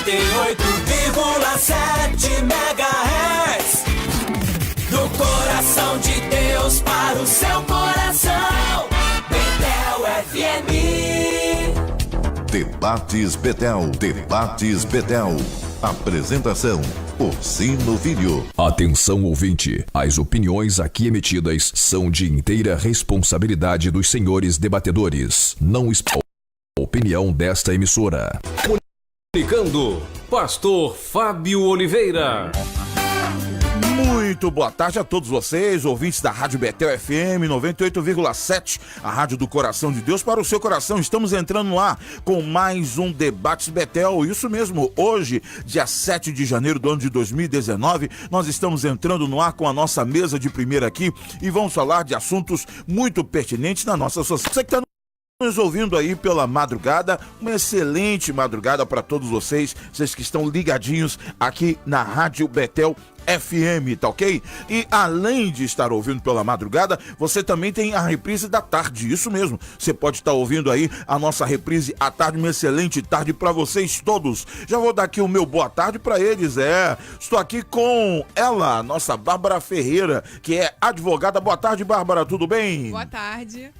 98,7 MHz. Do coração de Deus para o seu coração. Betel FM. Debates Betel. Debates Betel. Apresentação: Orsino Filho. Atenção, ouvinte. As opiniões aqui emitidas são de inteira responsabilidade dos senhores debatedores. Não opinião desta emissora. Comunicando, Pastor Fábio Oliveira. Muito boa tarde a todos vocês, ouvintes da Rádio Betel FM 98,7, a rádio do coração de Deus para o seu coração. Estamos entrando no ar com mais um Debates Betel. Isso mesmo, hoje, dia 7 de janeiro do ano de 2019, nós estamos entrando no ar com a nossa mesa de primeira aqui e vamos falar de assuntos muito pertinentes na nossa sociedade. Você que está nos ouvindo aí pela madrugada, uma excelente madrugada para todos vocês que estão ligadinhos aqui na Rádio Betel FM, tá ok? E além de estar ouvindo pela madrugada, você também tem a reprise da tarde, isso mesmo. Você pode estar ouvindo aí a nossa reprise à tarde, uma excelente tarde para vocês todos. Já vou dar aqui o meu boa tarde para eles, estou aqui com ela, nossa Bárbara Ferreira, que é advogada. Boa tarde, Bárbara, tudo bem? Boa tarde.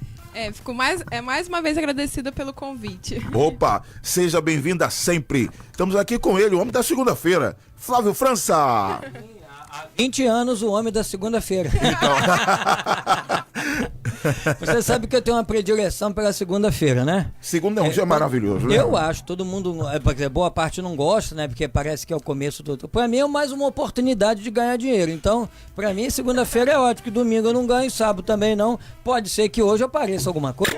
Fico mais uma vez agradecida pelo convite. Opa, seja bem-vinda sempre. Estamos aqui com ele, o homem da segunda-feira, Flávio França. Há 20 anos, o homem da segunda-feira. Então... Você sabe que eu tenho uma predileção pela segunda-feira, né? Segunda é um dia maravilhoso, né? Eu acho, todo mundo, boa parte não gosta, né? Porque parece que é o começo do... Pra mim é mais uma oportunidade de ganhar dinheiro. Então, pra mim, segunda-feira é ótimo, que domingo eu não ganho, sábado também não. Pode ser que hoje apareça alguma coisa.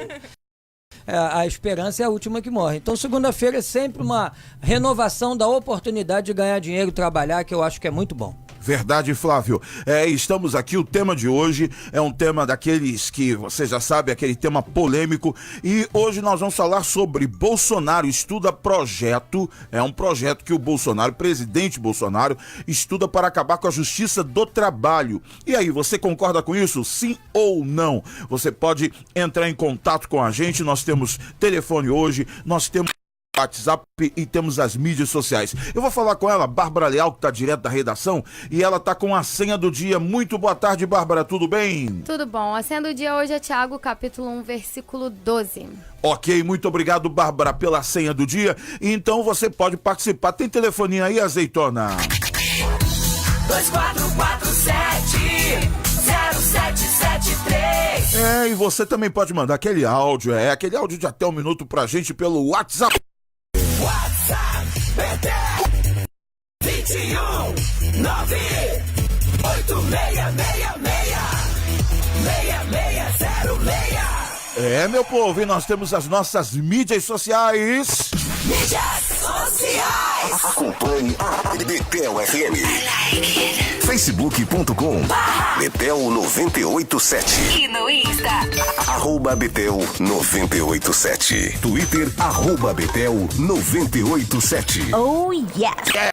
A esperança é a última que morre. Então, segunda-feira é sempre uma renovação da oportunidade de ganhar dinheiro, trabalhar, que eu acho que é muito bom. Verdade, Flávio. Estamos aqui, o tema de hoje é um tema daqueles que você já sabe, aquele tema polêmico, e hoje nós vamos falar sobre Bolsonaro estuda projeto, é um projeto que o Bolsonaro, presidente Bolsonaro, estuda para acabar com a justiça do trabalho. E aí, você concorda com isso? Sim ou não? Você pode entrar em contato com a gente, nós temos telefone hoje, nós temos WhatsApp e temos as mídias sociais. Eu vou falar com ela, Bárbara Leal, que está direto da redação, e ela está com a senha do dia. Muito boa tarde, Bárbara, tudo bem? Tudo bom. A senha do dia hoje é Tiago, capítulo 1, versículo 12. Ok, muito obrigado, Bárbara, pela senha do dia. Então você pode participar. Tem telefoninho aí, azeitona? 2447-0773. E você também pode mandar aquele áudio de até 1 minuto pra gente pelo WhatsApp. WhatsApp Betel 21 98666 Meu povo, e nós temos as nossas mídias sociais. Mídias sociais. Acompanhe a Betel FM. Facebook.com/Betel 987. E no Insta @Betel 987. Twitter @Betel 987. Oh yes.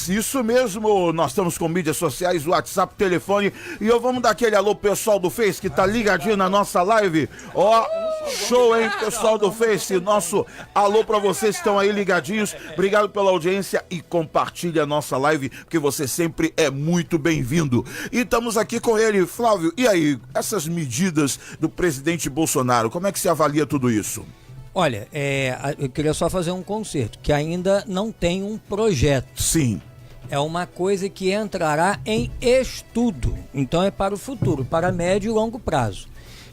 Isso mesmo, nós estamos com mídias sociais, WhatsApp, telefone, e eu vamos dar aquele alô pessoal do Face que tá ligadinho na nossa live. Show, hein, pessoal do Face, nosso alô pra vocês que estão aí ligadinhos. Obrigado pela audiência e compartilhe a nossa live, porque você sempre é muito bem-vindo. E estamos aqui com ele, Flávio. E aí, essas medidas do presidente Bolsonaro, como é que se avalia tudo isso? Olha, eu queria só fazer um conserto, que ainda não tem um projeto. Sim. É uma coisa que entrará em estudo. Então é para o futuro, para médio e longo prazo.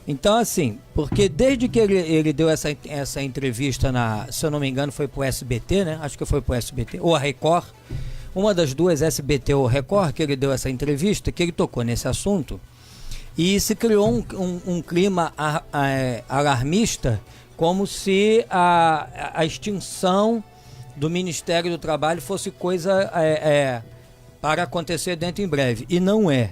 Então, assim, porque desde que ele deu essa entrevista se eu não me engano, foi pro SBT, né? Acho que foi pro SBT, ou a Record. Uma das duas, SBT ou Record, que ele deu essa entrevista, que ele tocou nesse assunto. E se criou um clima alarmista, como se a extinção do Ministério do Trabalho fosse coisa para acontecer dentro em breve. E não é.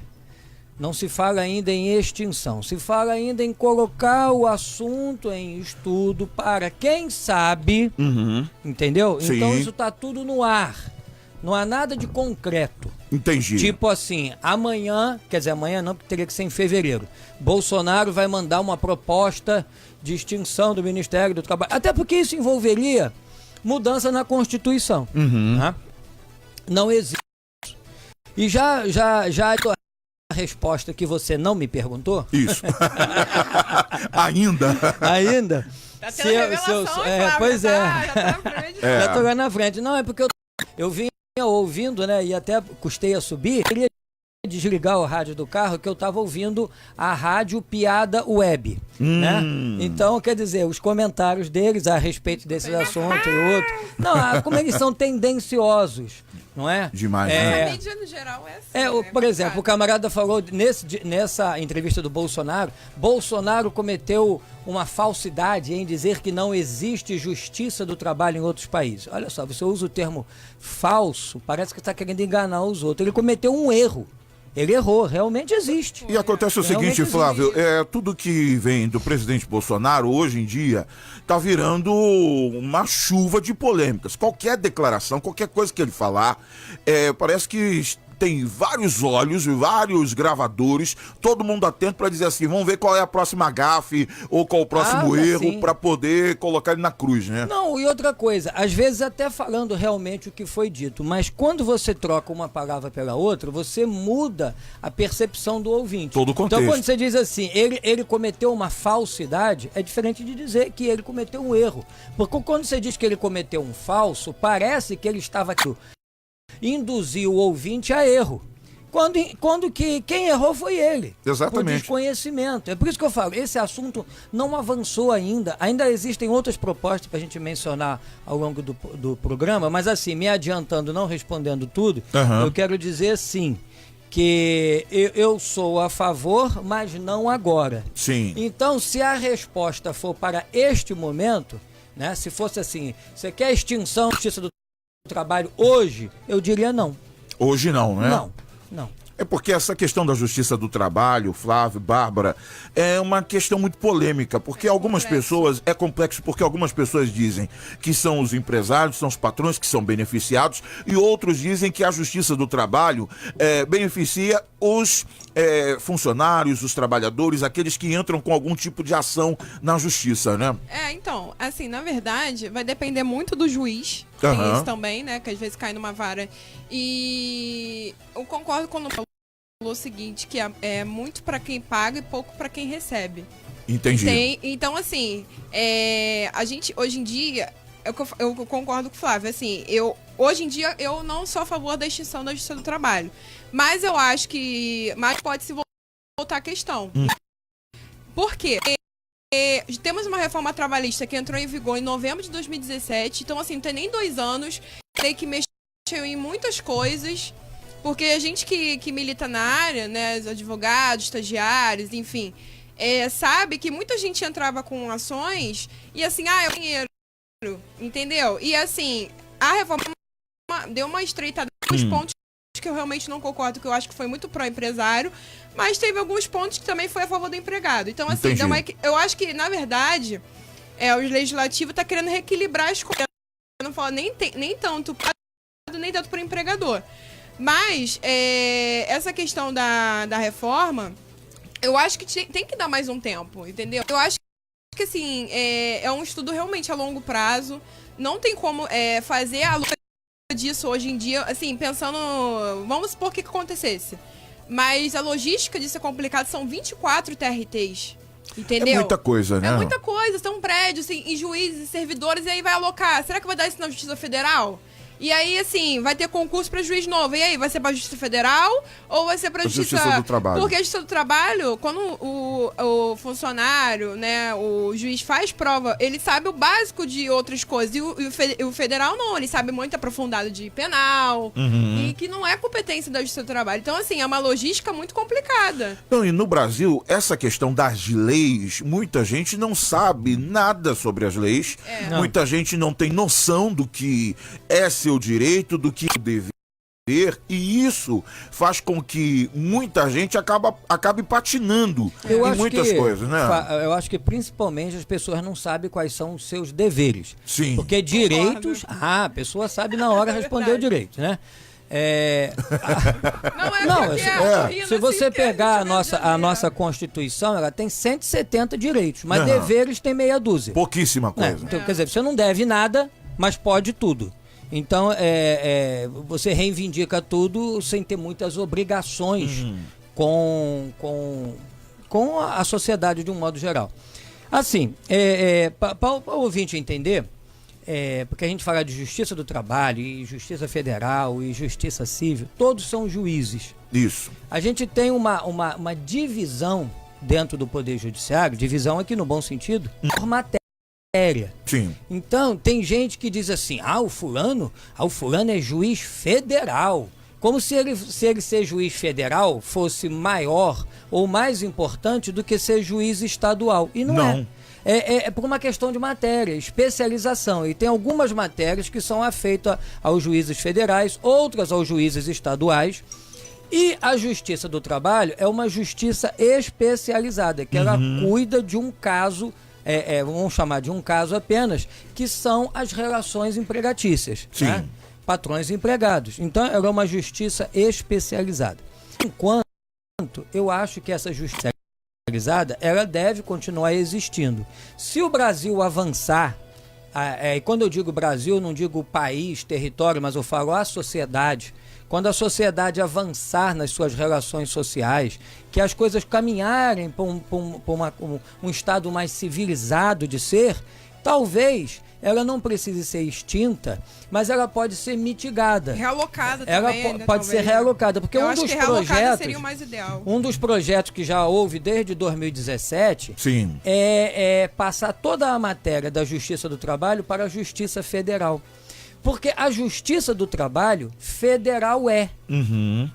Não se fala ainda em extinção. Se fala ainda em colocar o assunto em estudo para quem sabe, entendeu? Sim. Então isso está tudo no ar. Não há nada de concreto. Entendi. Tipo assim, amanhã não, porque teria que ser em fevereiro, Bolsonaro vai mandar uma proposta de extinção do Ministério do Trabalho. Até porque isso envolveria mudança na Constituição. Né? Não existe. E já a resposta que você não me perguntou. Isso. Ainda. Tá tendo revelação, Flávio, pois é. Já tá na frente. Já tô lá na frente. Não, é porque eu vinha ouvindo, né? E até custei a subir. Eu queria desligar o rádio do carro, que eu estava ouvindo a rádio Piada Web, né? Então, quer dizer, os comentários deles a respeito desse assunto e outro. Não, como eles são tendenciosos, não é? Demais, A mídia, no geral, é assim. Né? Por exemplo, o camarada falou nessa entrevista do Bolsonaro cometeu uma falsidade em dizer que não existe justiça do trabalho em outros países. Olha só, você usa o termo falso, parece que está querendo enganar os outros. Ele cometeu um erro. Ele errou, realmente existe. E acontece o seguinte, Flávio, tudo que vem do presidente Bolsonaro, hoje em dia, tá virando uma chuva de polêmicas. Qualquer declaração, qualquer coisa que ele falar, parece que tem vários olhos, vários gravadores, todo mundo atento para dizer assim, vamos ver qual é a próxima gafe ou qual o próximo erro para poder colocar ele na cruz, né? Não, e outra coisa, às vezes até falando realmente o que foi dito, mas quando você troca uma palavra pela outra, você muda a percepção do ouvinte. Todo o contexto. Então quando você diz assim, ele cometeu uma falsidade, é diferente de dizer que ele cometeu um erro. Porque quando você diz que ele cometeu um falso, parece que ele estava aqui induzir o ouvinte a erro. Quando que quem errou foi ele. Exatamente. Por desconhecimento. É por isso que eu falo, esse assunto não avançou ainda. Ainda existem outras propostas para a gente mencionar ao longo do programa, mas assim, me adiantando, não respondendo tudo, eu quero dizer sim, que eu sou a favor, mas não agora. Sim. Então, se a resposta for para este momento, né, se fosse assim, você quer a extinção da justiça do trabalho hoje, eu diria não. Hoje não, né? Não. É porque essa questão da justiça do trabalho, Flávio, Bárbara, é uma questão muito polêmica, porque algumas pessoas, é complexo porque algumas pessoas dizem que são os empresários, são os patrões que são beneficiados, e outros dizem que a justiça do trabalho beneficia os funcionários, os trabalhadores, aqueles que entram com algum tipo de ação na justiça, né? Então, assim, na verdade, vai depender muito do juiz. Tem isso também, né? Que às vezes cai numa vara. E eu concordo quando falou o seguinte, que é muito para quem paga e pouco para quem recebe. Entendi. Então, assim, a gente, hoje em dia, eu concordo com o Flávio, assim, hoje em dia eu não sou a favor da extinção da justiça do trabalho, mas eu acho que mais pode se voltar a questão. Por quê? Temos uma reforma trabalhista que entrou em vigor em novembro de 2017, então assim, não tem nem 2 anos, tem que mexer em muitas coisas, porque a gente que milita na área, né, os advogados, estagiários, enfim, sabe que muita gente entrava com ações e assim, é o dinheiro, entendeu? E assim, a reforma deu uma estreitada nos pontos que eu realmente não concordo, que eu acho que foi muito pró-empresário, mas teve alguns pontos que também foi a favor do empregado. Então, assim, eu acho que, na verdade, o legislativo está querendo reequilibrar as coisas. Eu não falo nem tanto para o empregador. Mas, essa questão da reforma, eu acho que tem que dar mais um tempo, entendeu? Eu acho que, assim, é um estudo realmente a longo prazo. Não tem como fazer a luta disso hoje em dia, assim, pensando, vamos supor que acontecesse, mas a logística disso é complicada, são 24 TRTs, entendeu? É muita coisa, né? É muita coisa, são prédios, assim, e juízes, servidores, e aí vai alocar, será que vai dar isso na Justiça Federal? E aí, assim, vai ter concurso para juiz novo. E aí, vai ser para Justiça Federal ou vai ser para Justiça do Trabalho? Porque a Justiça do Trabalho, quando o funcionário, né, o juiz faz prova, ele sabe o básico de outras coisas. E o federal não, ele sabe muito aprofundado de penal. E que não é competência da Justiça do Trabalho. Então, assim, é uma logística muito complicada. Então, e no Brasil, essa questão das leis, muita gente não sabe nada sobre as leis. Muita gente não tem noção do que é seu direito, do que dever, e isso faz com que muita gente acabe patinando em muitas coisas, né? Eu acho que principalmente as pessoas não sabem quais são os seus deveres. Sim. Porque direitos, a pessoa sabe na hora responder o direito, né? Se você pegar a nossa Constituição, ela tem 170 direitos, mas deveres tem meia dúzia. Pouquíssima coisa. Então, quer dizer, você não deve nada, mas pode tudo. Então, você reivindica tudo sem ter muitas obrigações com a sociedade de um modo geral. Assim, para o ouvinte entender, porque a gente fala de justiça do trabalho, e justiça federal, e justiça civil, todos são juízes. Isso. A gente tem uma divisão dentro do Poder Judiciário, divisão aqui no bom sentido, por matéria. Sim. Então, tem gente que diz assim, o fulano é juiz federal. Como se ele ser juiz federal fosse maior ou mais importante do que ser juiz estadual. E não é. É por uma questão de matéria, especialização. E tem algumas matérias que são afeitas aos juízes federais, outras aos juízes estaduais. E a Justiça do Trabalho é uma justiça especializada, que ela cuida de um caso, vamos chamar de um caso apenas, que são as relações empregatícias. Sim. Né? Patrões e empregados. Então, ela é uma justiça especializada. Enquanto eu acho que essa justiça especializada, ela deve continuar existindo. Se o Brasil avançar, e quando eu digo Brasil, eu não digo país, território, mas eu falo a sociedade. Quando a sociedade avançar nas suas relações sociais, que as coisas caminharem para um estado mais civilizado de ser, talvez ela não precise ser extinta, mas ela pode ser mitigada. Realocada ela também. Ela pode ser realocada, porque eu acho que realocada seria o mais ideal. Um dos projetos que já houve desde 2017 Sim. é passar toda a matéria da Justiça do Trabalho para a Justiça Federal. Porque a Justiça do Trabalho federal é.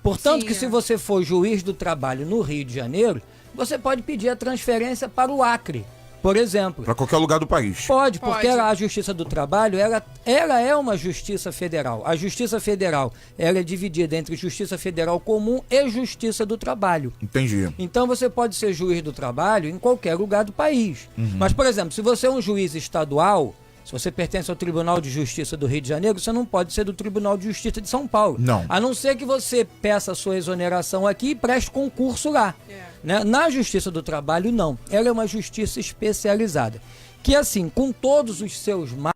Portanto, que se você for juiz do trabalho no Rio de Janeiro, você pode pedir a transferência para o Acre, por exemplo. Para qualquer lugar do país. Pode, porque a Justiça do Trabalho, ela é uma justiça federal. A Justiça Federal, ela é dividida entre Justiça Federal Comum e Justiça do Trabalho. Entendi. Então você pode ser juiz do trabalho em qualquer lugar do país. Mas, por exemplo, se você é um juiz estadual, se você pertence ao Tribunal de Justiça do Rio de Janeiro, você não pode ser do Tribunal de Justiça de São Paulo. Não. A não ser que você peça a sua exoneração aqui e preste concurso lá. Né? Na Justiça do Trabalho, não. Ela é uma justiça especializada. Que, assim, com todos os seus males,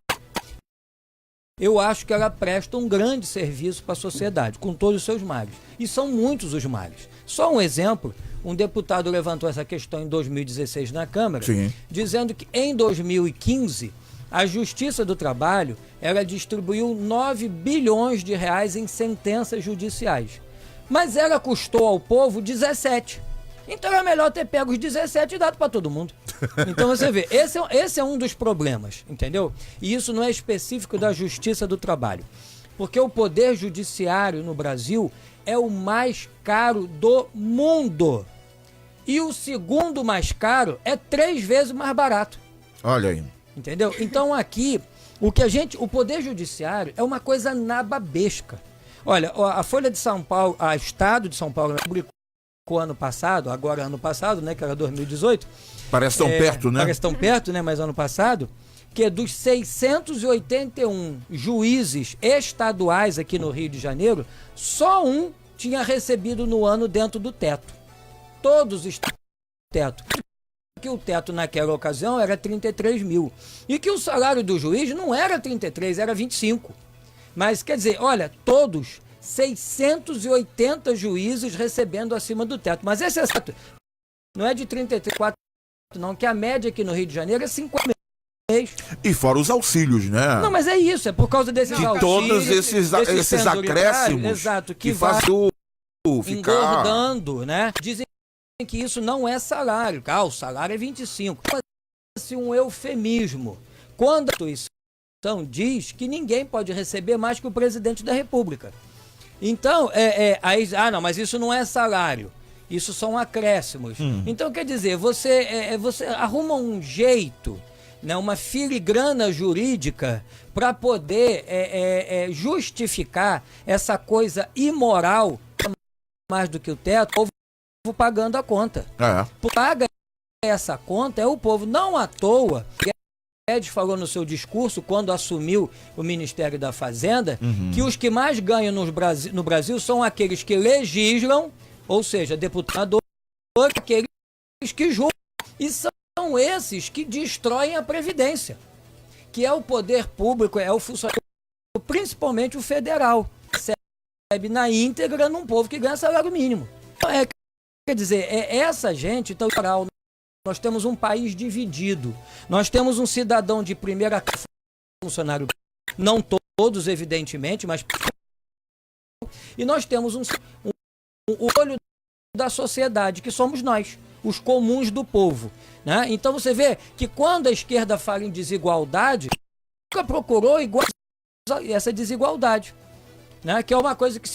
eu acho que ela presta um grande serviço para a sociedade, com todos os seus males. E são muitos os males. Só um exemplo, um deputado levantou essa questão em 2016 na Câmara, dizendo que em 2015... a Justiça do Trabalho, ela distribuiu 9 bilhões de reais em sentenças judiciais. Mas ela custou ao povo 17. Então é melhor ter pego os 17 e dado para todo mundo. Então você vê, esse é um dos problemas, entendeu? E isso não é específico da Justiça do Trabalho. Porque o poder judiciário no Brasil é o mais caro do mundo. E o segundo mais caro é 3 vezes mais barato. Olha aí. Entendeu? Então aqui, o Poder Judiciário é uma coisa nababesca. Olha, a Folha de São Paulo, a Estado de São Paulo publicou ano passado, né, que era 2018. Parece tão perto, né? Parece tão perto, né, mas ano passado, que dos 681 juízes estaduais aqui no Rio de Janeiro, só um tinha recebido no ano dentro do teto. Todos estão no teto. Que o teto naquela ocasião era 33 mil. E que o salário do juiz não era 33, era 25. Mas, quer dizer, olha, todos 680 juízes recebendo acima do teto. Mas esse teto não é de 34, não, que a média aqui no Rio de Janeiro é 50 mês. E fora os auxílios, né? Não, mas é isso, é por causa desses auxílios. Todos esses acréscimos exato, que fazem o ficar... engordando, né? Dizem que isso não é salário. O salário é 25. Mas um eufemismo. Quando a Constituição diz que ninguém pode receber mais que o presidente da República. Então, não, mas isso não é salário. Isso são acréscimos. Então, quer dizer, você arruma um jeito, né, uma filigrana jurídica para poder justificar essa coisa imoral, mais do que o teto, o povo pagando a conta. Paga essa conta é o povo. Não à toa, Guedes falou no seu discurso, quando assumiu o Ministério da Fazenda, que os que mais ganham no Brasil são aqueles que legislam, ou seja, deputador, aqueles que julgam. E são esses que destroem a Previdência. que é o poder público, é o funcionário, principalmente o federal, recebe na íntegra num povo que ganha salário mínimo. Quer dizer, essa gente, então, nós temos um país dividido. Nós temos um cidadão de primeira classe, funcionário, não todos, evidentemente, mas... E nós temos o olho da sociedade, que somos nós, os comuns do povo, né? Então você vê que quando a esquerda fala em desigualdade, nunca procurou igual essa desigualdade, né? Que é uma coisa que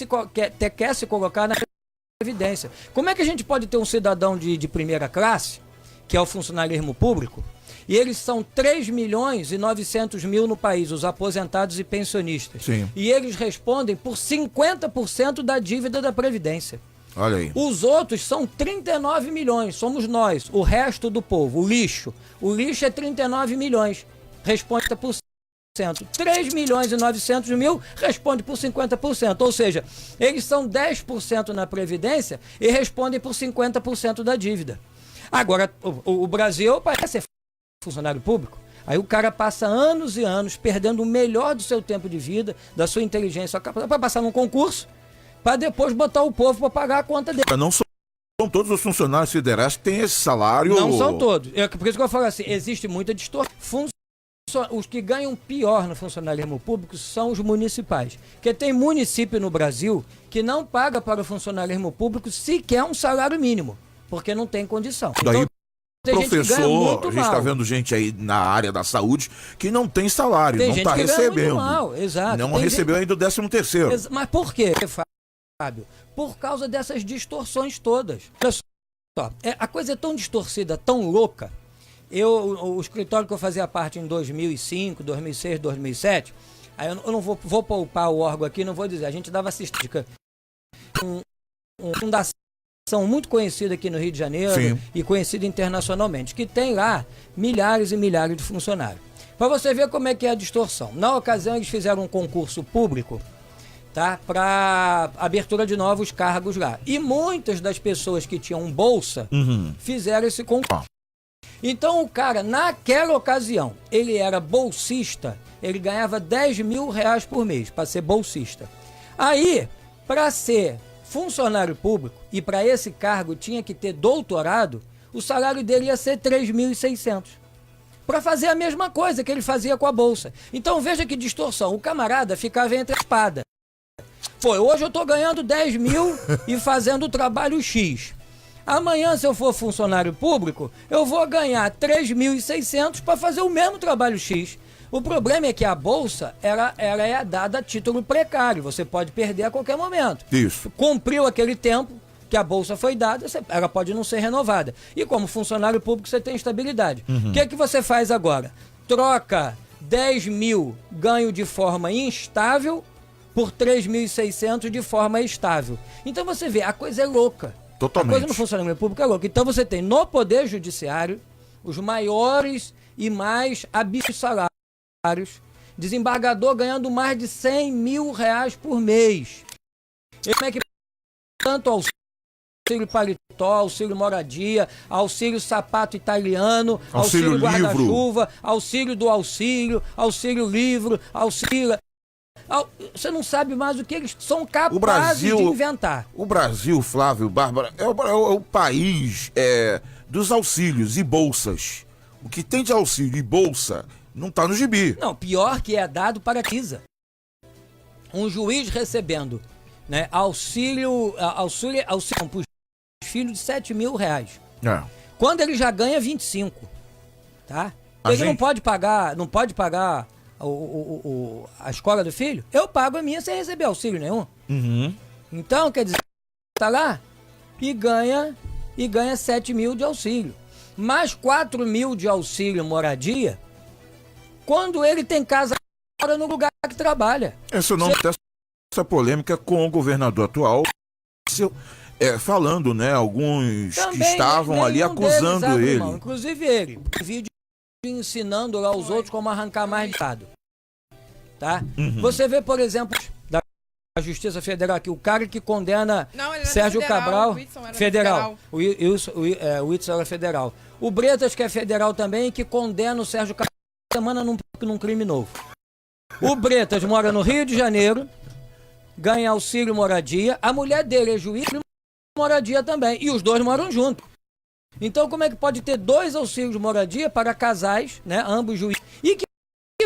quer se colocar na evidência. Como é que a gente pode ter um cidadão de primeira classe, que é o funcionalismo público, e eles são 3.900.000 no país, os aposentados e pensionistas. Sim. E eles respondem por 50% da dívida da Previdência. Olha aí. Os outros são 39 milhões, somos nós, o resto do povo, o lixo. O lixo é 39 milhões, responde por 3.900.000 responde por 50%. Ou seja, eles são 10% na Previdência e respondem por 50% da dívida. Agora, o Brasil parece ser funcionário público. Aí o cara passa anos e anos perdendo o melhor do seu tempo de vida, da sua inteligência, para passar num concurso, para depois botar o povo para pagar a conta dele. Não são todos os funcionários federais que têm esse salário. Não são todos. Por isso que eu falo assim, existe muita distorção. Os que ganham pior no funcionalismo público são os municipais. Porque tem município no Brasil que não paga para o funcionalismo público sequer um salário mínimo, porque não tem condição. Daí, então, professor, a gente está vendo gente aí na área da saúde que não tem salário, não está recebendo. Mal, exato. Não recebeu ainda o 13º. Mas por quê, Fábio? Por causa dessas distorções todas. Olha só, a coisa é tão distorcida, tão louca. O escritório que eu fazia parte em 2005, 2006, 2007, aí eu não vou poupar o órgão aqui, não vou dizer, a gente dava assistência. Uma fundação muito conhecida aqui no Rio de Janeiro. Sim. E conhecida internacionalmente, que tem lá milhares e milhares de funcionários. Para você ver como é que é a distorção. Na ocasião, eles fizeram um concurso público, tá, para abertura de novos cargos lá. E muitas das pessoas que tinham bolsa fizeram esse concurso. Então o cara, naquela ocasião, ele era bolsista, ele ganhava R$10.000 por mês para ser bolsista. Aí, para ser funcionário público e para esse cargo tinha que ter doutorado, o salário dele ia ser 3.600. Para fazer a mesma coisa que ele fazia com a bolsa. Então veja que distorção, o camarada ficava entre a espada. Hoje eu estou ganhando 10.000 e fazendo o trabalho X. Amanhã, se eu for funcionário público, eu vou ganhar 3.600 para fazer o mesmo trabalho X. O problema é que a bolsa ela é dada a título precário. Você pode perder a qualquer momento. Isso. Cumpriu aquele tempo que a bolsa foi dada, ela pode não ser renovada. E como funcionário público, você tem estabilidade. O que é que você faz agora? Troca 10.000 ganho de forma instável por 3.600 de forma estável. Então você vê, a coisa é louca. Totalmente. A coisa no funcionamento público é louca. Então você tem no Poder Judiciário os maiores e mais absurdos salários, desembargador ganhando mais de R$100.000 por mês. E como é que tanto auxílio paletó, auxílio moradia, auxílio sapato italiano, auxílio guarda-chuva, auxílio do auxílio, auxílio livro, auxílio... Você não sabe mais o que eles são capazes de inventar. O Brasil, Flávio, Bárbara, é o país dos auxílios e bolsas. O que tem de auxílio e bolsa não está no gibi. Não, pior que é dado para Kisa. Um juiz recebendo, né, auxílio para os filhos de R$7.000. Quando ele já ganha 25, tá? Ele não pode pagar a escola do filho, eu pago a minha sem receber auxílio nenhum. Então, quer dizer, tá lá e ganha 7.000 de auxílio. Mais 4.000 de auxílio moradia, quando ele tem casa no lugar que trabalha. Essa polêmica com o governador atual, falando, né, alguns também, que estavam ali acusando ele. Irmão, inclusive ele, vídeo ensinando lá os outros como arrancar mais de lado. Tá? Você vê, por exemplo, da Justiça Federal aqui, o cara que condena Sérgio Cabral, federal. O Whitson era federal. O Bretas, que é federal também, que condena o Sérgio Cabral semana num crime novo. O Bretas mora no Rio de Janeiro, ganha auxílio moradia, a mulher dele é juiz de moradia também, e os dois moram juntos. Então como é que pode ter 2 auxílios de moradia para casais, né, ambos juízes, e que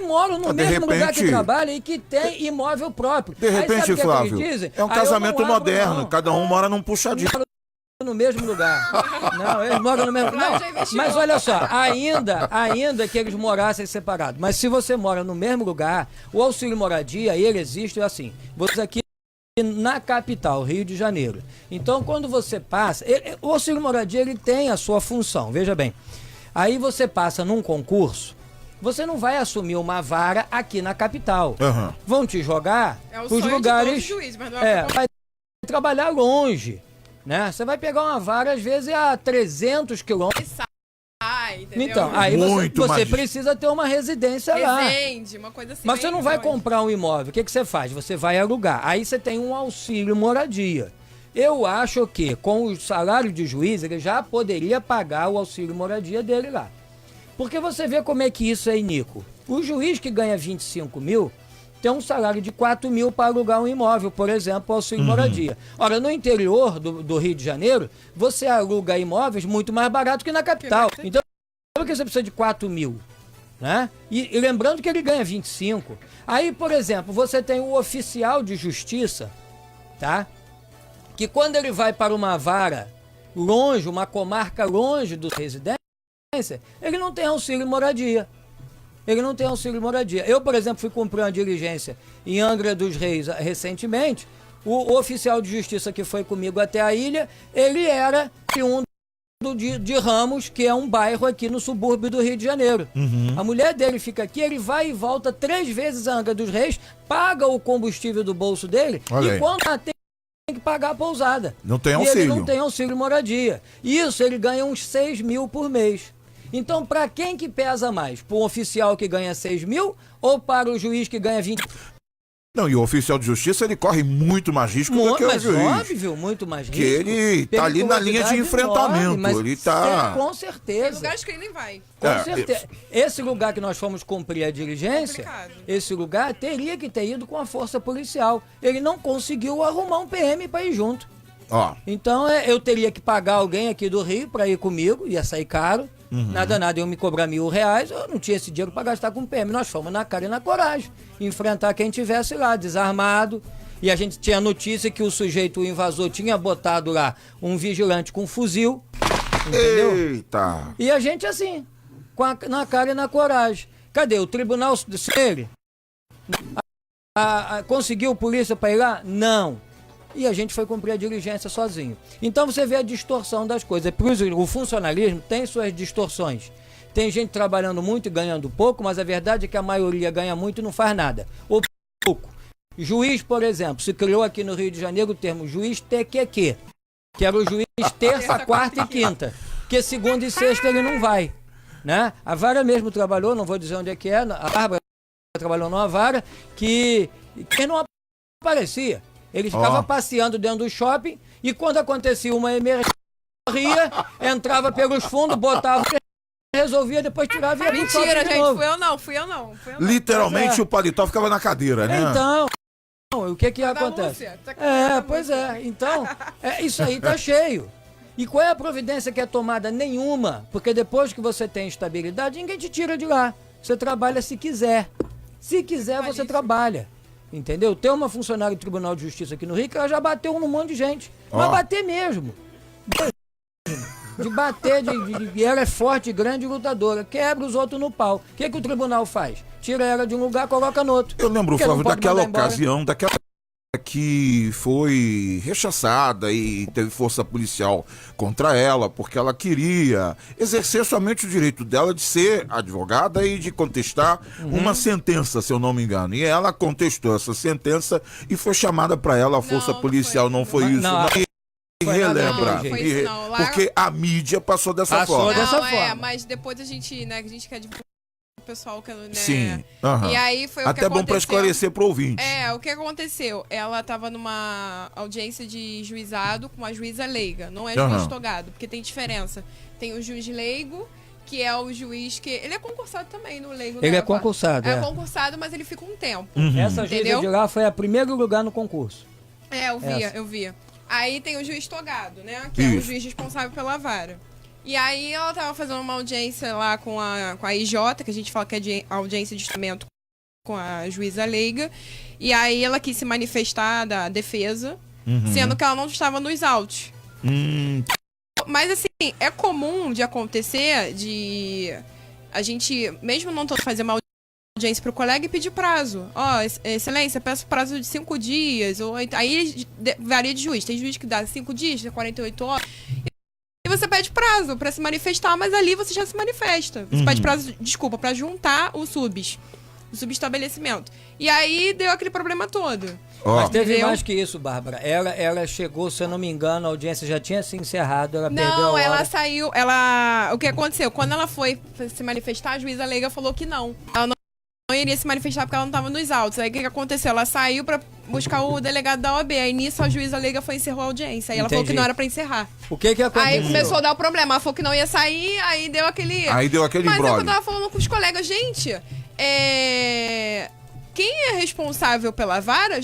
moram no mesmo lugar que trabalham e que tem imóvel próprio? De repente, Flávio, é um casamento moderno, não. cada um mora num puxadinho. No mesmo lugar. Não, eles moram no mesmo lugar. Mas olha só, ainda que eles morassem separados, mas se você mora no mesmo lugar, o auxílio moradia, ele existe assim. Você aqui na capital, Rio de Janeiro. Então, quando você passa, o auxílio moradia, ele tem a sua função, veja bem. Aí você passa num concurso, você não vai assumir uma vara aqui na capital. Uhum. Vão te jogar os lugares. Juiz, mas não vai trabalhar longe. Né? Você vai pegar uma vara, às vezes, a 300 quilômetros. Então, aí você precisa ter uma residência lá. Uma coisa assim. Mas você não vai comprar um imóvel. O que você faz? Você vai alugar. Aí você tem um auxílio moradia. Eu acho que com o salário de juiz, ele já poderia pagar o auxílio moradia dele lá. Porque você vê como é que isso é iníquo. O juiz que ganha 25 mil tem um salário de 4 mil para alugar um imóvel, por exemplo, auxílio moradia. Ora, no interior do Rio de Janeiro, você aluga imóveis muito mais barato que na capital. Então, por que você precisa de 4 mil? Né? E lembrando que ele ganha 25. Aí, por exemplo, você tem o oficial de justiça, tá? Que quando ele vai para uma vara longe, uma comarca longe do residência, ele não tem auxílio moradia. Ele não tem auxílio moradia. Eu, por exemplo, fui cumprir uma diligência em Angra dos Reis recentemente. O oficial de justiça que foi comigo até a ilha, ele era de Ramos, que é um bairro aqui no subúrbio do Rio de Janeiro. Uhum. A mulher dele fica aqui, ele vai e volta 3 vezes a Angra dos Reis, paga o combustível do bolso dele, e quando ela tem que pagar a pousada. Não tem auxílio. E ele não tem auxílio moradia. Isso, ele ganha uns 6 mil por mês. Então, para quem que pesa mais? Para um oficial que ganha 6 mil ou para o juiz que ganha 20? Não, e o oficial de justiça, ele corre muito mais risco do que o juiz. Óbvio, muito mais risco. Que ele tá ali na linha de enfrentamento. Enorme, ele tá... Com certeza. Tem lugares que ele nem vai. Com certeza. Esse lugar que nós fomos cumprir a diligência, esse lugar teria que ter ido com a força policial. Ele não conseguiu arrumar um PM para ir junto. Então, eu teria que pagar alguém aqui do Rio para ir comigo, ia sair caro. Uhum. Nada, eu me cobrar R$1.000, eu não tinha esse dinheiro para gastar com o PM. Nós fomos na cara e na coragem, enfrentar quem tivesse lá, desarmado. E a gente tinha notícia que o sujeito, o invasor, tinha botado lá um vigilante com fuzil, entendeu? Eita! E a gente assim, na cara e na coragem. Cadê? O tribunal dele? Conseguiu polícia para ir lá? Não. E a gente foi cumprir a diligência sozinho. Então você vê a distorção das coisas. O funcionalismo tem suas distorções. Tem gente trabalhando muito e ganhando pouco, mas a verdade é que a maioria ganha muito e não faz nada. Ou pouco. Juiz, por exemplo, se criou aqui no Rio de Janeiro o termo juiz TQQ, que era o juiz terça, quarta e quinta. Porque segunda e sexta ele não vai. Né? A vara mesmo trabalhou, não vou dizer onde é que é, a Bárbara trabalhou numa vara que não aparecia. Ele ficava passeando dentro do shopping e quando acontecia uma emergência, entrava pelos fundos, botava, resolvia, depois tirava e ia. Mentira, gente, fui eu não. Literalmente o paletó ficava na cadeira, né? Então, o que acontece? Pois é. Então, isso aí tá cheio. E qual é a providência que é tomada? Nenhuma. Porque depois que você tem estabilidade, ninguém te tira de lá. Você trabalha se quiser. Se quiser, você trabalha. Entendeu? Tem uma funcionária do Tribunal de Justiça aqui no Rio que ela já bateu num monte de gente. Mas bater mesmo. De bater, e ela é forte, grande e lutadora. Quebra os outros no pau. O que o tribunal faz? Tira ela de um lugar, coloca no outro. Eu lembro, Flávio, daquela ocasião, que foi rechaçada e teve força policial contra ela, porque ela queria exercer somente o direito dela de ser advogada e de contestar uma sentença, se eu não me engano. E ela contestou essa sentença e foi chamada para ela a força policial. Não foi isso. Relembra. Porque a mídia passou dessa forma. Mas depois a gente quer divulgar o pessoal que, né? Sim. E aí foi até bom para esclarecer pro ouvinte. O que aconteceu? Ela tava numa audiência de juizado com uma juíza leiga, não é juiz togado, porque tem diferença. Tem o juiz leigo, que é o juiz que... Ele é concursado também no leigo. Ele né? é concursado, É concursado, mas ele fica um tempo. Essa juíza Entendeu? de lá foi a primeiro lugar no concurso. Eu vi. Aí tem o juiz togado, né? Que é o juiz responsável pela vara. E aí ela tava fazendo uma audiência lá com a IJ, que a gente fala que é de audiência de instrumento com a juíza leiga. E aí ela quis se manifestar da defesa, sendo que ela não estava nos autos. Mas assim, é comum de acontecer de a gente, mesmo não fazer uma audiência pro colega e pedir prazo. Excelência, peço prazo de 5 dias. Ou, aí varia de juiz. Tem juiz que dá 5 dias, 48 horas. E você pede prazo pra se manifestar, mas ali você já se manifesta. Você pede prazo, desculpa, pra juntar o subestabelecimento. E aí deu aquele problema todo. Mas teve mais que isso, Bárbara. Ela chegou, se eu não me engano, a audiência já tinha se encerrado, ela perdeu a hora. Não, ela saiu, o que aconteceu? Quando ela foi se manifestar, a juíza leiga falou que não. Ela não iria se manifestar porque ela não estava nos autos. Aí o que aconteceu? Ela saiu pra buscar o delegado da OAB. Aí nisso a juíza leiga encerrou a audiência. Aí ela falou que não era pra encerrar. O que aconteceu? Aí começou a dar o problema. Ela falou que não ia sair, aí deu aquele... Mas embrolho. eu tava falando com os colegas, gente, quem é responsável pela vara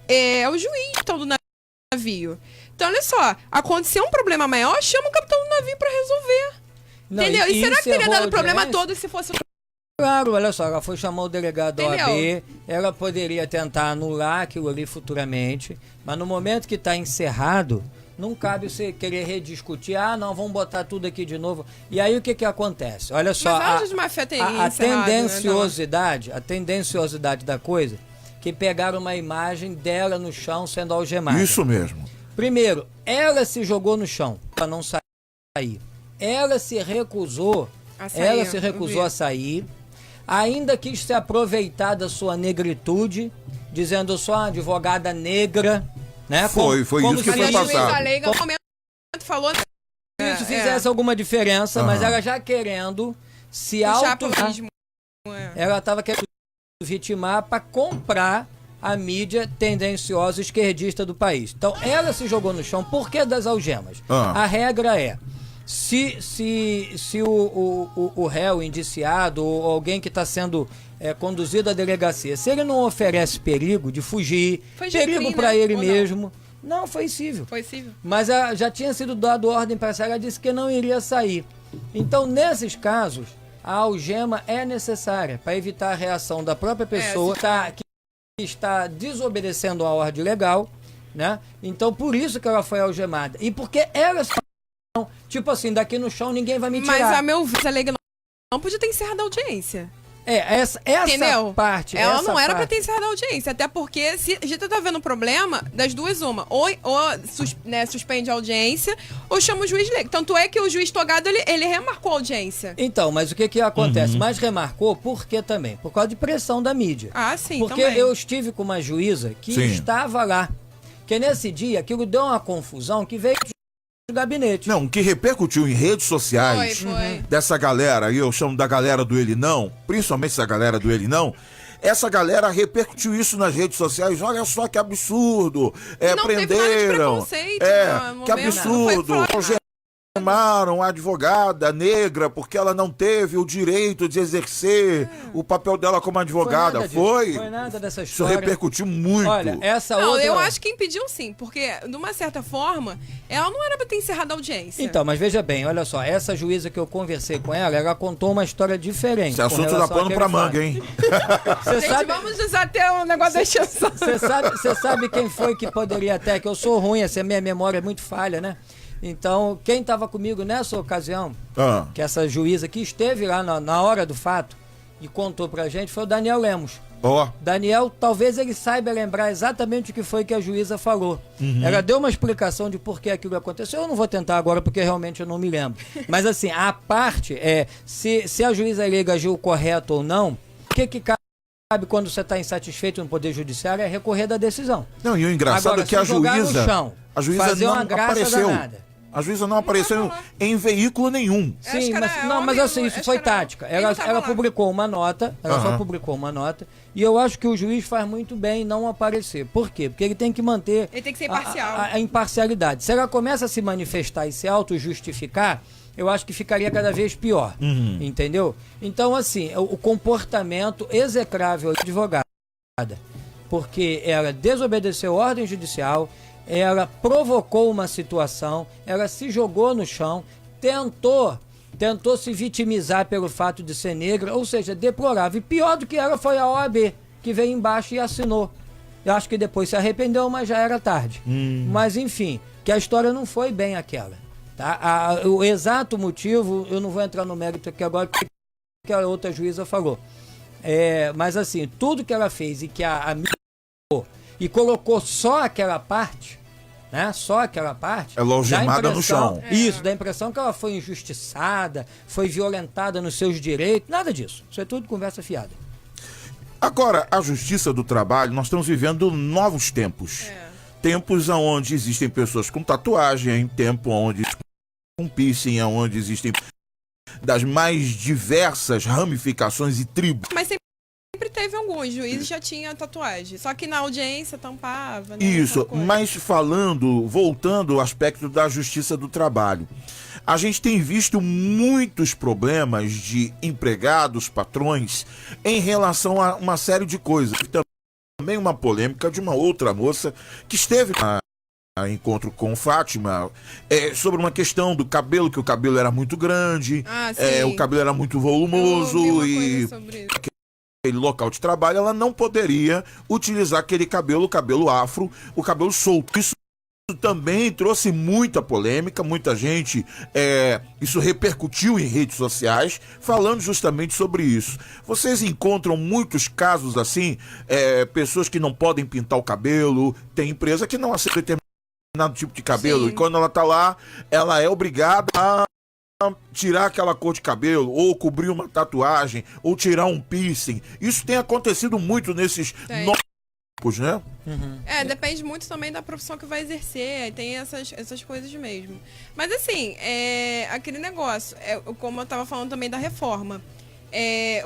é o juiz então, do navio. Então, olha só, aconteceu um problema maior, chama o capitão do navio pra resolver. Não, entendeu? E será que teria dado o problema audiência? todo se fosse... Claro, olha só, ela foi chamar o delegado da OAB, ela poderia tentar anular aquilo ali futuramente, mas no momento que está encerrado, não cabe você querer rediscutir, não, vamos botar tudo aqui de novo. E aí o que acontece? Olha só, a tendenciosidade da coisa, que pegaram uma imagem dela no chão sendo algemada. Isso mesmo. Primeiro, ela se jogou no chão para não sair. Ela se recusou a sair. Ainda quis se aproveitar da sua negritude, dizendo eu sou uma advogada negra, né? Foi isso que foi passado. Falou isso fizesse alguma diferença, mas ela já querendo se ela estava querendo vitimar para comprar a mídia tendenciosa esquerdista do país. Então ela se jogou no chão. Por que das algemas? A regra é: se o réu indiciado ou alguém que está sendo conduzido à delegacia, se ele não oferece perigo de fugir, perigo para ele mesmo, não foi cível. Mas já tinha sido dado ordem para ela, ela disse que não iria sair. Então, nesses casos, a algema é necessária para evitar a reação da própria pessoa que está desobedecendo a ordem legal, né? Então, por isso que ela foi algemada. E porque ela... Tipo assim, daqui no chão ninguém vai me tirar. Mas a meu ver, a leiga não podia ter encerrado a audiência. Essa parte... Ela não era pra ter encerrado a audiência. Até porque, se a gente tá vendo um problema, das duas uma. Ou suspende a audiência, ou chama o juiz leigo. Tanto é que o juiz togado, ele remarcou a audiência. Então, mas o que acontece? Mas remarcou por quê também? Por causa de pressão da mídia. Sim, porque também. Eu estive com uma juíza que estava lá. Que nesse dia, aquilo deu uma confusão que veio... gabinete. Não, que repercutiu em redes sociais dessa galera, e eu chamo da galera do Ele Não, principalmente essa galera do Ele Não, essa galera repercutiu isso nas redes sociais. Olha só que absurdo, prenderam, que absurdo, chamaram a advogada negra porque ela não teve o direito de exercer o papel dela como advogada. Foi nada dessa história. Isso repercutiu muito. Olha, eu acho que impediu sim, porque de uma certa forma ela não era pra ter encerrado a audiência. Então, mas veja bem, olha só, essa juíza que eu conversei com ela contou uma história diferente. Esse assunto dá pano pra manga, hein? Vamos usar até o negócio da exceção. Você sabe quem foi que poderia até, que eu sou ruim, essa minha memória é muito falha, né? Então, quem estava comigo nessa ocasião, que essa juíza que esteve lá na hora do fato e contou pra gente, foi o Daniel Lemos. Daniel, talvez ele saiba lembrar exatamente o que foi que a juíza falou. Ela deu uma explicação de por que aquilo aconteceu. Eu não vou tentar agora porque realmente eu não me lembro. Mas assim, a parte se a juíza leiga agiu correto ou não, o que cabe quando você está insatisfeito no Poder Judiciário é recorrer da decisão. Não, e o engraçado agora, é que a juíza não apareceu. Danada. A juíza não apareceu em veículo nenhum. Sim, mas assim, isso foi tática. Ela publicou uma nota, só publicou uma nota, e eu acho que o juiz faz muito bem em não aparecer. Por quê? Porque ele tem que manter... Ele tem que ser imparcial. A imparcialidade. Se ela começa a se manifestar e se auto-justificar, eu acho que ficaria cada vez pior, entendeu? Então, assim, o comportamento execrável da advogada, porque ela desobedeceu ordem judicial, ela provocou uma situação, ela se jogou no chão, tentou se vitimizar pelo fato de ser negra, ou seja, deplorável. E pior do que ela foi a OAB, que veio embaixo e assinou. Eu acho que depois se arrependeu, mas já era tarde. Mas, enfim, que a história não foi bem aquela. Tá? O exato motivo, eu não vou entrar no mérito aqui agora, porque a outra juíza falou. Mas, assim, tudo que ela fez e que a e colocou só aquela parte, né? Só aquela parte. Ela algemada no chão. Isso, dá a impressão que ela foi injustiçada, foi violentada nos seus direitos. Nada disso. Isso é tudo conversa fiada. Agora, a justiça do trabalho, nós estamos vivendo novos tempos. Tempos onde existem pessoas com tatuagem, tempo onde com piercing, onde existem das mais diversas ramificações e tribos. Mas sempre teve alguns juízes já tinha tatuagem, só que na audiência tampava, né? Isso, mas voltando ao aspecto da justiça do trabalho, a gente tem visto muitos problemas de empregados, patrões, em relação a uma série de coisas. Também uma polêmica de uma outra moça que esteve a encontro com Fátima sobre uma questão do cabelo, que o cabelo era muito grande, o cabelo era muito volumoso e aquele local de trabalho ela não poderia utilizar aquele cabelo, o cabelo afro, o cabelo solto. Isso também trouxe muita polêmica, muita gente, isso repercutiu em redes sociais, falando justamente sobre isso. Vocês encontram muitos casos assim, pessoas que não podem pintar o cabelo, tem empresa que não aceita determinado tipo de cabelo, Sim. e quando ela tá lá, ela é obrigada a tirar aquela cor de cabelo, ou cobrir uma tatuagem, ou tirar um piercing. Isso tem acontecido muito nesses novos, né? Depende muito também da profissão que vai exercer, tem essas coisas mesmo. Mas assim, aquele negócio, como eu tava falando também da reforma,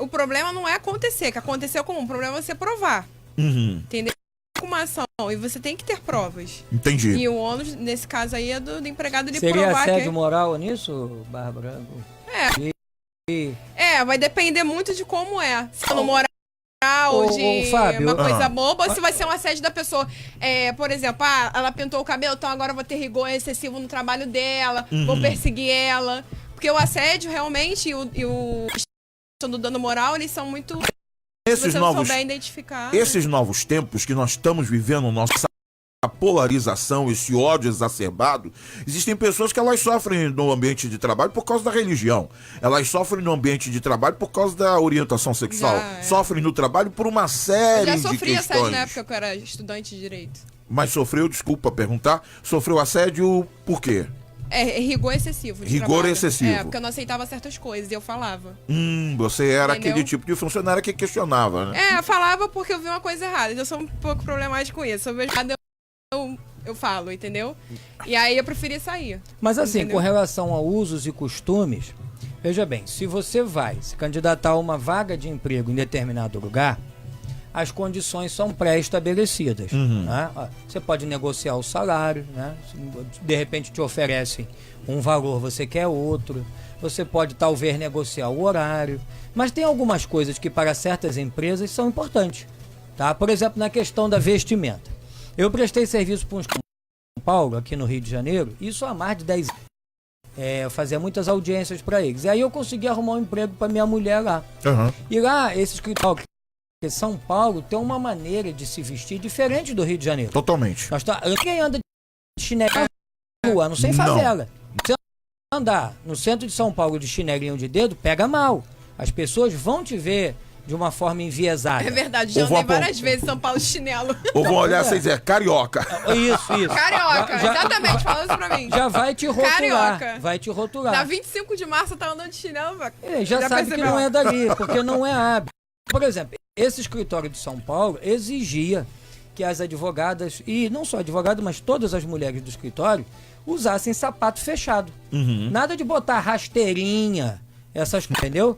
o problema não é acontecer, que aconteceu comum, o problema é você provar, entendeu? Uma ação, e você tem que ter provas. Entendi. E o ônus, nesse caso aí, é do empregado de Seria provar assédio moral nisso, Bárbara? vai depender muito de como é. Se no moral de Fábio, uma coisa boba, ou se vai ser um assédio da pessoa. Por exemplo, ela pintou o cabelo, então agora eu vou ter rigor excessivo no trabalho dela, vou perseguir ela. Porque o assédio, realmente, e o do dano moral, eles são muito... Esses você não souber identificar. Esses novos tempos que nós estamos vivendo, nossa polarização, esse ódio exacerbado, existem pessoas que elas sofrem no ambiente de trabalho por causa da religião, elas sofrem no ambiente de trabalho por causa da orientação sexual, sofrem no trabalho por uma série de questões. Eu já sofri assédio na época que eu era estudante de direito. Mas sofreu, desculpa perguntar, sofreu assédio por quê? Rigor excessivo. Rigor excessivo. Porque eu não aceitava certas coisas e eu falava. Você era Entendeu? aquele tipo de funcionário que questionava, né? Eu falava porque eu vi uma coisa errada. Eu sou um pouco problemática com isso. Se eu vejo errado, eu falo, entendeu? E aí eu preferi sair. Mas assim, entendeu? com relação a usos e costumes, veja bem, se você vai se candidatar a uma vaga de emprego em determinado lugar, as condições são pré-estabelecidas. Né? Você pode negociar o salário, né? De repente te oferecem um valor, você quer outro. Você pode talvez negociar o horário. Mas tem algumas coisas que para certas empresas são importantes. Tá? Por exemplo, na questão da vestimenta. Eu prestei serviço para um São Paulo, aqui no Rio de Janeiro, isso há mais de 10 anos. Eu fazia muitas audiências para eles. E aí eu consegui arrumar um emprego para minha mulher lá. E lá, esse escritório... Porque São Paulo tem uma maneira de se vestir diferente do Rio de Janeiro. Totalmente. Ninguém anda de chinelinho na rua, a não ser em favela. Se andar no centro de São Paulo de chinelinho de dedo, pega mal. As pessoas vão te ver de uma forma enviesada. É verdade, já andei várias vezes em São Paulo de chinelo. Ou vão olhar e dizer, carioca. Isso. Carioca, exatamente, falando isso pra mim. Já vai te rotular. Carioca. Vai te rotular. Na 25 de março eu tava andando de chinelo. Já sabe percebeu? Que não é dali, porque não é hábito. Por exemplo, esse escritório de São Paulo exigia que as advogadas, e não só advogadas, mas todas as mulheres do escritório, usassem sapato fechado. Nada de botar rasteirinha, essas coisas, entendeu?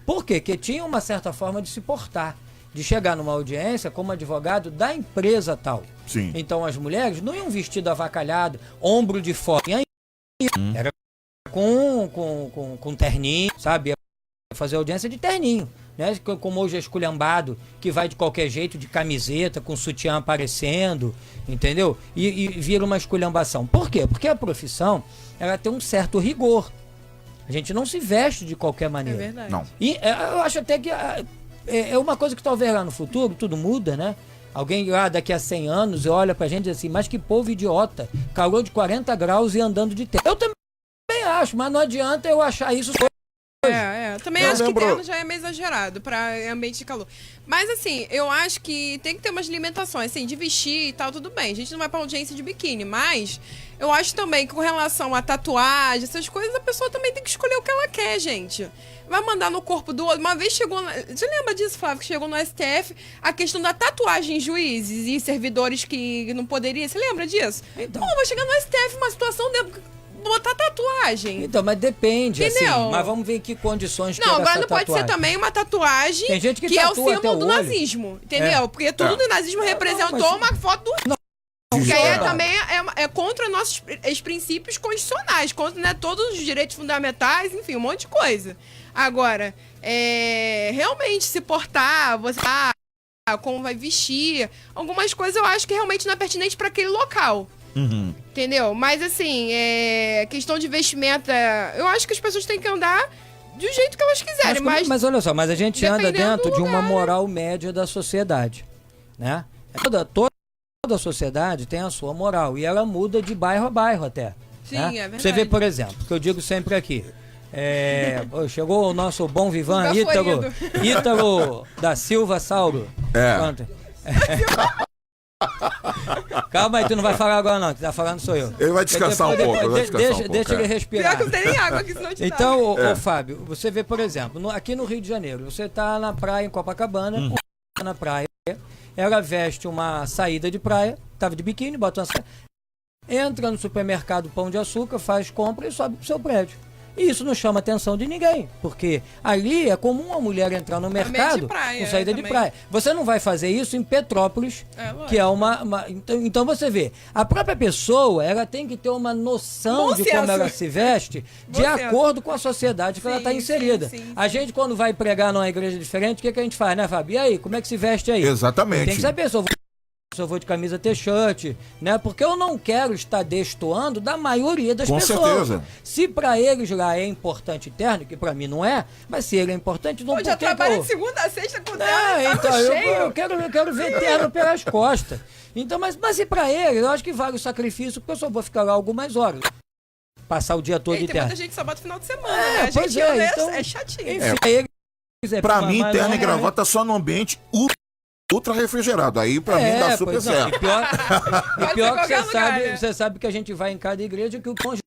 Por quê? Porque tinha uma certa forma de se portar, de chegar numa audiência como advogado da empresa tal. Sim. Então as mulheres não iam vestido avacalhado, ombro de fora. Era com com terninho, sabe? Fazer audiência de terninho, né? Como hoje é esculhambado, que vai de qualquer jeito, de camiseta, com sutiã aparecendo, entendeu? E vira uma esculhambação. Por quê? Porque a profissão, ela tem um certo rigor. A gente não se veste de qualquer maneira. É verdade. Não. E eu acho até que é uma coisa que talvez lá no futuro tudo muda, né? Alguém lá daqui a 100 anos olha pra gente e diz assim, mas que povo idiota, calor de 40 graus e andando de terno. Eu também acho, mas não adianta eu achar isso. Também acho que terno já é meio exagerado pra ambiente de calor. Mas assim, eu acho que tem que ter umas limitações, assim, de vestir e tal, tudo bem. A gente não vai pra audiência de biquíni, mas eu acho também que com relação a tatuagem, essas coisas, a pessoa também tem que escolher o que ela quer, gente. Vai mandar no corpo do outro. Uma vez chegou... Você lembra disso, Flávio? Que chegou no STF a questão da tatuagem em juízes e servidores que não poderia. Você lembra disso? Então. Vai chegar no STF uma situação de botar tatuagem. Então, mas depende, Entendeu? assim. Mas vamos ver em que condições que Não, era agora essa não pode ser tatuagem. também uma tatuagem Tem gente que é o tatua até símbolo o do olho. nazismo, entendeu? Porque tudo do nazismo representou não, mas- uma foto do... Não. Porque aí Não. também é contra nossos princípios constitucionais, contra, né, todos os direitos fundamentais, enfim, um monte de coisa. Agora, realmente se portar, você como vai vestir, algumas coisas eu acho que realmente não é pertinente para aquele local. Uhum. Entendeu? Mas assim, questão de vestimenta, eu acho que as pessoas têm que andar do jeito que elas quiserem, Mas olha só, mas a gente anda dependendo dentro do de uma lugar, né? moral média da sociedade, né? Toda a sociedade tem a sua moral e ela muda de bairro a bairro até. Sim, né? é verdade. Você vê, por exemplo, que eu digo sempre aqui, chegou o nosso bom vivan, Gaforido. Ítalo da Silva Sauro. Pronto. Calma aí, tu não vai falar agora não, que tá falando sou eu. Ele vai descansar um pouco, ele vai descansar um pouco, Deixa ele respirar. Pior que não tem nem água aqui, senão te Então, ô, Fábio, você vê, por exemplo, aqui no Rio de Janeiro, você tá na praia em Copacabana, na praia, ela veste uma saída de praia, tava de biquíni, bota uma saia, entra no supermercado Pão de Açúcar, faz compra e sobe pro seu prédio. E isso não chama atenção de ninguém, porque ali é comum a mulher entrar no mercado praia, com saída de também. praia. Você não vai fazer isso em Petrópolis, lógico. que é então você vê, a própria pessoa, ela tem que ter uma noção Bom de senso. como ela se veste de Bom senso. acordo com a sociedade que ela está Sim, inserida. sim. A gente, quando vai pregar numa igreja diferente, o que a gente faz, né, Fábio? E aí, como é que se veste aí? Exatamente. Tem que saber se eu vou de camisa t-shirt, né? Porque eu não quero estar destoando da maioria das Com pessoas. certeza. Se pra eles lá é importante terno, que pra mim não é, mas se ele é importante, não Pô, já por que trabalha eu... de segunda a sexta com É, terno, então, saco eu cheio. quero ver terno pelas costas. Então, mas e pra ele, eu acho que vale o sacrifício, porque eu só vou ficar lá algumas horas. Passar o dia todo E de tem terno. muita gente que só bota no final de semana, né? A pois gente então, é chatinho. Enfim, pra ele quiser Pra ficar mim, mais terno e longe, gravata só no ambiente ultra refrigerado. Aí pra mim dá super pois não. certo. E pior ser que qualquer lugar, né? você sabe que a gente vai em cada igreja que o cônjuge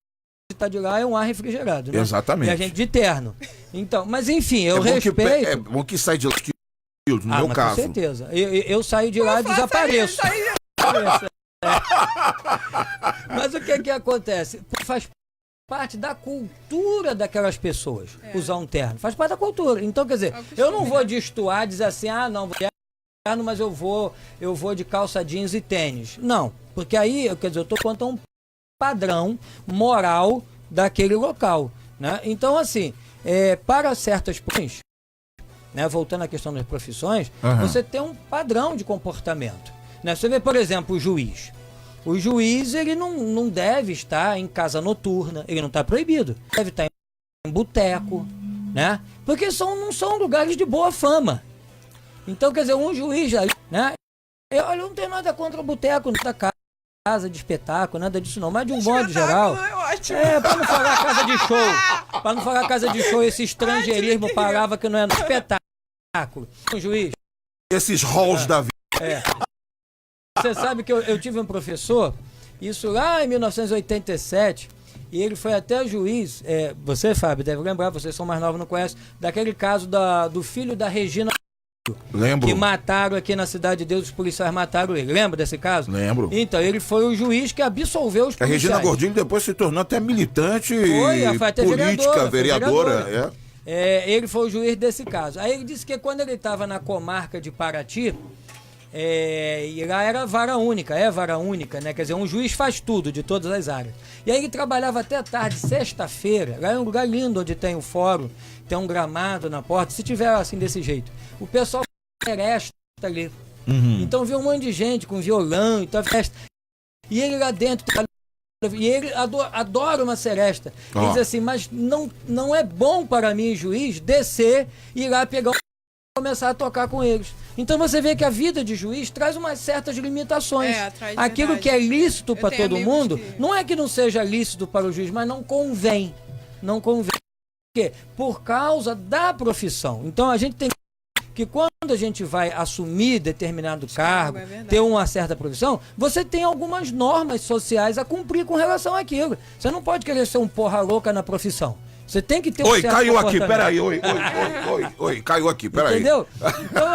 tá de lá é um ar refrigerado, né? Exatamente. E a gente de terno. Então, mas enfim, eu bom que, respeito. é bom que sai de lá, no meu mas caso. com certeza. Eu saio de lá e desapareço. Mas o que acontece? Faz parte da cultura daquelas pessoas usar um terno. Faz parte da cultura. Então, quer dizer, eu não vou destoar, dizer assim, não, vou de terno, mas eu vou de calça jeans e tênis. Não, porque aí, quer dizer, eu tô contra um padrão moral daquele local, né? Então, assim, para certas profissões, né, voltando à questão das profissões, você tem um padrão de comportamento, né? Você vê, por exemplo, o juiz. O juiz, ele não deve estar em casa noturna, ele não está proibido. Deve estar em boteco, né? Porque não são lugares de boa fama. Então, quer dizer, um juiz, né? Eu não tenho nada contra o boteco, da casa de espetáculo, nada disso não, mas de um modo geral. É ótimo. Para não falar casa de show. Para não falar casa de show, esse estrangeirismo parava que não é no espetáculo. Um juiz. Esses halls da vida. Você sabe que eu tive um professor, isso lá em 1987, e ele foi até juiz, você, Fábio, deve lembrar, vocês são mais novos, não conhecem, daquele caso do filho da Regina, Lembro. que mataram aqui na Cidade de Deus, os policiais mataram ele. Lembra desse caso? Lembro. Então, ele foi o juiz que absolveu os A policiais. Regina Gordilho depois se tornou até militante Foi até política, vereadora. vereadora. Ele foi o juiz desse caso. Aí ele disse que quando ele estava na comarca de Paraty, E lá era vara única, né? Quer dizer, um juiz faz tudo, de todas as áreas. E aí ele trabalhava até tarde, sexta-feira. Lá é um lugar lindo, onde tem um fórum, tem um gramado na porta. Se tiver assim, desse jeito, o pessoal seresta ali. Então viu um monte de gente com violão e tal, festa. E ele lá dentro, e ele adora uma seresta. Ele diz assim, mas não é bom para mim, juiz, descer e ir lá pegar começar a tocar com eles. Então você vê que a vida de juiz traz umas certas limitações. Traz Aquilo verdade. que é lícito para todo mundo, que... não é que não seja lícito para o juiz, mas não convém. Não convém. Por quê? Por causa da profissão. Então a gente tem que quando a gente vai assumir determinado cargo, ter uma certa profissão, você tem algumas normas sociais a cumprir com relação àquilo. Você não pode querer ser um porra louca na profissão. Você tem que ter um certo caiu aqui, comportamento. peraí. Oi, caiu aqui, peraí. Entendeu? Então,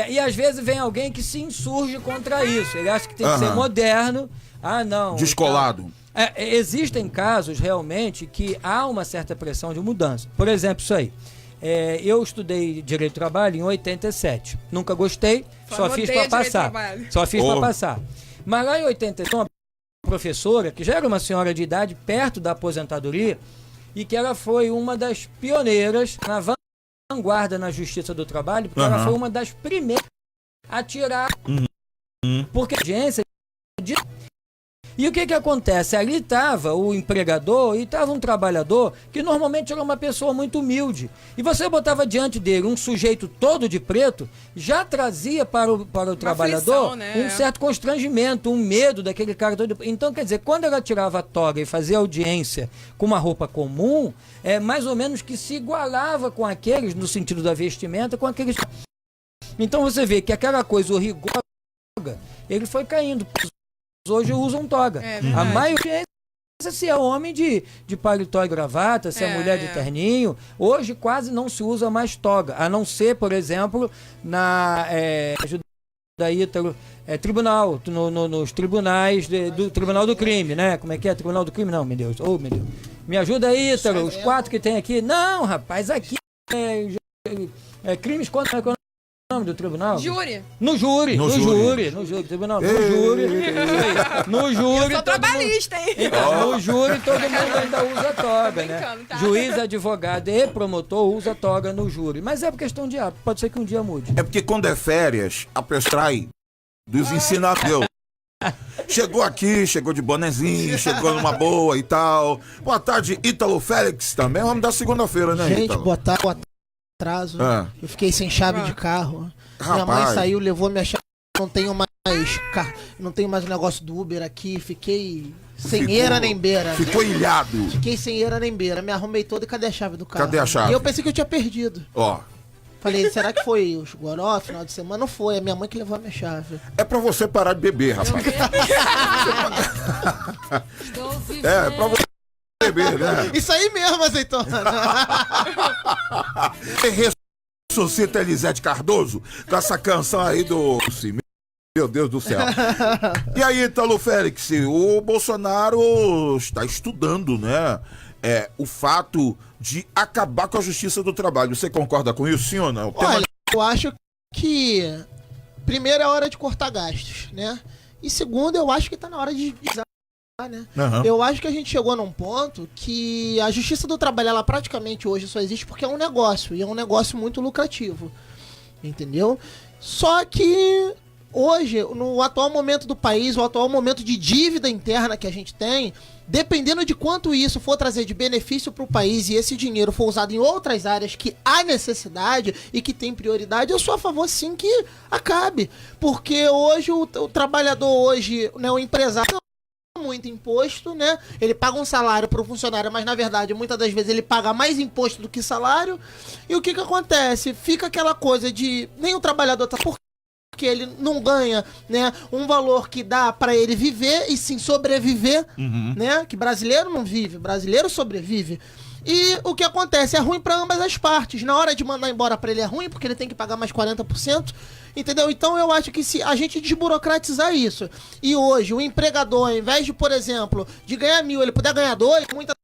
e às vezes vem alguém que se insurge contra isso. Ele acha que tem que ser moderno. Ah, não. Descolado. Então, existem casos, realmente, que há uma certa pressão de mudança. Por exemplo, isso aí. Eu estudei Direito do Trabalho em 87. Nunca gostei, só fiz para passar. Mas lá em 87, uma professora, que já era uma senhora de idade, perto da aposentadoria, e que ela foi uma das pioneiras na vanguarda na Justiça do Trabalho, porque ela foi uma das primeiras a tirar, porque a agência... E o que acontece? Ali estava o empregador e estava um trabalhador que normalmente era uma pessoa muito humilde. E você botava diante dele um sujeito todo de preto, já trazia para o trabalhador um certo constrangimento, um medo daquele cara todo. Então, quer dizer, quando ela tirava a toga e fazia audiência com uma roupa comum, mais ou menos que se igualava com aqueles, no sentido da vestimenta, com aqueles... Então você vê que aquela coisa, o rigor, ele foi caindo. Hoje usam toga. A maioria, se é homem de paletó e gravata, se é mulher de terninho, hoje quase não se usa mais toga, a não ser, por exemplo, na da Ítalo, tribunal, nos tribunais do Tribunal do Crime, né? Como é que é? Tribunal do Crime? Não, meu Deus. Oh, meu Deus. Me ajuda aí, Ítalo, os 4 que tem aqui. Não, rapaz, aqui crimes contra... nome do tribunal? Júri. No júri. Tribunal. No júri. Eu sou trabalhista, hein? Então, no júri todo mundo ainda usa toga, né? Tá? Juiz, advogado e promotor usa toga no júri. Mas é por questão de hábito. Pode ser que um dia mude. É porque quando é férias, a pessoa trai dos ensinadores. Chegou aqui, chegou de bonezinho, chegou numa boa e tal. Boa tarde, Ítalo Félix também. Vamos dar segunda-feira, né, Gente, Ítalo? boa tarde. Atraso. Eu fiquei sem chave de carro. Minha mãe saiu, levou minha chave. Não tenho mais o negócio do Uber aqui. Fiquei sem eira nem beira. Ficou ilhado. Fiquei sem eira nem beira. Me arrumei todo e cadê a chave do carro? Cadê a chave? E eu pensei que eu tinha perdido. Ó. Falei, será que foi os goró, final de semana? Não foi, é minha mãe que levou a minha chave. É pra você parar de beber, rapaz. É pra você beber, né? Isso aí mesmo, azeitona. Ressuscita Elisete Cardoso com essa canção aí do... Meu Deus do céu. E aí, Ítalo Félix, o Bolsonaro está estudando, né? O fato de acabar com a Justiça do Trabalho. Você concorda com isso, sim ou não? Olha, eu acho que primeiro é hora de cortar gastos, né? E segundo, eu acho que tá na hora de... né? Eu acho que a gente chegou num ponto que a Justiça do Trabalho, ela praticamente hoje só existe porque é um negócio, e é um negócio muito lucrativo, entendeu? Só que hoje, no atual momento do país, o atual momento de dívida interna que a gente tem, dependendo de quanto isso for trazer de benefício para o país e esse dinheiro for usado em outras áreas que há necessidade e que tem prioridade, eu sou a favor sim que acabe, porque hoje o trabalhador hoje, né, o empresário muito imposto, né? Ele paga um salário para o funcionário, mas na verdade muitas das vezes ele paga mais imposto do que salário. E o que acontece? Fica aquela coisa de nem o trabalhador tá porque ele não ganha, né, um valor que dá para ele viver e sim sobreviver, né? Que brasileiro não vive, brasileiro sobrevive. E o que acontece? É ruim para ambas as partes. Na hora de mandar embora para ele é ruim, porque ele tem que pagar mais 40%. Entendeu? Então eu acho que se a gente desburocratizar isso, e hoje o empregador, ao invés de, por exemplo, de ganhar 1.000, ele puder ganhar 2, muitas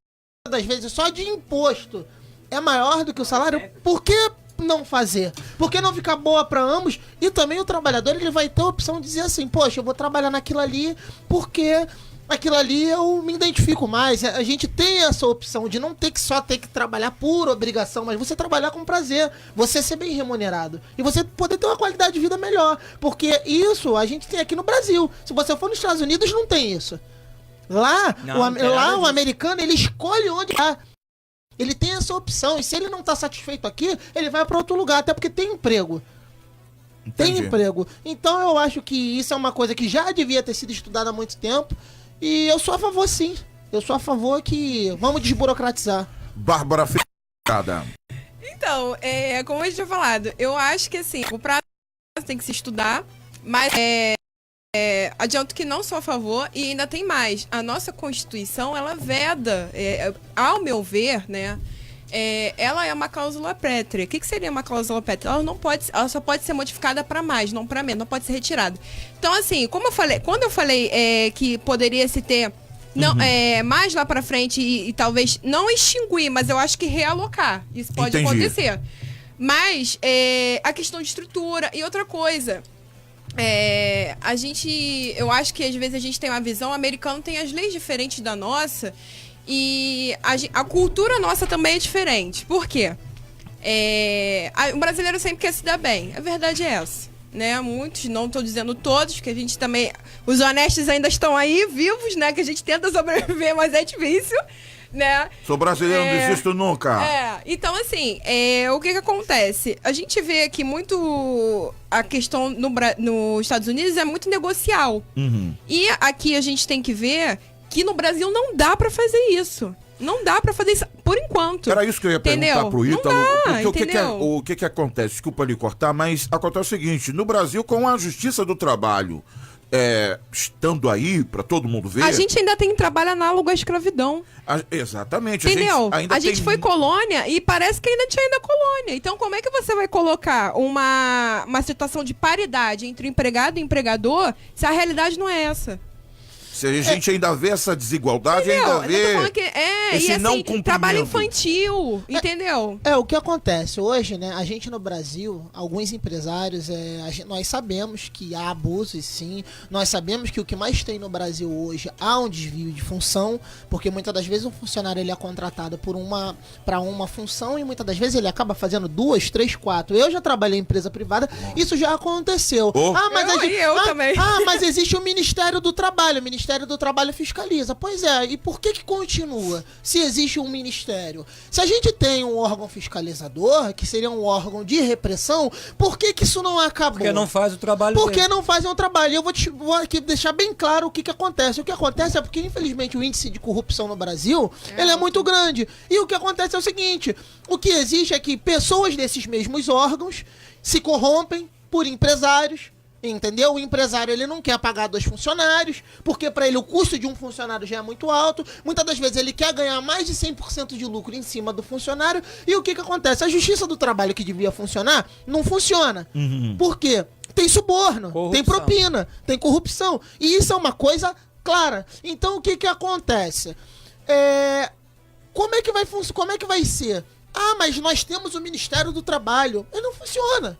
das vezes só de imposto é maior do que o salário, porque não fazer? Por que não ficar boa para ambos? E também o trabalhador, ele vai ter a opção de dizer assim, poxa, eu vou trabalhar naquilo ali porque aquilo ali eu me identifico mais. A gente tem essa opção de não ter que trabalhar por obrigação, mas você trabalhar com prazer, você ser bem remunerado e você poder ter uma qualidade de vida melhor. Porque isso a gente tem aqui no Brasil. Se você for nos Estados Unidos, não tem isso. Lá, o americano, ele escolhe onde vai. Ele tem essa opção. E se ele não tá satisfeito aqui, ele vai para outro lugar, até porque tem emprego. Entendi. Tem emprego. Então eu acho que isso é uma coisa que já devia ter sido estudada há muito tempo. E eu sou a favor, sim. Eu sou a favor que vamos desburocratizar. Bárbara Fechada. Então, como eu tinha falado, eu acho que assim, o prazo tem que se estudar, mas adianto que não sou a favor e ainda tem mais. A nossa Constituição, ela veda, ao meu ver, né? Ela é uma cláusula pétrea. O que seria uma cláusula pétrea? Ela só pode ser modificada para mais, não para menos, não pode ser retirada. Então, assim, quando eu falei que poderia se ter mais lá para frente e talvez não extinguir, mas eu acho que realocar. Isso pode acontecer. Mas a questão de estrutura e outra coisa. Eu acho que às vezes a gente tem uma visão, o americano tem as leis diferentes da nossa. E a cultura nossa também é diferente. Por quê? O brasileiro sempre quer se dar bem. A verdade é essa, né? Muitos, não estou dizendo todos, que a gente também... Os honestos ainda estão aí, vivos, né? Que a gente tenta sobreviver, mas é difícil, né? Sou brasileiro, não desisto nunca. Então, assim, o que acontece? A gente vê que muito... A questão nos Estados Unidos é muito negocial. E aqui a gente tem que ver... que no Brasil não dá pra fazer isso. Não dá pra fazer isso por enquanto. Era isso que eu ia perguntar pro Ítalo. O que acontece? Desculpa lhe cortar, mas acontece o seguinte. No Brasil, com a Justiça do Trabalho estando aí pra todo mundo ver... A gente ainda tem trabalho análogo à escravidão. Exatamente. Entendeu? A gente foi colônia e parece que ainda tinha colônia. Então como é que você vai colocar uma situação de paridade entre empregado e empregador se a realidade não é essa? Se a gente ainda vê essa desigualdade, ainda vê esse e, não assim, cumprimento. Trabalho infantil, entendeu? O que acontece hoje, né? A gente no Brasil, alguns empresários, nós sabemos que há abusos, sim. Nós sabemos que o que mais tem no Brasil hoje há um desvio de função, porque muitas das vezes um funcionário ele é contratado para uma função e muitas das vezes ele acaba fazendo 2, 3, 4. Eu já trabalhei em empresa privada, isso já aconteceu. Eu também. Mas existe o Ministério do Trabalho. O Ministério do Trabalho fiscaliza. Pois é, e por que continua se existe um ministério? Se a gente tem um órgão fiscalizador, que seria um órgão de repressão, por que isso não acabou? Porque não faz o trabalho Porque dele. não fazem o trabalho. Eu vou aqui deixar bem claro o que acontece. O que acontece é porque, infelizmente, o índice de corrupção no Brasil, ele é muito grande. E o que acontece é o seguinte, o que existe é que pessoas desses mesmos órgãos se corrompem por empresários. Entendeu? O empresário ele não quer pagar 2 funcionários, porque para ele o custo de um funcionário já é muito alto. Muitas das vezes ele quer ganhar mais de 100% de lucro em cima do funcionário. E o que acontece? A Justiça do Trabalho que devia funcionar, não funciona. Por quê? Tem suborno, tem propina, tem corrupção. E isso é uma coisa clara. Então o que acontece? Como é que vai ser? Mas nós temos o Ministério do Trabalho. Ele não funciona.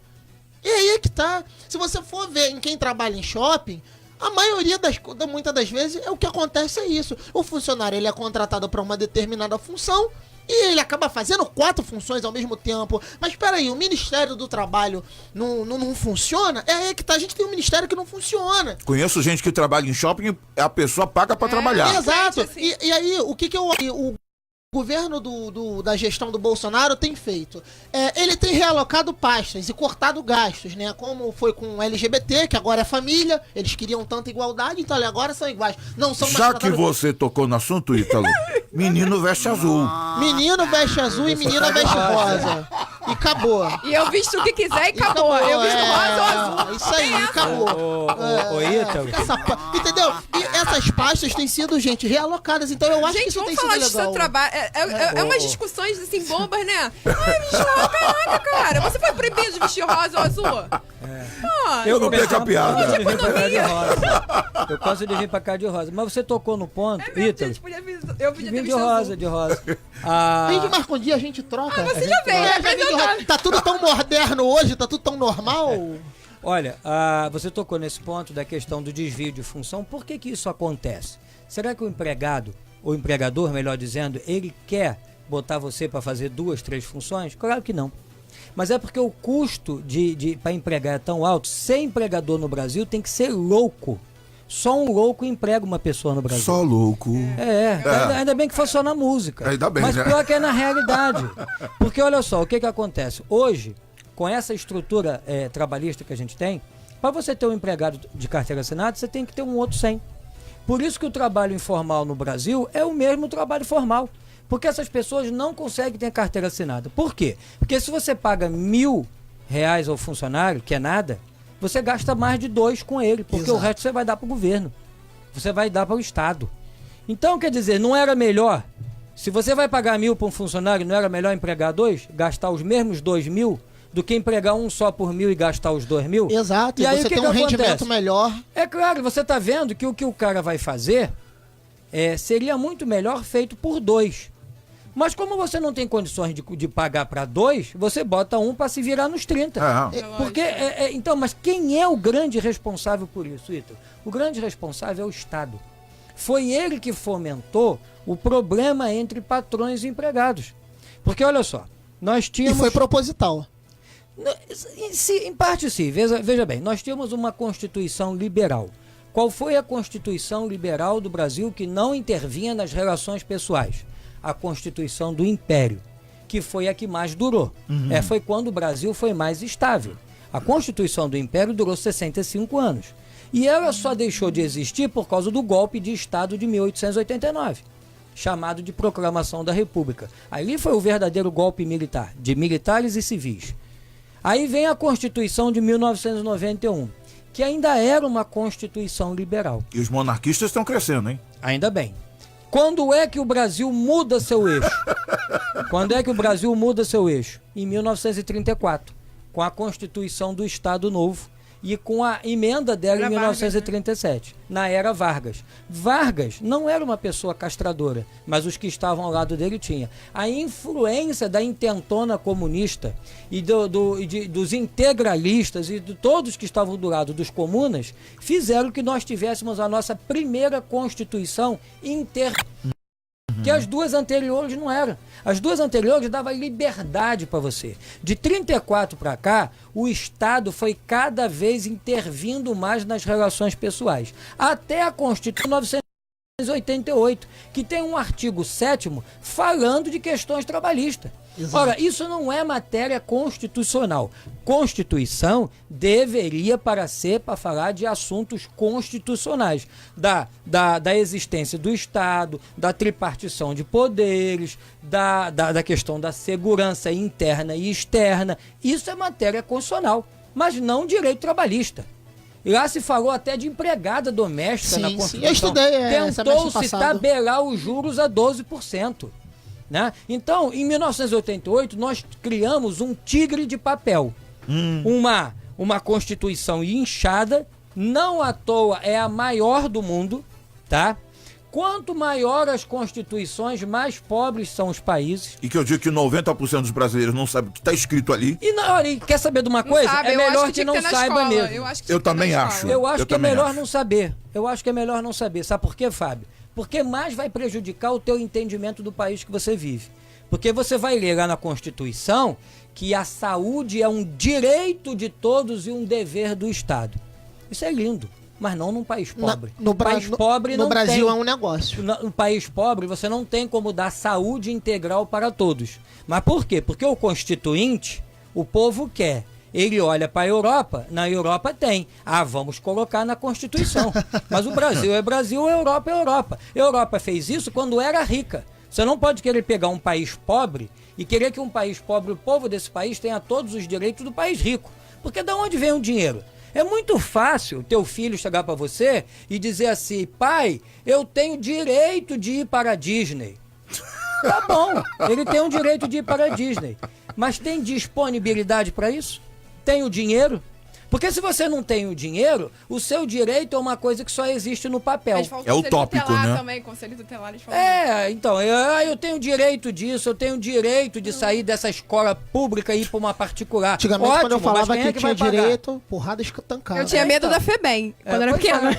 E aí é que tá. Se você for ver em quem trabalha em shopping, a maioria muitas das vezes, o que acontece é isso. O funcionário ele é contratado para uma determinada função e ele acaba fazendo 4 funções ao mesmo tempo. Mas peraí, o Ministério do Trabalho não funciona? É aí que tá. A gente tem um ministério que não funciona. Conheço gente que trabalha em shopping, a pessoa paga para trabalhar. Exato. Assim. E aí, o governo da gestão do Bolsonaro tem feito? Ele tem realocado pastas e cortado gastos, né? Como foi com o LGBT, que agora é família, eles queriam tanta igualdade, então agora são iguais. Não são mais Já que você tocou no assunto, Ítalo, menino veste azul. Menino veste azul e menina veste rosa. E acabou. E eu visto o que quiser e acabou. Eu visto rosa ou azul. Isso aí, acabou. Ítalo. Entendeu? E essas pastas têm sido, gente, realocadas. Então eu acho que isso tem sido legal. Gente, vamos falar de seu trabalho. Umas discussões assim, bobas, né? Caraca, cara. Você foi proibido de vestir rosa ou azul? Eu não perco a piada. Eu gosto de vir pra cá de rosa. Mas você tocou no ponto, Ítalo. Eu podia ter Vim de visto rosa, azul. de rosa. A gente marca um dia, a gente troca. Você já veio, Já vem de rosa. Tá tudo tão moderno hoje, tá tudo tão normal. Olha, você tocou nesse ponto da questão do desvio de função. Por que isso acontece? Será que o empregado, ou empregador, melhor dizendo, ele quer botar você para fazer 2, 3 funções? Claro que não. Mas é porque o custo para empregar é tão alto. Ser empregador no Brasil tem que ser louco. Só um louco emprega uma pessoa no Brasil. Só louco. Ainda bem que foi só na música. Ainda bem, mas né? pior que é na realidade. Porque olha só, o que acontece? Hoje, com essa estrutura trabalhista que a gente tem, para você ter um empregado de carteira assinada, você tem que ter um outro 100. Por isso que o trabalho informal no Brasil é o mesmo trabalho formal. Porque essas pessoas não conseguem ter carteira assinada. Por quê? Porque se você paga R$1.000 ao funcionário, que é nada, você gasta mais de 2 com ele, porque o resto você vai dar para o governo. Você vai dar para o Estado. Então, quer dizer, não era melhor, se você vai pagar 1.000 para um funcionário, não era melhor empregar 2, gastar os mesmos 2.000, do que empregar um só por 1.000 e gastar os 2.000? Exato, e aí, você tem um rendimento melhor. É claro, você está vendo que o que o cara vai fazer seria muito melhor feito por 2. Mas como você não tem condições de pagar para 2, você bota um para se virar nos 30. Porque, então, mas quem é o grande responsável por isso, Ítalo? O grande responsável é o Estado. Foi ele que fomentou o problema entre patrões e empregados. Porque, olha só, nós tínhamos... E foi proposital. Em parte, sim. Veja bem, nós tínhamos uma Constituição liberal. Qual foi a Constituição liberal do Brasil que não intervinha nas relações pessoais? A Constituição do Império, que foi a que mais durou. Foi quando o Brasil foi mais estável. A Constituição do Império durou 65 anos. E ela só deixou de existir por causa do golpe de Estado de 1889, chamado de Proclamação da República. Ali foi o verdadeiro golpe militar, de militares e civis. Aí vem a Constituição de 1991, que ainda era uma Constituição liberal. E os monarquistas estão crescendo, hein? Ainda bem. Quando é que o Brasil muda seu eixo? Quando é que o Brasil muda seu eixo? Em 1934, com a Constituição do Estado Novo e com a emenda dela em 1937, na era Vargas. Vargas não era uma pessoa castradora, mas os que estavam ao lado dele tinha. A influência da intentona comunista e dos integralistas e de todos que estavam do lado dos comunas fizeram que nós tivéssemos a nossa primeira Constituição que as duas anteriores não eram. As duas anteriores davam liberdade para você. De 34 para cá, o Estado foi cada vez intervindo mais nas relações pessoais. Até a Constituição 1988, que tem um artigo 7º falando de questões trabalhistas. Exato. Ora, isso não é matéria constitucional. Constituição deveria para falar de assuntos constitucionais, da existência do Estado, da tripartição de poderes, da questão da segurança interna e externa. Isso é matéria constitucional, mas não direito trabalhista. Lá se falou até de empregada doméstica na Constituição. Eu estudei, tentou-se tabelar os juros a 12%. Né? Então, em 1988, nós criamos um tigre de papel. Uma Constituição inchada, não à toa é a maior do mundo, tá? Quanto maior as constituições, mais pobres são os países. E que eu digo que 90% dos brasileiros não sabem o que está escrito ali. E quer saber de uma coisa? Sabe, é melhor que não saiba mesmo. Eu também acho. Eu acho que é melhor não saber. Eu acho que é melhor não saber. Sabe por quê, Fábio? Porque mais vai prejudicar o teu entendimento do país que você vive. Porque você vai ler lá na Constituição que a saúde é um direito de todos e um dever do Estado. Isso é lindo, mas não num país pobre. No Brasil é um negócio. No país pobre você não tem como dar saúde integral para todos. Mas por quê? Porque o Constituinte, o povo quer. Ele olha para a Europa, na Europa tem. Vamos colocar na Constituição. Mas o Brasil é Brasil, a Europa é Europa. A Europa fez isso quando era rica. Você não pode querer pegar um país pobre e querer que um país pobre, o povo desse país, tenha todos os direitos do país rico. Porque de onde vem o dinheiro? É muito fácil teu filho chegar para você e dizer assim: pai, eu tenho direito de ir para a Disney. Tá bom, ele tem o direito de ir para a Disney. Mas tem disponibilidade para isso? Tem o dinheiro? Porque se você não tem o dinheiro, o seu direito é uma coisa que só existe no papel. É utópico, né? Também, conselho tutelar, eles falam. Então, eu tenho direito disso, eu tenho direito de sair dessa escola pública e ir pra uma particular. Antigamente, Ótimo, quando eu falava que vai tinha pagar? direito, porrada estancada. Eu tinha medo da FEBEM, quando era pois é. pequena.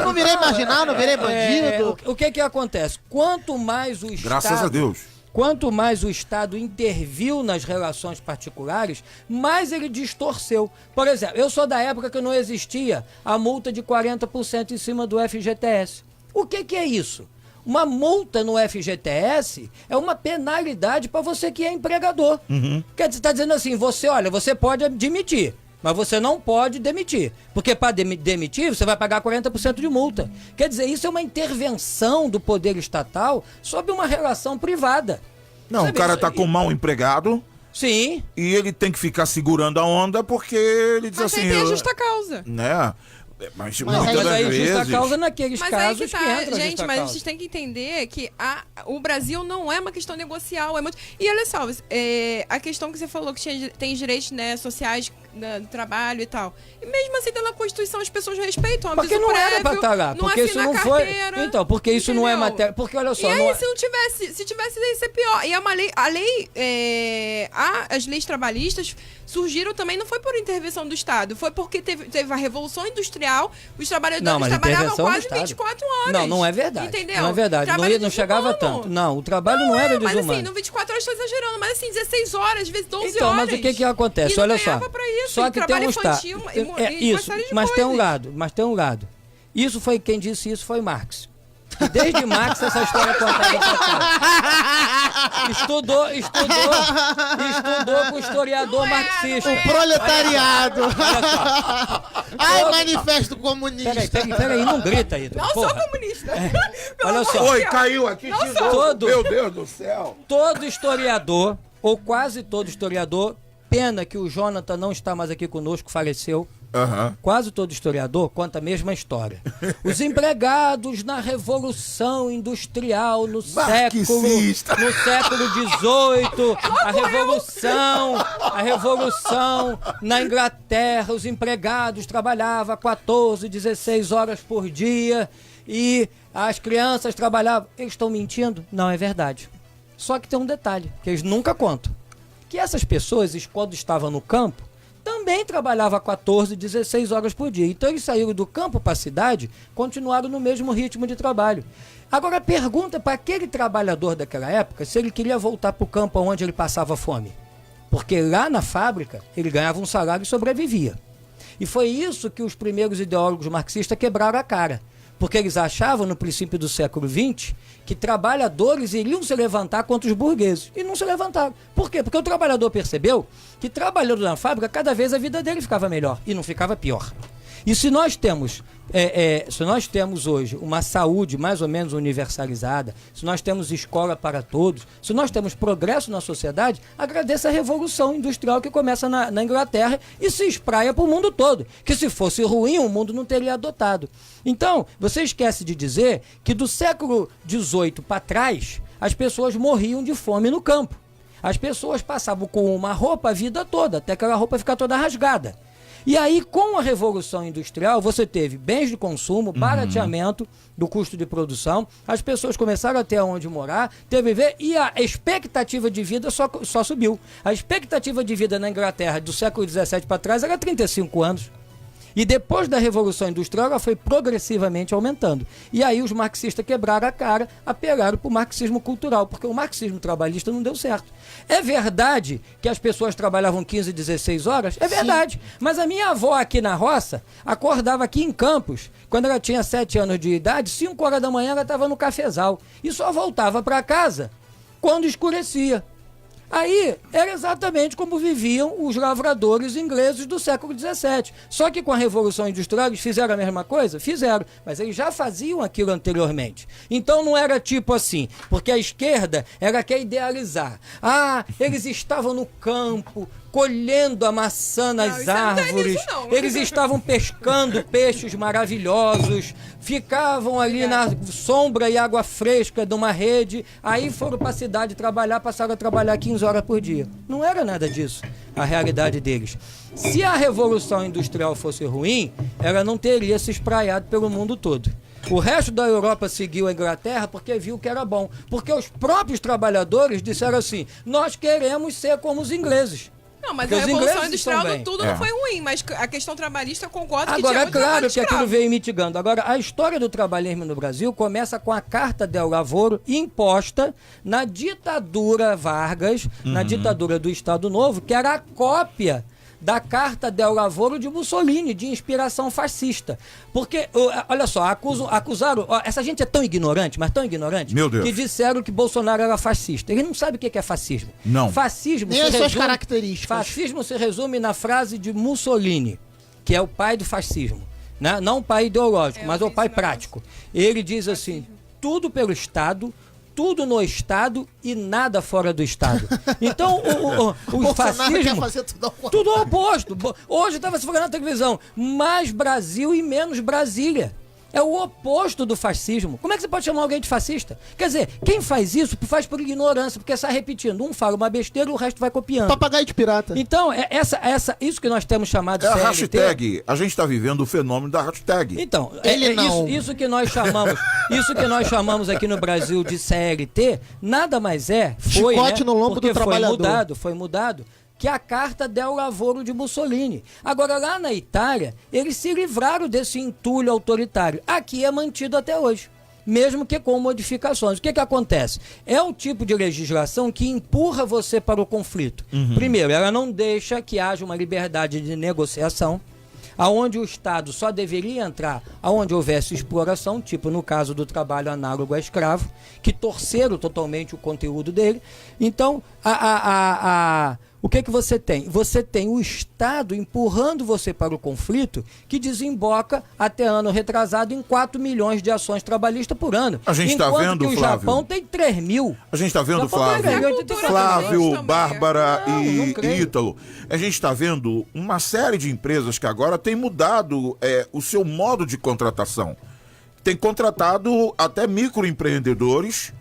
Não virei marginal, não virei bandido. O que acontece? Quanto mais o Estado... Graças a Deus. Quanto mais o Estado interviu nas relações particulares, mais ele distorceu. Por exemplo, eu sou da época que não existia a multa de 40% em cima do FGTS. O que é isso? Uma multa no FGTS é uma penalidade para você que é empregador. Quer dizer, está dizendo assim, você pode demitir, mas você não pode demitir. Porque para demitir, você vai pagar 40% de multa. Quer dizer, isso é uma intervenção do poder estatal sobre uma relação privada. Não, Sabe, o cara tá isso- com um mal empregado Sim. e ele tem que ficar segurando a onda porque ele diz Mas assim... aí tem a eu- justa causa. Né? Mas Mas muitas Mas das aí justa vezes... causa naqueles Mas aí casos que que, tá, entra a gente, justa mas causa. vocês têm que entender que o Brasil não é uma questão negocial. E olha só, a questão que você falou que tem direitos, né, sociais do trabalho e tal. E mesmo assim, pela Constituição, as pessoas respeitam. É um Porque aviso não era prévio, pra estar lá. Porque isso assina não a foi. carteira, Então, porque isso não é entendeu? matéria. Porque olha só. E aí, não é- se tivesse, ia ser pior. E as leis trabalhistas surgiram também, não foi por intervenção do Estado, foi porque teve a Revolução Industrial, os trabalhadores mas trabalhavam intervenção do quase Estado. 24 horas. Não é verdade. Entendeu? Não é verdade. Trabalho Não chegava desumano. tanto. Não, o trabalho não era Mas desumano. assim, no 24 horas estou exagerando, mas assim, 16 horas, às vezes 12 Então, horas. mas o que acontece? E não Olha só. ganhava pra isso, Só e que tem trabalho um Estado. infantil, e uma Isso, série de mas tem um coisas. lado. Mas tem um lado. Isso foi quem disse isso foi Marx. E desde Marx essa história é contada pra cá. Estudou com o historiador marxista. O proletariado. Ai, Todo- manifesto comunista. Peraí, não grita aí. Não porra. sou comunista. Pelo Olha amor só. de Oi, Deus. caiu aqui de novo. Todo- Meu Deus do céu. Todo historiador, ou quase todo historiador, pena que o Jonathan não está mais aqui conosco, faleceu. Quase todo historiador conta a mesma história. Os empregados na Revolução Industrial no Marxista. século XVIII, a Revolução na Inglaterra, os empregados trabalhavam 14, 16 horas por dia e as crianças trabalhavam. Eles estão mentindo? Não, é verdade. Só que tem um detalhe, que eles nunca contam. Que essas pessoas, quando estavam no campo, também trabalhavam 14, 16 horas por dia. Então eles saíram do campo para a cidade, continuaram no mesmo ritmo de trabalho. Agora pergunta para aquele trabalhador daquela época se ele queria voltar para o campo onde ele passava fome. Porque lá na fábrica ele ganhava um salário e sobrevivia. E foi isso que os primeiros ideólogos marxistas quebraram a cara. Porque eles achavam, no princípio do século XX, que trabalhadores iriam se levantar contra os burgueses. E não se levantaram. Por quê? Porque o trabalhador percebeu que trabalhando na fábrica, cada vez a vida dele ficava melhor e não ficava pior. E se nós temos hoje uma saúde mais ou menos universalizada, se nós temos escola para todos, se nós temos progresso na sociedade, agradeça a Revolução Industrial que começa na Inglaterra e se espraia para o mundo todo. Que se fosse ruim, o mundo não teria adotado. Então, você esquece de dizer que do século XVIII para trás, as pessoas morriam de fome no campo. As pessoas passavam com uma roupa a vida toda, até aquela roupa ficar toda rasgada. E aí, com a Revolução Industrial, você teve bens de consumo, barateamento do custo de produção, as pessoas começaram a ter onde morar, e a expectativa de vida só subiu. A expectativa de vida na Inglaterra do século XVII para trás era 35 anos. E depois da Revolução Industrial, ela foi progressivamente aumentando. E aí os marxistas quebraram a cara, apelaram para o marxismo cultural, porque o marxismo trabalhista não deu certo. É verdade que as pessoas trabalhavam 15, 16 horas? É verdade. Sim. Mas a minha avó aqui na roça acordava aqui em Campos, quando ela tinha 7 anos de idade, 5 horas da manhã ela estava no cafezal. E só voltava para casa quando escurecia. Aí era exatamente como viviam os lavradores ingleses do século XVII. Só que com a Revolução Industrial eles fizeram a mesma coisa? Fizeram, mas eles já faziam aquilo anteriormente. Então não era tipo assim, porque a esquerda era quer idealizar. Ah, eles estavam no campo, colhendo a maçã nas isso não é árvores, isso, não. eles estavam pescando peixes maravilhosos, ficavam ali na sombra e água fresca de uma rede, aí foram para a cidade trabalhar, passaram a trabalhar 15 horas por dia. Não era nada disso a realidade deles. Se a Revolução Industrial fosse ruim, ela não teria se espraiado pelo mundo todo. O resto da Europa seguiu a Inglaterra porque viu que era bom. Porque os próprios trabalhadores disseram assim, nós queremos ser como os ingleses. Não, mas Porque a os Revolução ingleses Industrial estão do bem. tudo não foi ruim, mas a questão trabalhista eu concordo que Agora, tinha é muito trabalho claro que aquilo escravo. veio mitigando. Agora, a história do trabalhismo no Brasil começa com a Carta del Lavoro imposta na ditadura Vargas, na ditadura do Estado Novo, que era a cópia da Carta del Lavoro de Mussolini, de inspiração fascista. Porque, olha só, acusaram... Essa gente é tão ignorante, mas tão ignorante, Meu Deus, que disseram que Bolsonaro era fascista. Eles não sabem o que é fascismo. Não. Fascismo Nem se as suas resume- características. Fascismo se resume na frase de Mussolini, que é o pai do fascismo. Né? Não o pai ideológico, mas o pai prático. Ele diz assim, tudo pelo Estado, tudo no Estado e nada fora do Estado. Então, o Bolsonaro fascismo... quer fazer tudo ao contrário. Tudo ao oposto. Hoje estava se falando na televisão, mais Brasil e menos Brasília. É o oposto do fascismo. Como é que você pode chamar alguém de fascista? Quer dizer, quem faz isso faz por ignorância, porque sai repetindo. Um fala uma besteira e o resto vai copiando. Papagaio de pirata. Então, isso que nós temos chamado de é a CLT... hashtag. A gente está vivendo o fenômeno da hashtag. Então, Ele não. Isso que nós chamamos aqui no Brasil de CLT, nada mais foi, Chicote no lombo porque do trabalhador. foi mudado, que a Carta del Lavoro de Mussolini. Agora, lá na Itália, eles se livraram desse entulho autoritário. Aqui é mantido até hoje, mesmo que com modificações. O que acontece? É o tipo de legislação que empurra você para o conflito. Primeiro, ela não deixa que haja uma liberdade de negociação, aonde o Estado só deveria entrar aonde houvesse exploração, tipo no caso do trabalho análogo a escravo, que torceram totalmente o conteúdo dele. Então, o que você tem? Você tem o Estado empurrando você para o conflito, que desemboca, até ano retrasado, em 4 milhões de ações trabalhistas por ano. A gente está vendo, que o Flávio? Japão tem 3 mil. A gente está vendo, Japão tem Flávio, 84 Flávio, também. Bárbara Não e creio. Ítalo, a gente está vendo uma série de empresas que agora têm mudado o seu modo de contratação. Tem contratado até microempreendedores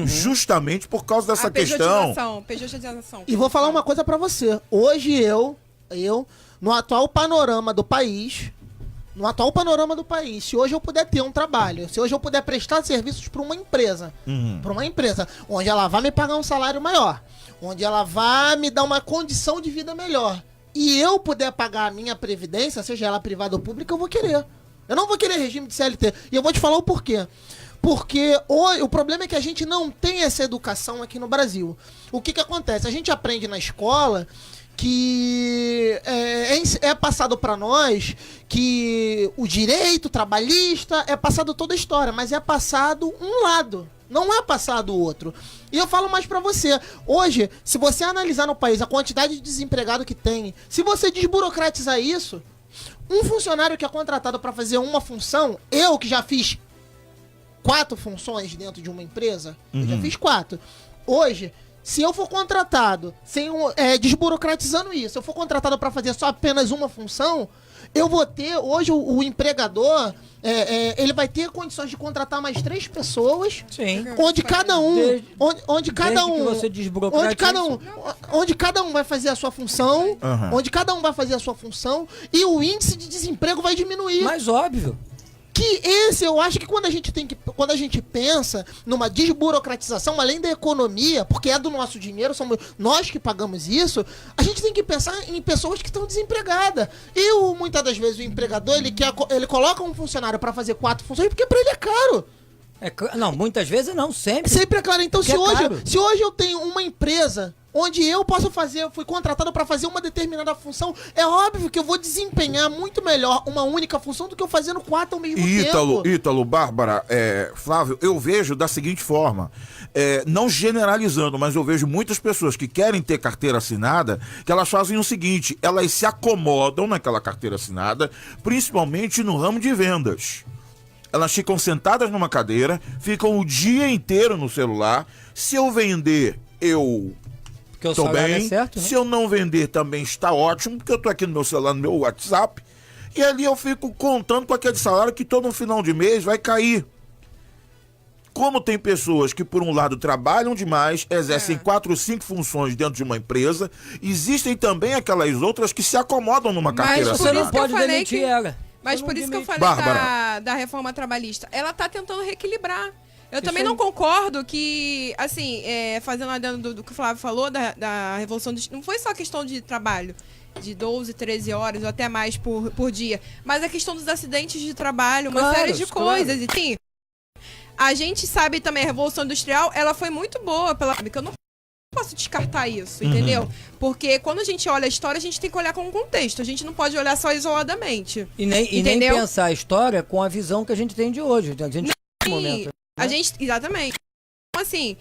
justamente por causa dessa questão. Pejotização. E vou falar uma coisa pra você. Hoje eu, no atual panorama do país, se hoje eu puder ter um trabalho, se hoje eu puder prestar serviços pra uma empresa, onde ela vai me pagar um salário maior, onde ela vai me dar uma condição de vida melhor, e eu puder pagar a minha previdência, seja ela privada ou pública, eu vou querer. Eu não vou querer regime de CLT. E eu vou te falar o porquê. Porque o problema é que a gente não tem essa educação aqui no Brasil. O que acontece? A gente aprende na escola que é passado para nós que o direito trabalhista é passado toda a história, mas é passado um lado, não é passado o outro. E eu falo mais para você, hoje, se você analisar no país a quantidade de desempregado que tem, se você desburocratizar isso, um funcionário que é contratado para fazer uma função, eu que já fiz 4 funções dentro de uma empresa, eu já fiz 4. Hoje, se eu for contratado, desburocratizando isso, eu for contratado para fazer só apenas uma função, eu vou ter, hoje o empregador, ele vai ter condições de contratar mais 3 pessoas, Sim. onde cada um, onde cada um, que você desburocratize. onde cada um vai fazer a sua função, e o índice de desemprego vai diminuir. Mas óbvio. Que esse, eu acho que quando a gente pensa numa desburocratização, além da economia, porque é do nosso dinheiro, somos nós que pagamos isso, a gente tem que pensar em pessoas que estão desempregadas. E muitas das vezes o empregador, ele coloca um funcionário para fazer 4 funções, porque para ele é caro. Não, muitas vezes não, sempre. Sempre é claro. Então, Porque se hoje eu tenho uma empresa onde eu posso fui contratado para fazer uma determinada função, é óbvio que eu vou desempenhar muito melhor uma única função do que eu fazendo 4 ao mesmo tempo. Ítalo, Bárbara, Flávio, eu vejo da seguinte forma, não generalizando, mas eu vejo muitas pessoas que querem ter carteira assinada, que elas fazem o seguinte, elas se acomodam naquela carteira assinada, principalmente no ramo de vendas. Elas ficam sentadas numa cadeira, ficam o dia inteiro no celular. Se eu vender, Porque o Tô salário bem. é certo, né? Se eu não vender também está ótimo, porque eu tô aqui no meu celular, no meu WhatsApp, e ali eu fico contando com aquele salário que todo final de mês vai cair. Como tem pessoas que, por um lado, trabalham demais, exercem 4 ou 5 funções dentro de uma empresa, existem também aquelas outras que se acomodam numa carteira Mas você não assinada. pode falei demitir que- ela. Mas Eu por não isso que eu demito. falei Bárbara. da reforma trabalhista. Ela tá tentando reequilibrar. Eu também aí. não concordo que, assim, fazendo adendo do que o Flávio falou, da revolução dos... Não foi só questão de trabalho, de 12, 13 horas ou até mais por dia, mas a questão dos acidentes de trabalho, uma Claro, série de claro. coisas. E sim, a gente sabe também, a Revolução Industrial, ela foi muito boa, porque eu não posso descartar isso, entendeu? Porque quando a gente olha a história, a gente tem que olhar com um contexto, a gente não pode olhar só isoladamente. E nem Entendeu? pensar a história com a visão que a gente tem de hoje. A gente Sim, momento, a gente, exatamente. Então, assim,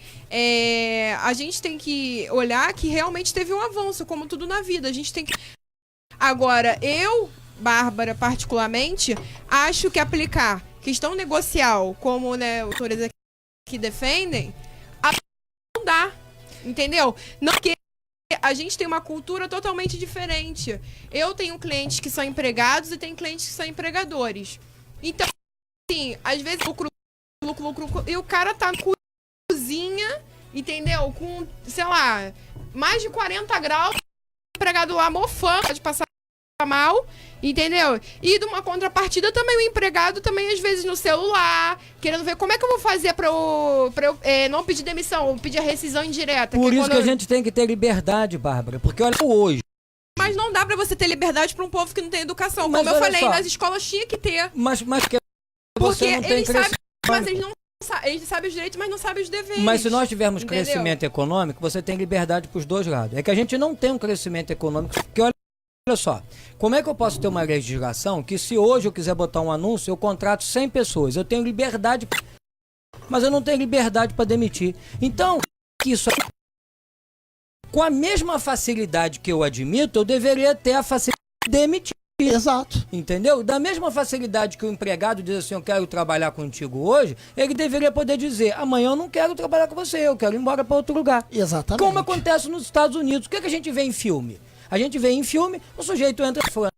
a gente tem que olhar que realmente teve um avanço, como tudo na vida. A gente tem que... Agora, eu, Bárbara, particularmente, acho que aplicar questão negocial, como, né, autores aqui que defendem, não dá, entendeu? Não, porque a gente tem uma cultura totalmente diferente. Eu tenho clientes que são empregados e tem clientes que são empregadores. Então, assim, às vezes lucro, e o cara tá na cozinha, entendeu? Com, sei lá, mais de 40 graus, empregado lá mofando, pode passar mal, entendeu? E de uma contrapartida também o empregado também às vezes no celular, querendo ver como é que eu vou fazer pra eu não pedir demissão, ou pedir a rescisão indireta. Por que é isso quando que a gente tem que ter liberdade, Bárbara. Porque olha hoje. Mas não dá pra você ter liberdade pra um povo que não tem educação. Mas Como eu olha falei, só. nas escolas tinha que ter. Mas que Porque você não tem eles sabem, crescimento. mas eles sabem os direitos, mas não sabem os deveres. Mas se nós tivermos Entendeu? crescimento econômico, você tem liberdade para os dois lados. É que a gente não tem um crescimento econômico. Porque olha só, como é que eu posso ter uma legislação que se hoje eu quiser botar um anúncio, eu contrato 100 pessoas, eu tenho liberdade, mas eu não tenho liberdade para demitir. Então, isso aí, com a mesma facilidade que eu admito, eu deveria ter a facilidade de demitir. Exato. Entendeu? Da mesma facilidade que o empregado diz assim, eu quero trabalhar contigo hoje, ele deveria poder dizer, amanhã eu não quero trabalhar com você, eu quero ir embora para outro lugar. Exatamente. Como acontece nos Estados Unidos. O que a gente vê em filme? A gente vê em filme, o sujeito entra e fala,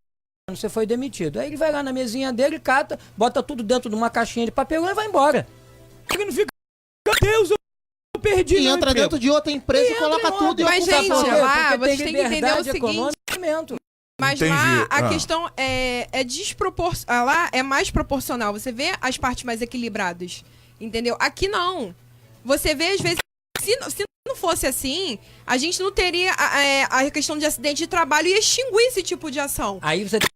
você foi demitido. Aí ele vai lá na mesinha dele, cata, bota tudo dentro de uma caixinha de papelão e vai embora. Ele não fica, meu Deus, eu perdi E meu entra emprego. dentro de outra empresa e Entra coloca em tudo outra. e Mas, ocupa gente, a Por quê? vaga. lá, Porque vocês têm que entender o liberdade seguinte. econômica. Mas Entendi. lá a Ah. questão é desproporcional. Lá é mais proporcional. Você vê as partes mais equilibradas. Entendeu? Aqui não. Você vê, às vezes, se não fosse assim, a gente não teria a questão de acidente de trabalho e extinguir esse tipo de ação. Aí você tem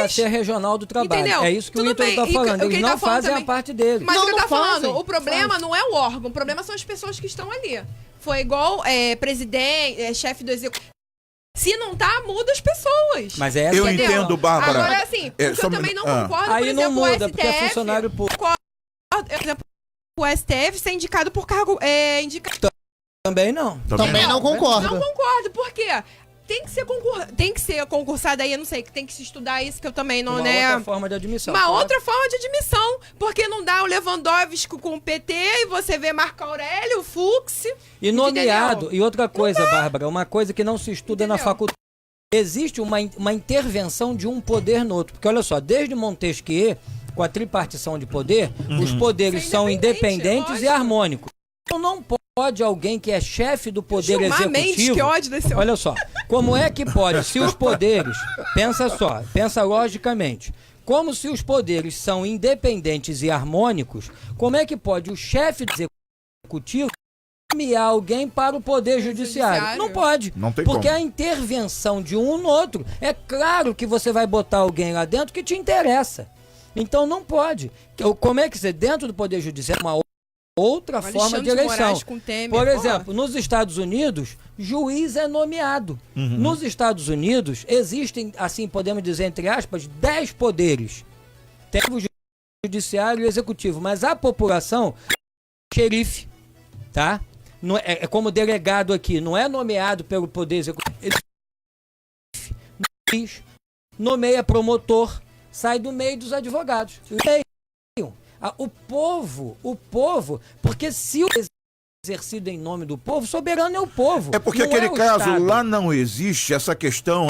que ser regional do trabalho. Entendeu? É isso que Tudo o Ítalo bem. tá E falando. o que Eles ele não tá falando fazem a também. parte deles. Mas o que eu Não tô falando, fazem. o problema não é o órgão, o problema são as pessoas que estão ali. Foi igual presidente, chefe do executivo. Se não tá, muda as pessoas. Mas é essa Eu a questão. entendo, Bárbara. Agora, assim, o que eu também não concordo, Aí por não exemplo, muda, o porque é STF... funcionário público. Por exemplo, o STF ser indicado por cargo... Também não. Também não concordo. Não concordo, por quê? Tem que ser concursado aí, eu não sei, que tem que se estudar isso, que eu também não, Uma né? outra forma de admissão. Uma claro. outra forma de admissão, porque não dá o Lewandowski com o PT e você vê Marco Aurélio, o Fux. E nomeado. Entendeu? E outra coisa, Bárbara, uma coisa que não se estuda na Entendeu? faculdade. Existe uma intervenção de um poder no outro. Porque olha só, desde Montesquieu, com a tripartição de poder, os poderes Ser são independente, independentes e lógico. harmônicos. Então não pode alguém que é chefe do poder Gilmar Mendes, executivo... que ódio desse Olha só, como é que pode, se os poderes... pensa logicamente. Como se os poderes são independentes e harmônicos, como é que pode o chefe do executivo nomear alguém para o poder judiciário? Não pode. Não tem porque como. a intervenção de um no outro, é claro que você vai botar alguém lá dentro que te interessa. Então não pode. Como é que você, dentro do poder judiciário, uma outra O forma Alexandre de de eleição. Moraes com Temer, Por porra. exemplo, nos Estados Unidos, juiz é nomeado. Nos Estados Unidos, existem, assim podemos dizer, entre aspas, 10 poderes. Tem o judiciário e o executivo, mas a população, xerife, tá? Não é como delegado aqui, não é nomeado pelo poder executivo. Juiz, nomeia promotor, sai do meio dos advogados. O povo, porque se o exercido em nome do povo, soberano é o povo. É porque não aquele o caso Estado. lá não existe essa questão,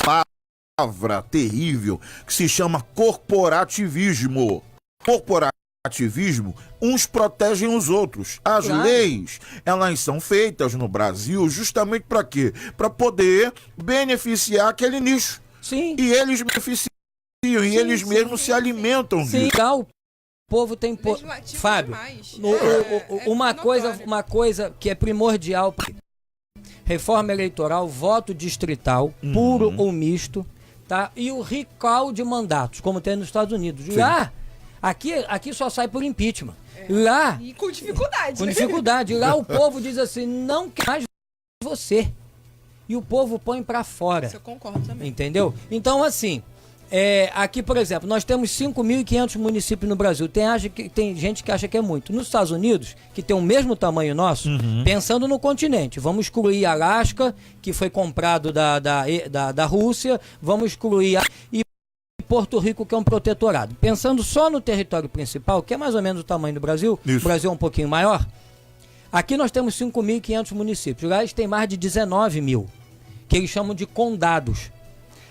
palavra terrível, que se chama corporativismo. Corporativismo, uns protegem os outros. As Claro. leis, elas são feitas no Brasil justamente para quê? Para poder beneficiar aquele nicho. Sim. E eles beneficiam, e eles mesmos se alimentam Sim, disso. lá o povo tem... Legislativo Fábio, demais. uma notório. coisa que é primordial, reforma eleitoral, voto distrital, puro ou misto, tá? E o recall de mandatos, como tem nos Estados Unidos. Lá, aqui só sai por impeachment. Lá, E com dificuldade. com né? dificuldade, lá o povo diz assim, não quer mais você. E o povo põe pra fora. Isso eu concordo também. Entendeu? Então, assim, aqui, por exemplo, nós temos 5.500 municípios no Brasil. Tem gente que acha que é muito. Nos Estados Unidos, que tem o mesmo tamanho nosso, pensando no continente, vamos excluir Alasca, que foi comprado da Rússia, vamos excluir e Porto Rico, que é um protetorado. Pensando só no território principal, que é mais ou menos o tamanho do Brasil, Isso. o Brasil é um pouquinho maior, aqui nós temos 5.500 municípios. Lá eles têm mais de 19 mil, que eles chamam de condados.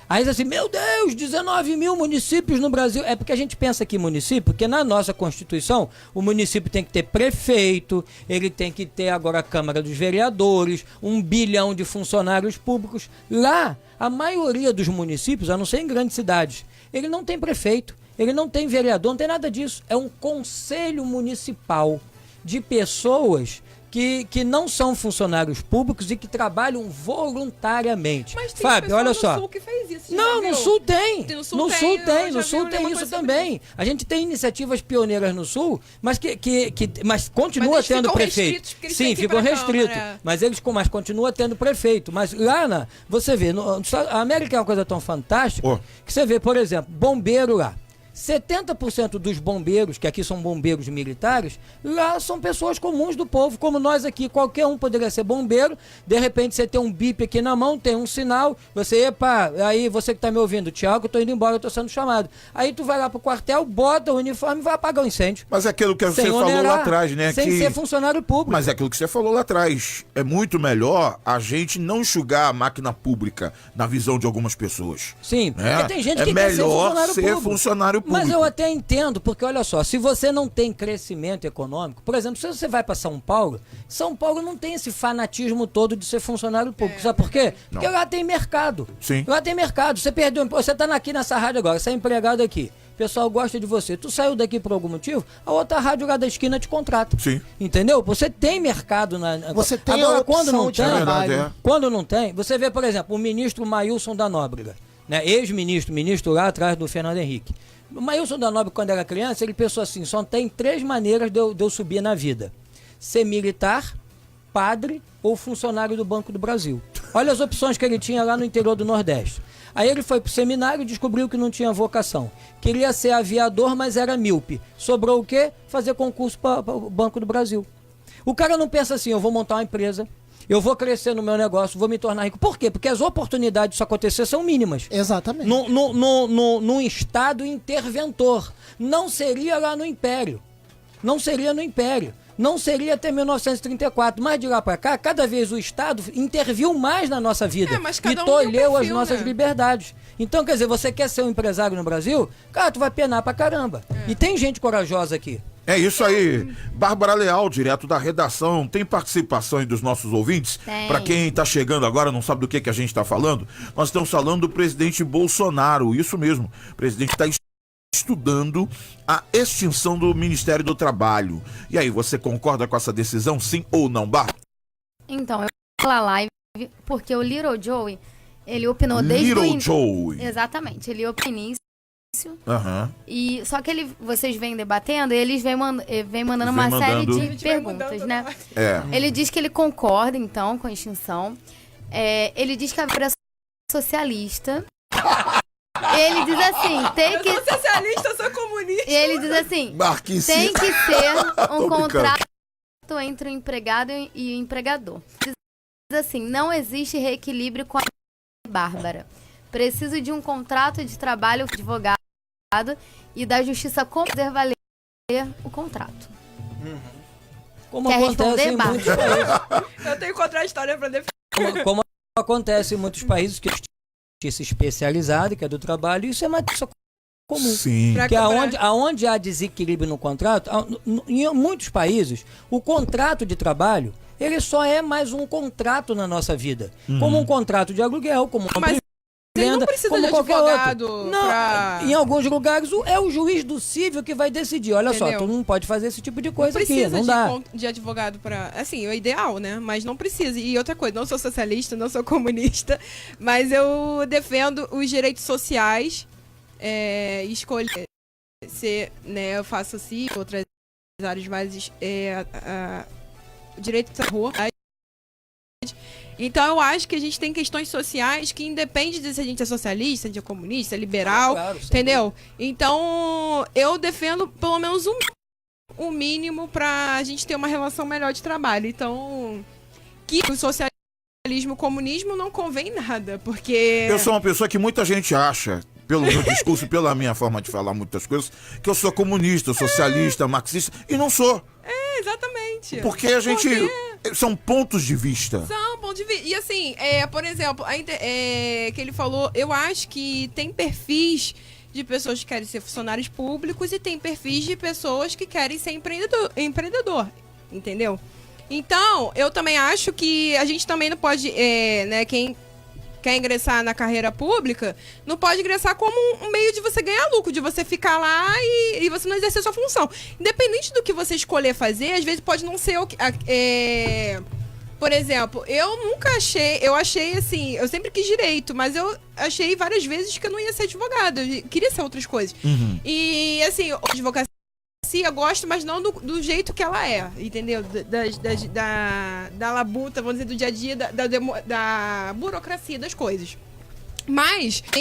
Aí diz assim, meu Deus, 19 mil municípios no Brasil. É porque a gente pensa que município, porque na nossa Constituição, o município tem que ter prefeito, ele tem que ter agora a Câmara dos Vereadores, 1 bilhão de funcionários públicos. Lá, a maioria dos municípios, a não ser em grandes cidades, ele não tem prefeito, ele não tem vereador, não tem nada disso. É um conselho municipal de pessoas que não são funcionários públicos e que trabalham voluntariamente. Mas tem Fábio, olha no Sul Sul que fez isso. Não, já no viu? Sul tem. No Sul No tem, Sul eu tem, já no vi Sul uma tem coisa isso sobre também. A gente tem iniciativas pioneiras no Sul, mas mas continua Mas eles tendo ficam prefeito. restritos, porque eles têm Sim, que ir ficam pra restritos. Câmara. Mas continua tendo prefeito. Mas lá, você vê, a América é uma coisa tão fantástica que você vê, por exemplo, bombeiro lá. 70% dos bombeiros, que aqui são bombeiros militares, lá são pessoas comuns do povo, como nós aqui. Qualquer um poderia ser bombeiro. De repente você tem um bip aqui na mão, tem um sinal, aí você que tá me ouvindo, Tiago, eu tô indo embora, eu tô sendo chamado. Aí tu vai lá pro quartel, bota o uniforme e vai apagar o incêndio. Mas é aquilo que você Sem falou onerar, lá atrás, né? sem ser funcionário público. Mas é aquilo que você falou lá atrás. É muito melhor a gente não enxugar a máquina pública na visão de algumas pessoas. Sim, né? porque tem gente que é quer ser melhor funcionário ser público. funcionário público. Mas eu até entendo, porque olha só, se você não tem crescimento econômico, por exemplo, se você vai para São Paulo não tem esse fanatismo todo de ser funcionário público. Sabe por quê? Porque lá tem mercado. Sim. Lá tem mercado. Você perdeu, você tá aqui nessa rádio agora, você é empregado aqui. O pessoal gosta de você. Tu saiu daqui por algum motivo, a outra rádio lá da esquina te contrata. Sim. Entendeu? Você tem mercado Você tem agora, a opção quando não de tem, trabalho. quando não tem, você vê, por exemplo, o ministro Mailson da Nóbrega, né? Ex-ministro lá atrás do Fernando Henrique. O Mailson da Nóbrega, quando era criança, ele pensou assim, só tem 3 maneiras de eu subir na vida. Ser militar, padre ou funcionário do Banco do Brasil. Olha as opções que ele tinha lá no interior do Nordeste. Aí ele foi pro seminário e descobriu que não tinha vocação. Queria ser aviador, mas era míope. Sobrou o quê? Fazer concurso para o Banco do Brasil. O cara não pensa assim, eu vou montar uma empresa, eu vou crescer no meu negócio, vou me tornar rico. Por quê? Porque as oportunidades disso acontecer são mínimas. Exatamente. Num estado interventor. Não seria lá no Império. Não seria no Império. Não seria até 1934. Mas de lá para cá, cada vez o Estado interviu mais na nossa vida. Mas E cada um tem um tolheu as perfil, nossas né? liberdades. Então, quer dizer, você quer ser um empresário no Brasil? Cara, tu vai penar pra caramba. E tem gente corajosa aqui. É isso aí. Bárbara Leal, direto da redação. Tem participação aí dos nossos ouvintes? Tem. Para quem tá chegando agora, não sabe do que a gente tá falando, nós estamos falando do presidente Bolsonaro. Isso mesmo. O presidente está estudando a extinção do Ministério do Trabalho. E aí, você concorda com essa decisão, sim ou não, Bárbara? Então, eu vou falar live porque o Little Joey, ele opinou desde o Little Joey. Exatamente, ele opinou no início. Aham. E só que vocês vêm debatendo, eles vêm mandando uma série mandando. de A gente vai perguntas, mudando né? toda hora. É. Ele diz que ele concorda, então, com a extinção. Ele diz que a vida é socialista. Ele diz assim, tem Eu que... sou socialista, eu sou comunista. E ele diz assim, Barquice. tem que ser Tô um brincando. contrato entre o empregado e o empregador. Diz assim, não existe reequilíbrio com a Bárbara. Preciso de um contrato de trabalho com advogado e da justiça como fazer valer o contrato. Como Quer acontece responder, em Bárbara? muitos países. Eu tenho contraditória pra defender. Como acontece em muitos países que a justiça especializada, que é do trabalho, isso é uma coisa comum. Sim. Que aonde há desequilíbrio no contrato, em muitos países, o contrato de trabalho, ele só é mais um contrato na nossa vida. Como um contrato de aluguel, como uma Mas ele não precisa como de qualquer advogado outro. Não, pra... em alguns lugares é o juiz do cível que vai decidir. Olha só, Entendeu? tu não pode fazer esse tipo de coisa não aqui, precisa não dá. de advogado pra... Assim, é o ideal, né? Mas não precisa. E outra coisa, não sou socialista, não sou comunista, mas eu defendo os direitos sociais, escolher ser, né, eu faço assim, outras áreas mais... direito da rua. Então eu acho que a gente tem questões sociais que independe de se a gente é socialista, se a gente é comunista, liberal, Claro, entendeu? Então eu defendo pelo menos um mínimo pra gente ter uma relação melhor de trabalho. Então, que o socialismo e o comunismo não convém nada, porque... Eu sou uma pessoa que muita gente acha, pelo meu discurso, pela minha forma de falar muitas coisas, que eu sou comunista, socialista, marxista, e não sou. Exatamente. Porque a gente... São pontos de vista. São pontos de vista. E assim, por exemplo, que ele falou, eu acho que tem perfis de pessoas que querem ser funcionários públicos e tem perfis de pessoas que querem ser empreendedor, entendeu? Então, eu também acho que a gente também não pode, né, quem quer ingressar na carreira pública, não pode ingressar como um meio de você ganhar lucro, de você ficar lá e você não exercer sua função. Independente do que você escolher fazer, às vezes pode não ser o que... Por exemplo, eu achei assim, eu sempre quis direito, mas eu achei várias vezes que eu não ia ser advogada, eu queria ser outras coisas. E assim, a advocacia eu gosto, mas não do jeito que ela é, entendeu? Da labuta, vamos dizer, do dia a dia, da burocracia das coisas. Mas a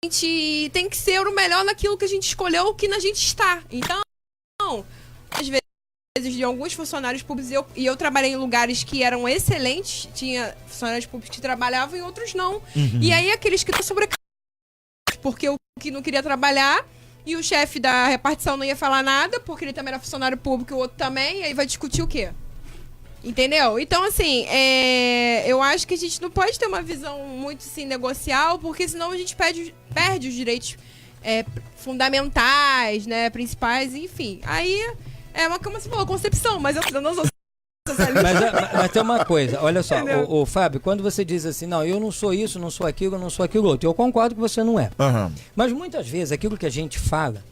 gente tem que ser o melhor naquilo que a gente escolheu, o que a gente está. Então, às vezes, de alguns funcionários públicos, e eu trabalhei em lugares que eram excelentes, tinha funcionários públicos que trabalhavam e outros não. E aí, aqueles que estão sobrecarregados, porque o que não queria trabalhar, e o chefe da repartição não ia falar nada, porque ele também era funcionário público e o outro também, e aí vai discutir o quê? Entendeu? Então, assim, eu acho que a gente não pode ter uma visão muito, assim, negocial, porque senão a gente perde os direitos fundamentais, né, principais, enfim. Aí como você falou, concepção, mas eu não sou socialista. Mas tem uma coisa, olha só, o Fábio, quando você diz assim, não, eu não sou isso, não sou aquilo, não sou aquilo outro, eu concordo que você não é. Mas muitas vezes, aquilo que a gente fala,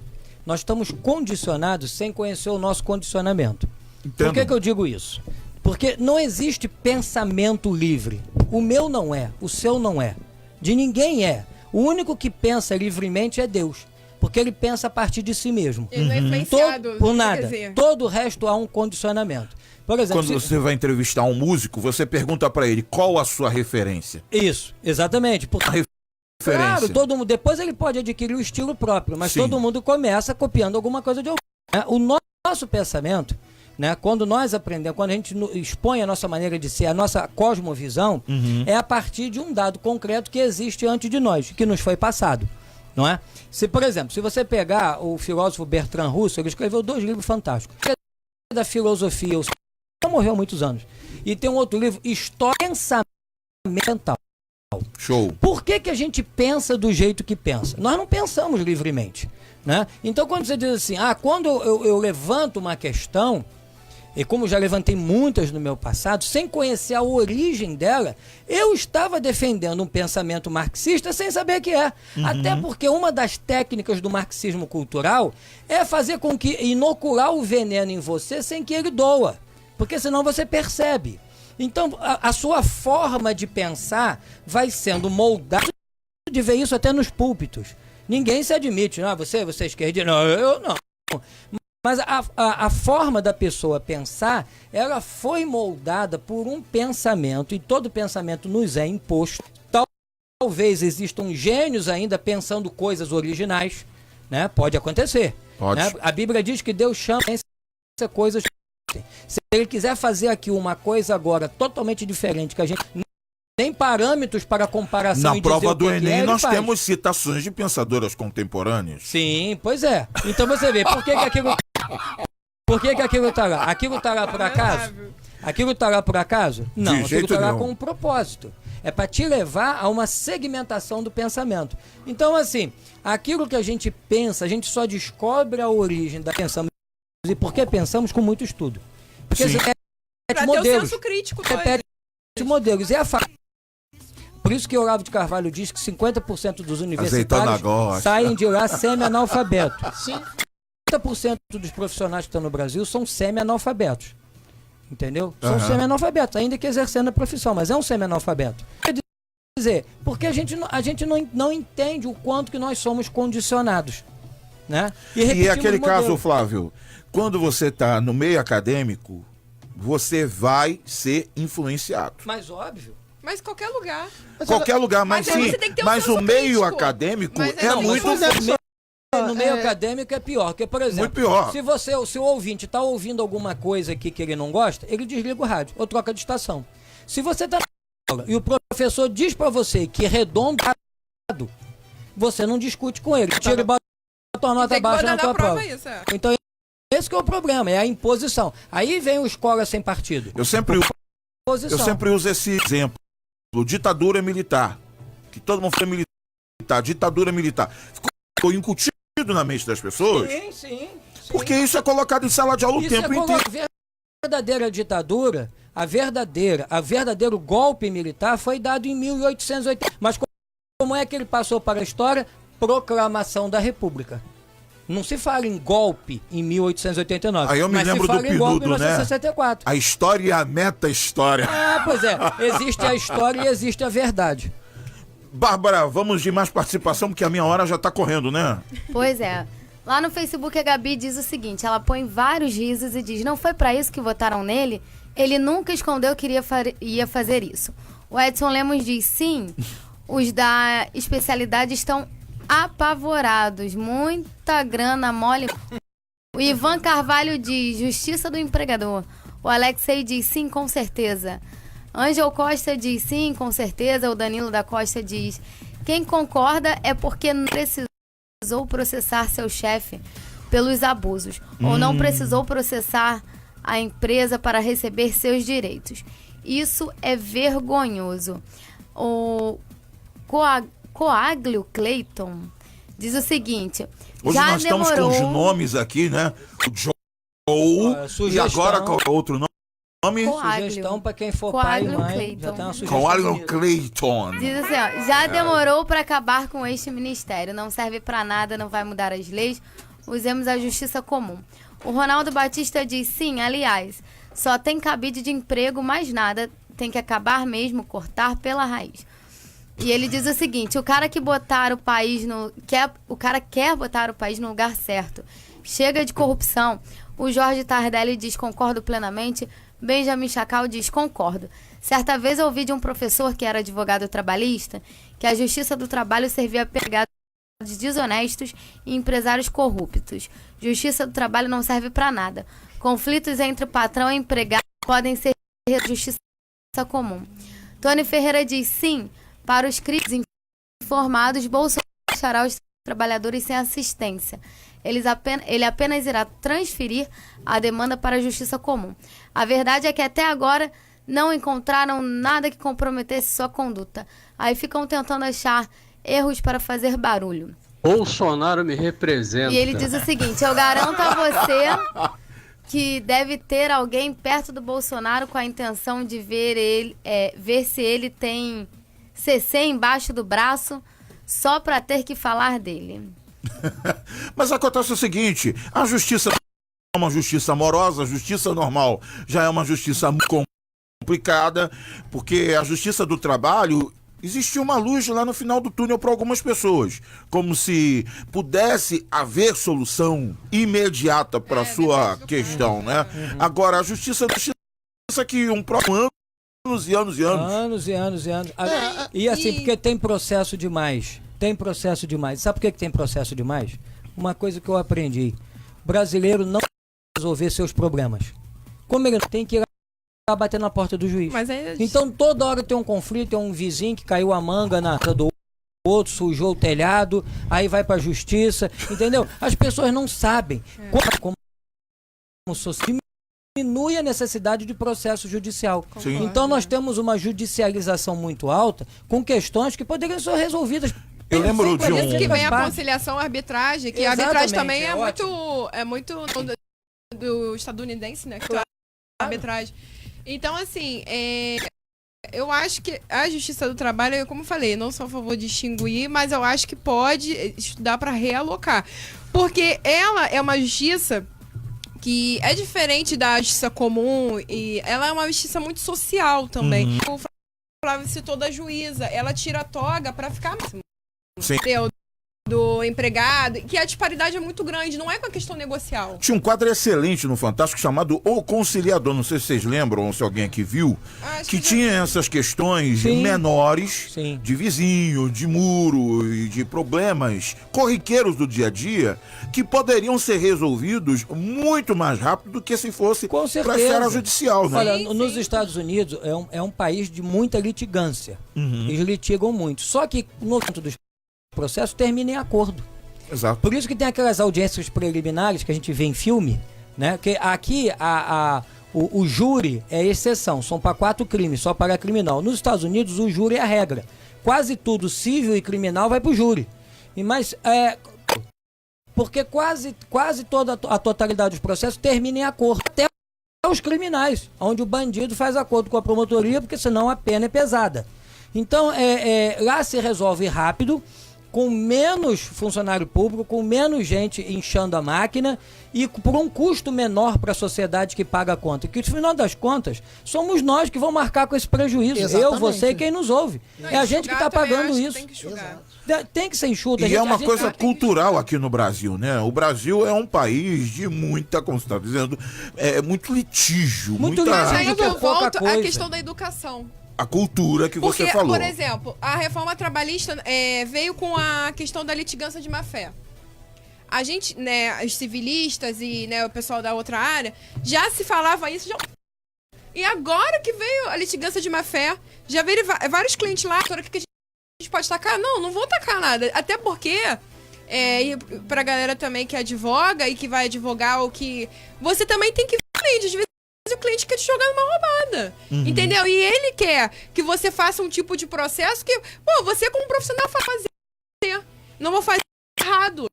nós estamos condicionados sem conhecer o nosso condicionamento. Entendo. Por que eu digo isso? Porque não existe pensamento livre. O meu não é, o seu não é, de ninguém é. O único que pensa livremente é Deus. Porque ele pensa a partir de si mesmo. Ele não é influenciado. Por nada. Todo o resto há um condicionamento. Por exemplo, quando você vai entrevistar um músico, você pergunta pra ele qual a sua referência. Isso, exatamente. Porque, claro, todo mundo, depois ele pode adquirir o estilo próprio, mas todo mundo começa copiando alguma coisa de alguém. O nosso pensamento, né, quando nós aprendemos, quando a gente expõe a nossa maneira de ser, a nossa cosmovisão, é a partir de um dado concreto que existe antes de nós, que nos foi passado. Não é? Por exemplo, se você pegar o filósofo Bertrand Russell, ele escreveu 2 livros fantásticos. Da filosofia, morreu há muitos anos. E tem um outro livro, História e Pensamento Mental. Show. Por que a gente pensa do jeito que pensa? Nós não pensamos livremente, né? Então, quando você diz assim, quando eu levanto uma questão, e como já levantei muitas no meu passado, sem conhecer a origem dela, eu estava defendendo um pensamento marxista sem saber o que é. Até porque uma das técnicas do marxismo cultural é fazer com que inocular o veneno em você sem que ele doa. Porque senão você percebe. Então, a sua forma de pensar vai sendo moldada. De ver isso até nos púlpitos. Ninguém se admite. Você é esquerdista? Não, eu não. Mas a forma da pessoa pensar, ela foi moldada por um pensamento, e todo pensamento nos é imposto. Talvez existam gênios ainda pensando coisas originais, né? Pode acontecer. Né? A Bíblia diz que Deus chama coisas. Se ele quiser fazer aqui uma coisa agora totalmente diferente, que a gente tem parâmetros para comparação. Na prova do Enem, nós temos citações de pensadoras contemporâneas. Sim, pois é. Então você vê, por que aquilo Por que aquilo está lá? Aquilo está lá por acaso? Aquilo está lá por acaso? Não, aquilo está lá com um propósito. É para te levar a uma segmentação do pensamento. Então, assim, aquilo que a gente pensa, a gente só descobre a origem da pensamos e por que pensamos com muito estudo. Porque você repete modelos. Senso crítico repete modelos. E é fato. Por isso que o Olavo de Carvalho diz que 50% dos universitários saem de lá semi-analfabetos. 50% dos profissionais que estão no Brasil são semi-analfabetos. Entendeu? São semi-analfabetos, ainda que exercendo a profissão, mas é um semi-analfabeto. Quer dizer, porque a gente não entende o quanto que nós somos condicionados. Né? E aquele caso, Flávio, quando você está no meio acadêmico, você vai ser influenciado. Mas óbvio. Mas qualquer lugar. Qualquer lugar, mas sim. Mas o meio acadêmico é muito... No meio acadêmico é pior, porque, por exemplo, se o ouvinte está ouvindo alguma coisa aqui que ele não gosta, ele desliga o rádio ou troca de estação. Se você está na aula e o professor diz para você que é redondo, você não discute com ele, tira e bota a tua nota baixa na tua prova. Então, esse que é o problema, é a imposição. Aí vem o escola sem partido. Eu sempre uso esse exemplo. Ditadura militar. Que todo mundo foi militar. Ditadura militar. Ficou incutido na mente das pessoas. Sim. Porque isso é colocado em sala de aula o tempo inteiro. A verdadeira ditadura, a verdadeiro golpe militar foi dado em 1880. Mas como é que ele passou para a história? Proclamação da República. Não se fala em golpe em 1889. Aí eu me lembro do Pinudo, né? A história e a meta-história. Pois é. Existe a história e existe a verdade. Bárbara, vamos de mais participação, porque a minha hora já tá correndo, né? Pois é. Lá no Facebook a Gabi diz o seguinte, ela põe vários risos e diz, não foi pra isso que votaram nele? Ele nunca escondeu que ia fazer isso. O Edson Lemos diz, sim, os da especialidade estão apavorados, muita grana mole. O Ivan Carvalho diz, justiça do empregador. O Alexei diz, sim, com certeza. Ângel Costa diz sim, com certeza. O Danilo da Costa diz, quem concorda é porque não precisou processar seu chefe pelos abusos ou não precisou processar a empresa para receber seus direitos. Isso é vergonhoso. O Coaglio Clayton diz o seguinte, hoje já nós demorou... estamos com os nomes aqui, né? O Joe e agora qual é o outro nome? Sugestão para quem for pai e mãe. Já tem uma sugestão. Coaglio Clayton. Diz assim, ó, já demorou para acabar com este ministério. Não serve para nada, não vai mudar as leis. Usemos a justiça comum. O Ronaldo Batista diz, sim, aliás, só tem cabide de emprego, mais nada. Tem que acabar mesmo, cortar pela raiz. E ele diz o seguinte, o cara quer botar o país no lugar certo. Chega de corrupção. O Jorge Tardelli diz, concordo plenamente. Benjamin Chacal diz, concordo. Certa vez eu ouvi de um professor que era advogado trabalhista que a justiça do trabalho servia a pegar desonestos e empresários corruptos. Justiça do trabalho não serve para nada. Conflitos entre patrão e empregado podem ser justiça comum. Tony Ferreira diz, sim, para os crimes informados, Bolsonaro deixará os trabalhadores sem assistência. Ele apenas irá transferir a demanda para a justiça comum. A verdade é que até agora não encontraram nada que comprometesse sua conduta. Aí ficam tentando achar erros para fazer barulho. Bolsonaro me representa. E ele diz o seguinte, eu garanto a você que deve ter alguém perto do Bolsonaro com a intenção de ver se ele tem CC embaixo do braço só para ter que falar dele. Mas acontece o seguinte, a justiça é uma justiça amorosa, a justiça normal já é uma justiça muito complicada, porque a justiça do trabalho, existia uma luz lá no final do túnel para algumas pessoas, como se pudesse haver solução imediata para sua questão, né? Agora, a justiça que um próximo anos e anos. E assim, porque tem processo demais. Sabe por que tem processo demais? Uma coisa que eu aprendi. O brasileiro não resolver seus problemas. Como ele tem que ir lá bater na porta do juiz. Então toda hora tem um conflito, tem um vizinho que caiu a manga na casa do outro, sujou o telhado, aí vai pra justiça, entendeu? As pessoas não sabem como social diminui a necessidade de processo judicial. Sim. Então nós temos uma judicialização muito alta com questões que poderiam ser resolvidas. Eu lembro de Por isso que vem a parte. conciliação e arbitragem, que a Exatamente, arbitragem também é é muito do estadunidense, né? Que é a arbitragem. Então, assim, eu acho que a Justiça do Trabalho, como eu falei, não sou a favor de extinguir, mas eu acho que pode estudar para realocar. Porque ela é uma justiça que é diferente da justiça comum e ela é uma justiça muito social também. O Flávio citou da juíza, ela tira a toga para ficar Sim. do empregado, que a disparidade é muito grande, não é com a questão negocial. Tinha um quadro excelente no Fantástico chamado O Conciliador, não sei se vocês lembram ou se alguém aqui viu, que tinha essas questões menores de vizinho, de muro e de problemas corriqueiros do dia a dia que poderiam ser resolvidos muito mais rápido do que se fosse para a esfera judicial, né? Olha, nos Estados Unidos é um país de muita litigância. Eles litigam muito. Só que no canto dos processo termina em acordo. Exato. Por isso que tem aquelas audiências preliminares que a gente vê em filme, né? Que aqui o júri é exceção, são para 4 crimes, só para criminal. Nos Estados Unidos o júri é a regra. Quase tudo civil e criminal vai para o júri. Porque quase toda a totalidade dos processos termina em acordo. Até os criminais, onde o bandido faz acordo com a promotoria, porque senão a pena é pesada. Então, lá se resolve rápido, com menos funcionário público, com menos gente inchando a máquina e por um custo menor para a sociedade que paga a conta. Que, no final das contas, somos nós que vamos marcar com esse prejuízo. Exatamente. Eu, você e quem nos ouve. É a gente que está pagando isso. Tem que ser enxuto. E é uma coisa cultural aqui no Brasil, né? O Brasil é um país de muita, como você está dizendo, muito litígio. Mas aí eu volto à questão da educação. A cultura que você falou. Por exemplo, a reforma trabalhista veio com a questão da litigância de má-fé. A gente, né, os civilistas e, né, o pessoal da outra área, já se falava isso. E agora que veio a litigância de má-fé, já veio vários clientes lá, o que a gente pode tacar? Não vou tacar nada. Até porque, e pra galera também que advoga e que vai advogar, ou que você também tem que ver, às vezes o cliente quer te jogar numa roubada, entendeu? E ele quer que você faça um tipo de processo que, você como profissional vai fazer. Não vou fazer errado.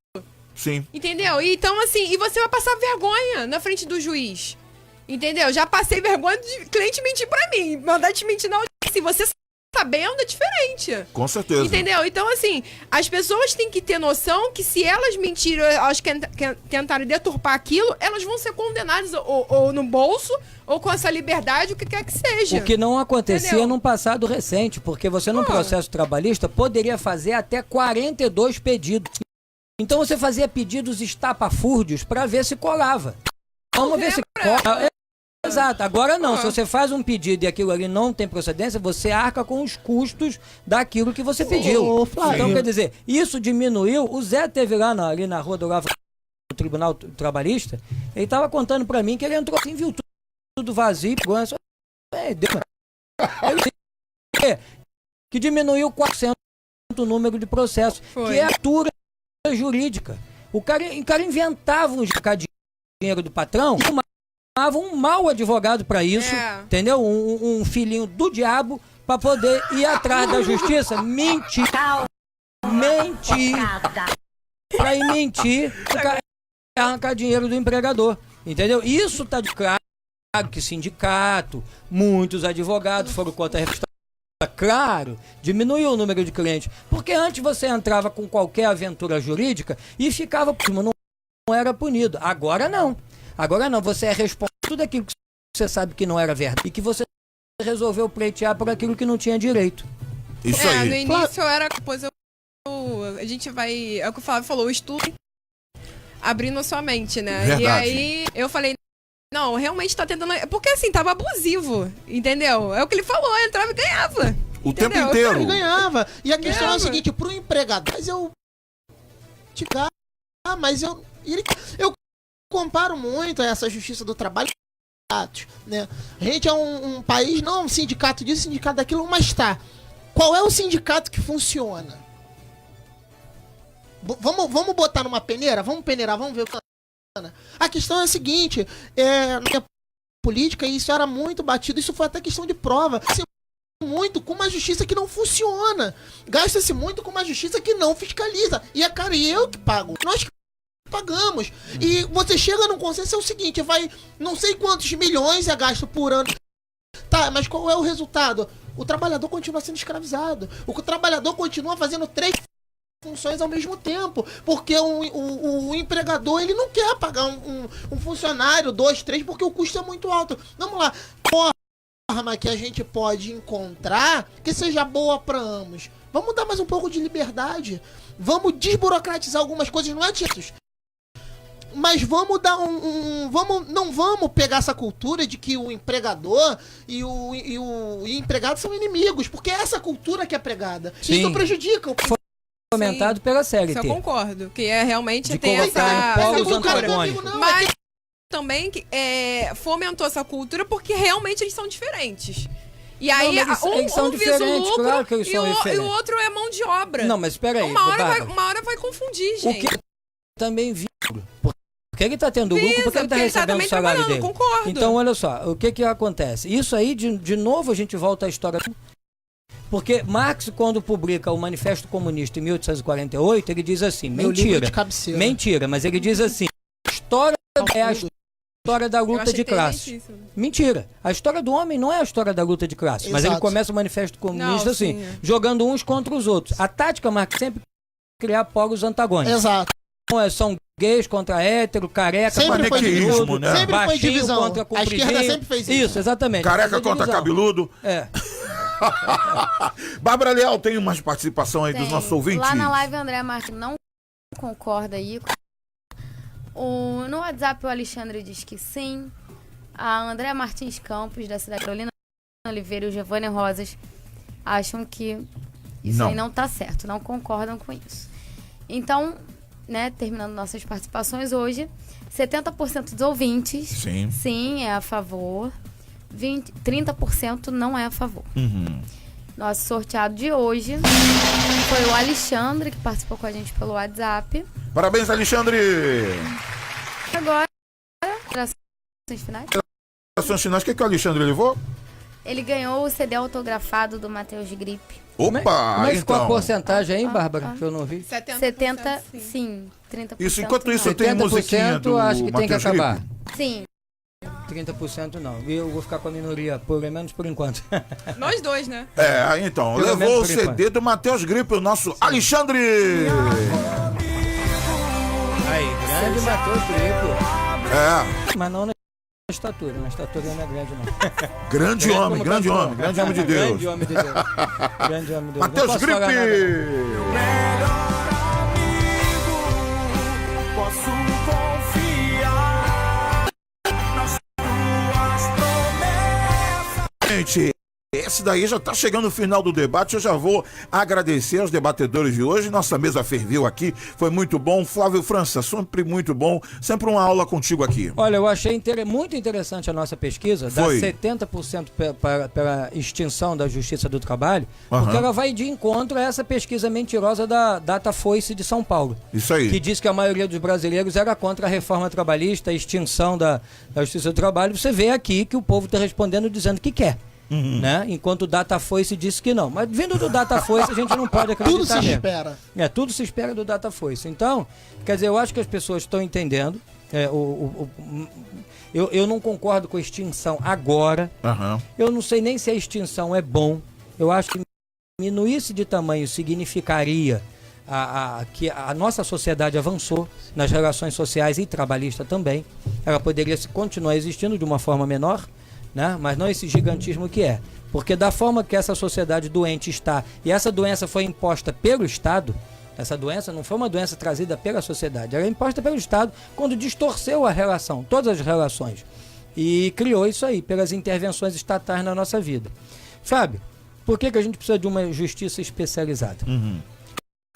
Sim. Entendeu? E, então, assim, e você vai passar vergonha na frente do juiz. Entendeu? Já passei vergonha de cliente mentir pra mim. Mandar te mentir na audiência. Se você sabendo, é diferente. Com certeza. Entendeu? Então, assim, as pessoas têm que ter noção que se elas mentirem, elas tentarem deturpar aquilo, elas vão ser condenadas ou no bolso, ou com essa liberdade, o que quer que seja. O que não acontecia num passado recente, porque você num processo trabalhista poderia fazer até 42 pedidos. Então você fazia pedidos estapafúrdios para ver se colava. Vamos ver se cola. Exato, agora não, se você faz um pedido e aquilo ali não tem procedência, você arca com os custos daquilo que você pediu. Então, quer dizer, isso diminuiu. O Zé teve lá ali na rua do Lava, no Tribunal Trabalhista, ele estava contando para mim que ele entrou assim, viu tudo vazio, que diminuiu 4% o número de processos, que é a altura jurídica. O cara inventava um dinheiro do patrão, um mau advogado para isso, entendeu? Um filhinho do diabo para poder ir atrás da justiça, mentir, para ir mentir, arrancar dinheiro do empregador, entendeu? Isso tá de claro que sindicato, muitos advogados foram contra a reforma. Claro, diminuiu o número de clientes, porque antes você entrava com qualquer aventura jurídica e ficava, não era punido. Agora não, você é responsável por tudo aquilo que você sabe que não era verdade e que você resolveu pleitear por aquilo que não tinha direito. Isso aí. No início era, depois a gente vai, é o que o Flávio falou, o estudo abrindo a sua mente, né? Verdade. E aí eu falei, não, realmente tá tentando, porque assim, tava abusivo, entendeu? É o que ele falou, entrava e ganhava. O tempo inteiro. Ele ganhava. E a questão é a seguinte, pro empregador, mas eu comparo muito essa justiça do trabalho, né? A gente é um país, não um sindicato disso, sindicato daquilo, mas tá. Qual é o sindicato que funciona? Vamos botar numa peneira? Vamos peneirar, vamos ver o que A questão é a seguinte, na minha política, isso era muito batido, isso foi até questão de prova. Muito com uma justiça que não funciona. Gasta-se muito com uma justiça que não fiscaliza. E é cara, e eu que pago. Nós que pagamos. E você chega num consenso, é o seguinte, vai não sei quantos milhões é gasto por ano. Tá, mas qual é o resultado? O trabalhador continua sendo escravizado. O trabalhador continua fazendo 3 funções ao mesmo tempo. Porque o empregador, ele não quer pagar um funcionário, 2, 3, porque o custo é muito alto. Vamos lá. Forma que a gente pode encontrar que seja boa para ambos. Vamos dar mais um pouco de liberdade. Vamos desburocratizar algumas coisas, não é, Tietos? Mas vamos dar não vamos pegar essa cultura de que o empregador e o empregado são inimigos, porque é essa cultura que é pregada. Sim. Isso prejudica o fomentado pela CLT. Isso eu concordo, que é realmente de tem colocar essa polos cultura. antagônicos. Mas também fomentou essa cultura porque realmente eles são diferentes. E aí, não, eles são visa o lucro, claro que eles são e o outro é mão de obra. Não, mas espera aí. Uma hora vai confundir, gente. O que também visa. Porque ele está tendo lucro, porque ele está recebendo o salário dele. Concordo. Então, olha só, o que acontece? Isso aí, de novo, a gente volta à história. Porque Marx, quando publica o Manifesto Comunista em 1848, ele diz assim, mentira, mas ele diz assim, a história é a história da luta de classe. Mentira. A história do homem não é a história da luta de classe. Exato. Mas ele começa o Manifesto Comunista jogando uns contra os outros. A tática Marx sempre é criar polos antagônicos. Exato. São gays contra hétero, careca, sempre foi divisão, né? Sempre foi divisão. Contra a esquerda sempre fez isso. Isso, exatamente. Careca contra cabeludo. É. Bárbara Leal, tem mais participação aí dos nossos ouvintes? Lá na live, André Marques não concorda aí. No WhatsApp, o Alexandre diz que sim. A André Martins Campos, da cidade de Carolina Oliveira e o Giovanni Rosas acham que isso aí não tá certo, não concordam com isso. Então, né, terminando nossas participações hoje, 70% dos ouvintes sim é a favor, 30% não é a favor. Nosso sorteado de hoje foi o Alexandre, que participou com a gente pelo WhatsApp. Parabéns, Alexandre! Agora, considerações finais. Considerações finais, o que o Alexandre levou? Ele ganhou o CD autografado do Matheus de Gripe. Opa! Como é que ficou a porcentagem aí, Bárbara? Que eu não vi. 70%, sim. 30%. Isso, enquanto isso, não. tem musiquinha do acho que tem que acabar. Sim. 30% não. E eu vou ficar com a minoria, pelo menos por enquanto. Nós dois, né? Então, pelo levou o CD do Matheus Gripe, o nosso Alexandre! Aí, grande Matheus Gripe. É. Mas não na estatura não é grande não. Grande homem de Deus. Grande homem de Deus. Grande homem de Deus. Matheus Gripe! Posso confiar nas tuas promessas. Gente, esse daí já tá chegando o final do debate. Eu já vou agradecer aos debatedores de hoje. Nossa mesa ferveu aqui, foi muito bom. Flávio França, sempre muito bom. Sempre uma aula contigo aqui. Olha, eu achei muito interessante a nossa pesquisa. Dá 70% pela extinção da Justiça do Trabalho, porque ela vai de encontro a essa pesquisa mentirosa da Datafolha de São Paulo. Isso aí. Que diz que a maioria dos brasileiros era contra a reforma trabalhista, a extinção da Justiça do Trabalho. Você vê aqui que o povo está respondendo dizendo que quer. Né? Enquanto o Datafolha disse que não. Mas vindo do Datafolha a gente não pode acreditar. Tudo se espera. Tudo se espera do Datafolha. Então, quer dizer, eu acho que as pessoas estão entendendo. Eu não concordo com a extinção agora. Eu não sei nem se a extinção é bom. Eu acho que diminuir-se de tamanho significaria que a nossa sociedade avançou nas relações sociais e trabalhistas também. Ela poderia continuar existindo de uma forma menor, né? Mas não esse gigantismo que é. Porque da forma que essa sociedade doente está, e essa doença foi imposta pelo Estado, essa doença não foi uma doença trazida pela sociedade, ela é imposta pelo Estado quando distorceu a relação, todas as relações, e criou isso aí, pelas intervenções estatais na nossa vida. Fábio, por que a gente precisa de uma justiça especializada?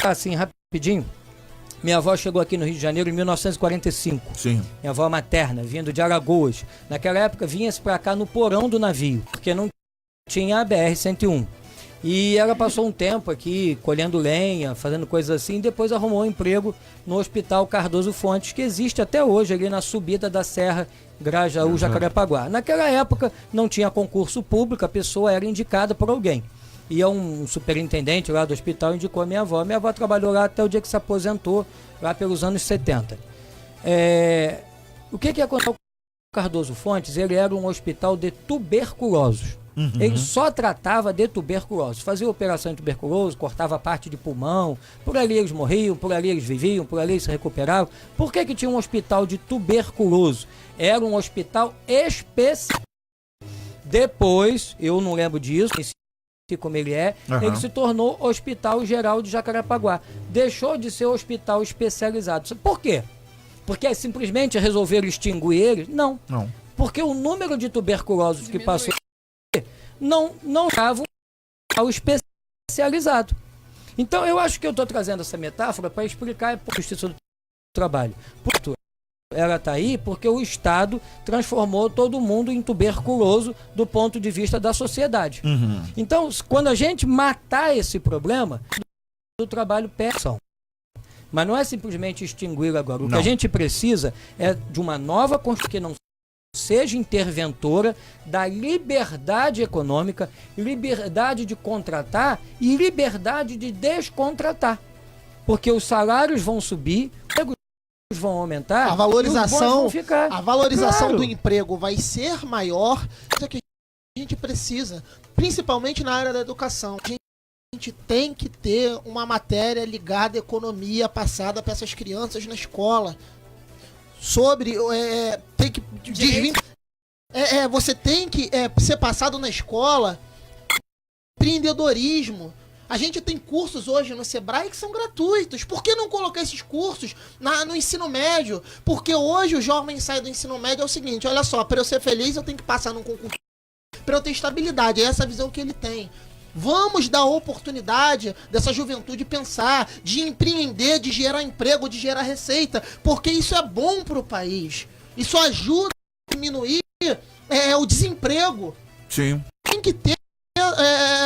Assim, rapidinho. Minha avó chegou aqui no Rio de Janeiro em 1945. Sim. Minha avó materna, vindo de Alagoas. Naquela época, vinha-se para cá no porão do navio, porque não tinha a BR-101. E ela passou um tempo aqui colhendo lenha, fazendo coisas assim, e depois arrumou um emprego no Hospital Cardoso Fontes, que existe até hoje ali na subida da Serra Grajaú, Jacarepaguá. Naquela época não tinha concurso público, a pessoa era indicada por alguém. E um superintendente lá do hospital indicou a minha avó. Minha avó trabalhou lá até o dia que se aposentou, lá pelos anos 70. O que aconteceu com o Cardoso Fontes? Ele era um hospital de tuberculosos. Ele só tratava de tuberculose, fazia operação em tuberculose, cortava parte de pulmão, por ali eles morriam, por ali eles viviam, por ali eles se recuperavam. Por que tinha um hospital de tuberculoso? Era um hospital especial. Depois, eu não lembro disso, como ele ele se tornou Hospital Geral de Jacarepaguá. Deixou de ser hospital especializado. Por quê? Porque simplesmente resolveram extinguir ele? Não. Porque o número de tuberculosos que passou não estava ao especializado. Então, eu acho que eu estou trazendo essa metáfora para explicar a justiça do trabalho. Ela está aí porque o Estado transformou todo mundo em tuberculoso do ponto de vista da sociedade. Então, quando a gente matar esse problema, o trabalho perde. Mas não é simplesmente extinguir agora. O que a gente precisa é de uma nova Constituição que não seja interventora da liberdade econômica, liberdade de contratar e liberdade de descontratar. Porque os salários vão subir, os vão aumentar, a valorização, claro, do emprego vai ser maior. Isso é que a gente precisa, principalmente na área da educação. A gente tem que ter uma matéria ligada à economia passada para essas crianças na escola. Sobre tem que você tem que ser passado na escola empreendedorismo. A gente tem cursos hoje no Sebrae que são gratuitos. Por que não colocar esses cursos no ensino médio? Porque hoje o jovem sai do ensino médio é o seguinte, olha só, para eu ser feliz eu tenho que passar num concurso para eu ter estabilidade. É essa a visão que ele tem. Vamos dar oportunidade dessa juventude pensar, de empreender, de gerar emprego, de gerar receita, porque isso é bom para o país. Isso ajuda a diminuir o desemprego. Sim. Tem que ter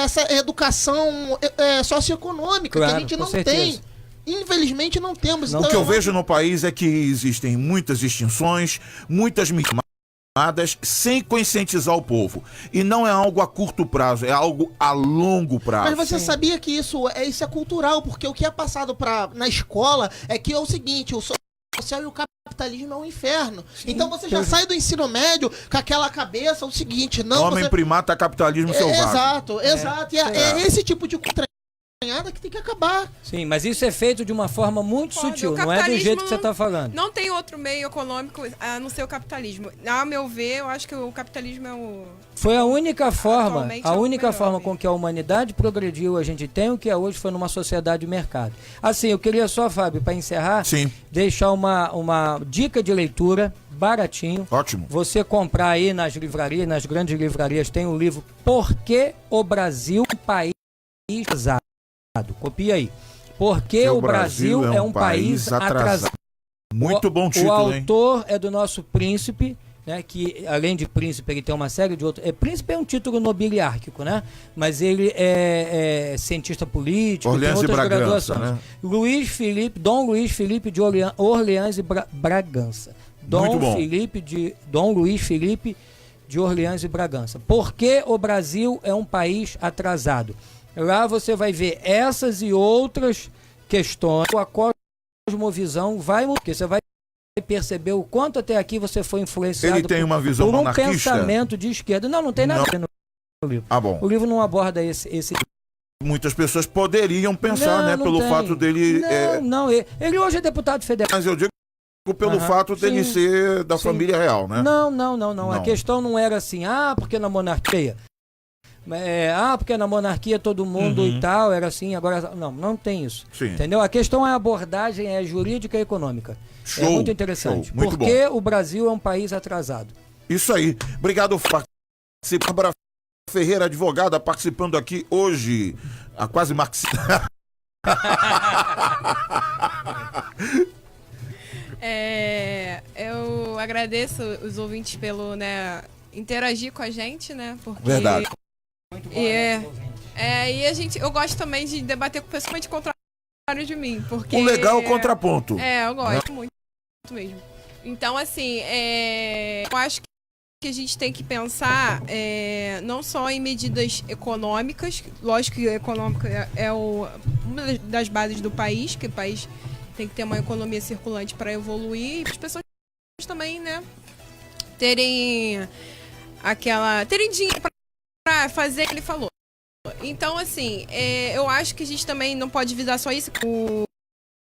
essa educação socioeconômica, claro, que a gente não certeza. tem. Infelizmente não temos. O que eu vejo no país é que existem muitas extinções, muitas sem conscientizar o povo. E não é algo a curto prazo, é algo a longo prazo. Mas você sabia que isso é cultural, porque o que é passado na escola é que é o seguinte, o social e o capitalismo é um inferno. Sim, então você já sai do ensino médio com aquela cabeça, o seguinte, não... Homem primata, capitalismo selvagem. Exato. E é esse tipo de que tem que acabar. Sim, mas isso é feito de uma forma muito sutil, não é do jeito que você está falando. Não tem outro meio econômico a não ser o capitalismo. A meu ver, eu acho que o capitalismo é o... Foi a única forma com que a humanidade progrediu, a gente tem o que é hoje, foi numa sociedade de mercado. Assim, eu queria só, Fábio, para encerrar, deixar uma dica de leitura baratinho. Ótimo. Você comprar aí nas livrarias, nas grandes livrarias, tem o livro Por que o Brasil é um país atrasado? Copia aí. Porque o Brasil é um país atrasado. Muito bom título, o autor é do nosso príncipe, né, que além de príncipe ele tem uma série de outros... Príncipe é um título nobiliárquico, né? Mas ele é cientista político, Orleans tem outras e Bragança, graduações. né? Dom Luiz Felipe de Orleans e Bragança. Dom Luiz Felipe de Orleans e Bragança. Por que o Brasil é um país atrasado? Lá você vai ver essas e outras questões. A cosmovisão vai mudar, porque você vai perceber o quanto até aqui você foi influenciado Ele tem uma visão por um monarquista? pensamento de esquerda. Não tem nada a ver no livro. Ah, bom. O livro não aborda esse... Muitas pessoas poderiam pensar, pelo fato dele... Ele hoje é deputado federal. Mas eu digo pelo fato dele ser da família real, né? Não. A questão não era assim, porque na monarquia... porque na monarquia todo mundo e tal, era assim, agora... Não tem isso. Sim. Entendeu? A questão é a abordagem, jurídica e econômica. Show, é muito interessante. Muito porque o Brasil é um país atrasado. Isso aí. Obrigado, Bárbara Ferreira, advogada, participando aqui hoje. A quase marxista. Eu agradeço os ouvintes pelo interagir com a gente, né? Porque... Verdade. Muito bom, E eu gosto também de debater com pessoas de contrário de mim, porque... O legal é o contraponto. Eu gosto muito mesmo. Então, assim, eu acho que a gente tem que pensar não só em medidas econômicas, lógico que econômica é uma das bases do país, que o país tem que ter uma economia circulante para evoluir, e as pessoas também, né, terem dinheiro para fazer o que ele falou. Então, assim, eu acho que a gente também não pode visar só isso.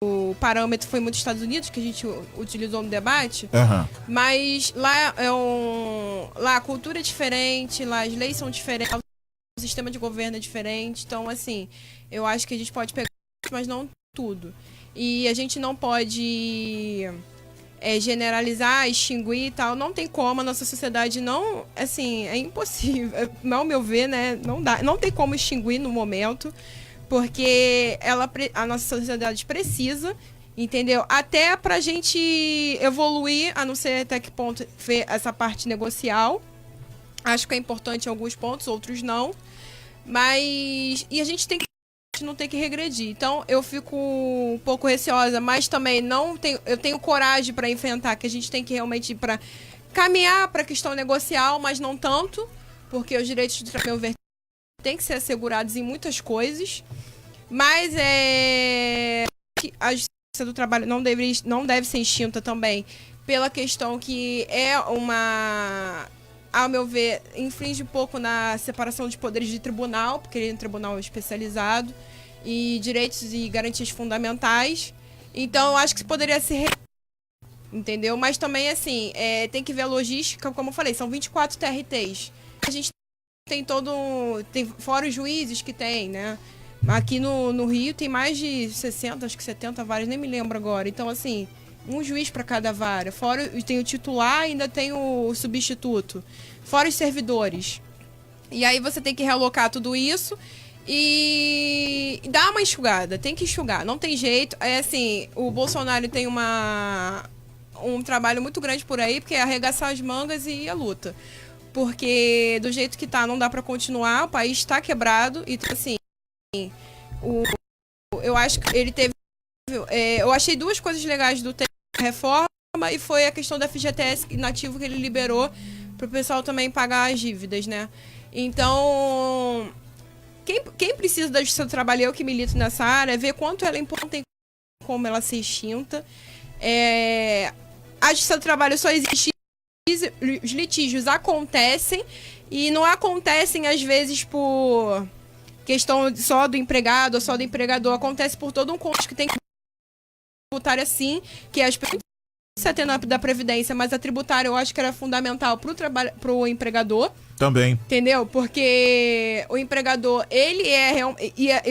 O parâmetro foi muito Estados Unidos, que a gente utilizou no debate. Mas lá lá a cultura é diferente, lá as leis são diferentes, o sistema de governo é diferente. Então, assim, eu acho que a gente pode pegar, mas não tudo. E a gente não pode generalizar, extinguir e tal. Não tem como, a nossa sociedade não... Assim, é impossível. Ao meu ver, né? Não tem como extinguir no momento, porque a nossa sociedade precisa, entendeu? Até pra gente evoluir, a não ser até que ponto essa parte negocial. Acho que é importante em alguns pontos, outros não. Mas... E a gente não tem que regredir. Então, eu fico um pouco receosa, mas também eu tenho coragem para enfrentar, que a gente tem que realmente caminhar para a questão negocial, mas não tanto, porque os direitos do trabalho têm que ser assegurados em muitas coisas. Mas a justiça do trabalho não deve ser extinta também, pela questão que ao meu ver, infringe um pouco na separação de poderes de tribunal, porque ele é um tribunal especializado, e direitos e garantias fundamentais. Então, eu acho que poderia ser... Entendeu? Mas também, assim, tem que ver a logística, como eu falei, são 24 TRTs. A gente tem fora os juízes que tem, né? Aqui no Rio tem mais de 60, acho que 70 varas, nem me lembro agora. Então, assim, um juiz para cada vara. Fora tem o titular, ainda tem o substituto. Fora os servidores. E aí você tem que realocar tudo isso e dar uma enxugada. Tem que enxugar, não tem jeito. Assim, o Bolsonaro tem um trabalho muito grande por aí, porque é arregaçar as mangas e ir à luta. Porque do jeito que tá, não dá para continuar, o país está quebrado. E, assim, eu acho que ele teve... eu achei duas coisas legais do reforma, e foi a questão da FGTS inativo que ele liberou para o pessoal também pagar as dívidas, né? Então, quem precisa da justiça do trabalho, eu que milito nessa área, ver quanto ela é importante, como ela ser extinta. A justiça do trabalho só existe, os litígios acontecem, e não acontecem às vezes por questão só do empregado ou só do empregador, acontece por todo um contexto que tem tributária, sim, que é as da Previdência, mas a tributária eu acho que era fundamental pro empregador. Também. Entendeu? Porque o empregador, ele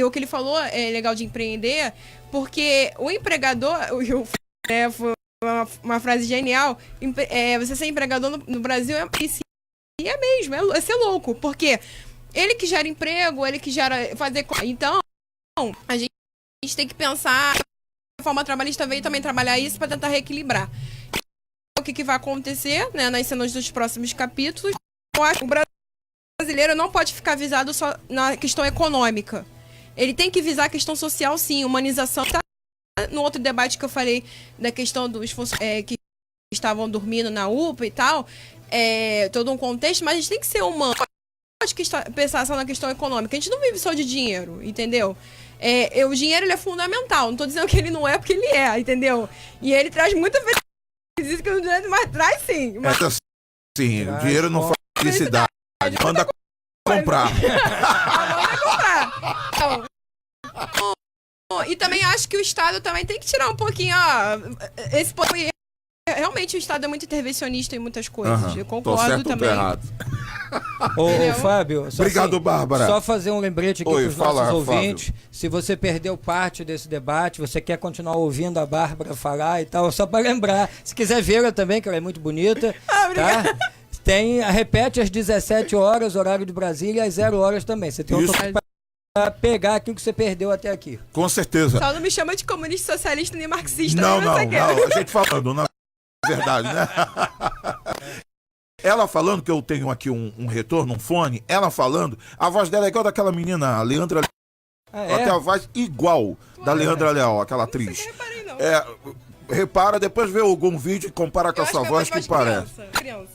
o que ele falou é legal de empreender, porque o empregador, foi uma frase genial, você ser empregador no Brasil é mesmo, é ser louco, porque ele que gera emprego, ele que gera fazer... Então, a gente tem que pensar... A reforma trabalhista veio também trabalhar isso para tentar reequilibrar. O que vai acontecer, né, nas cenas dos próximos capítulos. Eu acho que o brasileiro não pode ficar visado só na questão econômica. Ele tem que visar a questão social, sim, humanização. No outro debate que eu falei da questão dos que estavam dormindo na UPA e tal, todo um contexto, mas a gente tem que ser humano. Não pode pensar só na questão econômica. A gente não vive só de dinheiro, entendeu? O dinheiro, ele é fundamental. Não tô dizendo que ele não é, porque ele é, entendeu? E ele traz muita felicidade, que o dinheiro mais traz, sim. Mas... Sim, o dinheiro não faz felicidade. Manda comprar. Manda comprar. Então, e também acho que o Estado também tem que tirar um pouquinho, realmente o Estado é muito intervencionista em muitas coisas. Eu concordo também. Ô, Fábio, obrigado, Bárbara. Só fazer um lembrete aqui para os nossos ouvintes. Fábio. Se você perdeu parte desse debate, você quer continuar ouvindo a Bárbara falar e tal, só para lembrar. Se quiser vê-la também, que ela é muito bonita. Tá? Repete às 17 horas, horário de Brasília, e às 0 horas também. Você tem para pegar aquilo que você perdeu até aqui. Com certeza. Só não me chama de comunista, socialista nem marxista. Não, a gente falando, na verdade, né? Ela falando, que eu tenho aqui um retorno, um fone, ela falando, a voz dela é igual daquela menina, a Leandra Leal. Ela tem a voz igual da Leandra Leal, aquela atriz. Não reparei, não. Repara, depois vê algum vídeo e compara com a sua voz, que parece. Criança.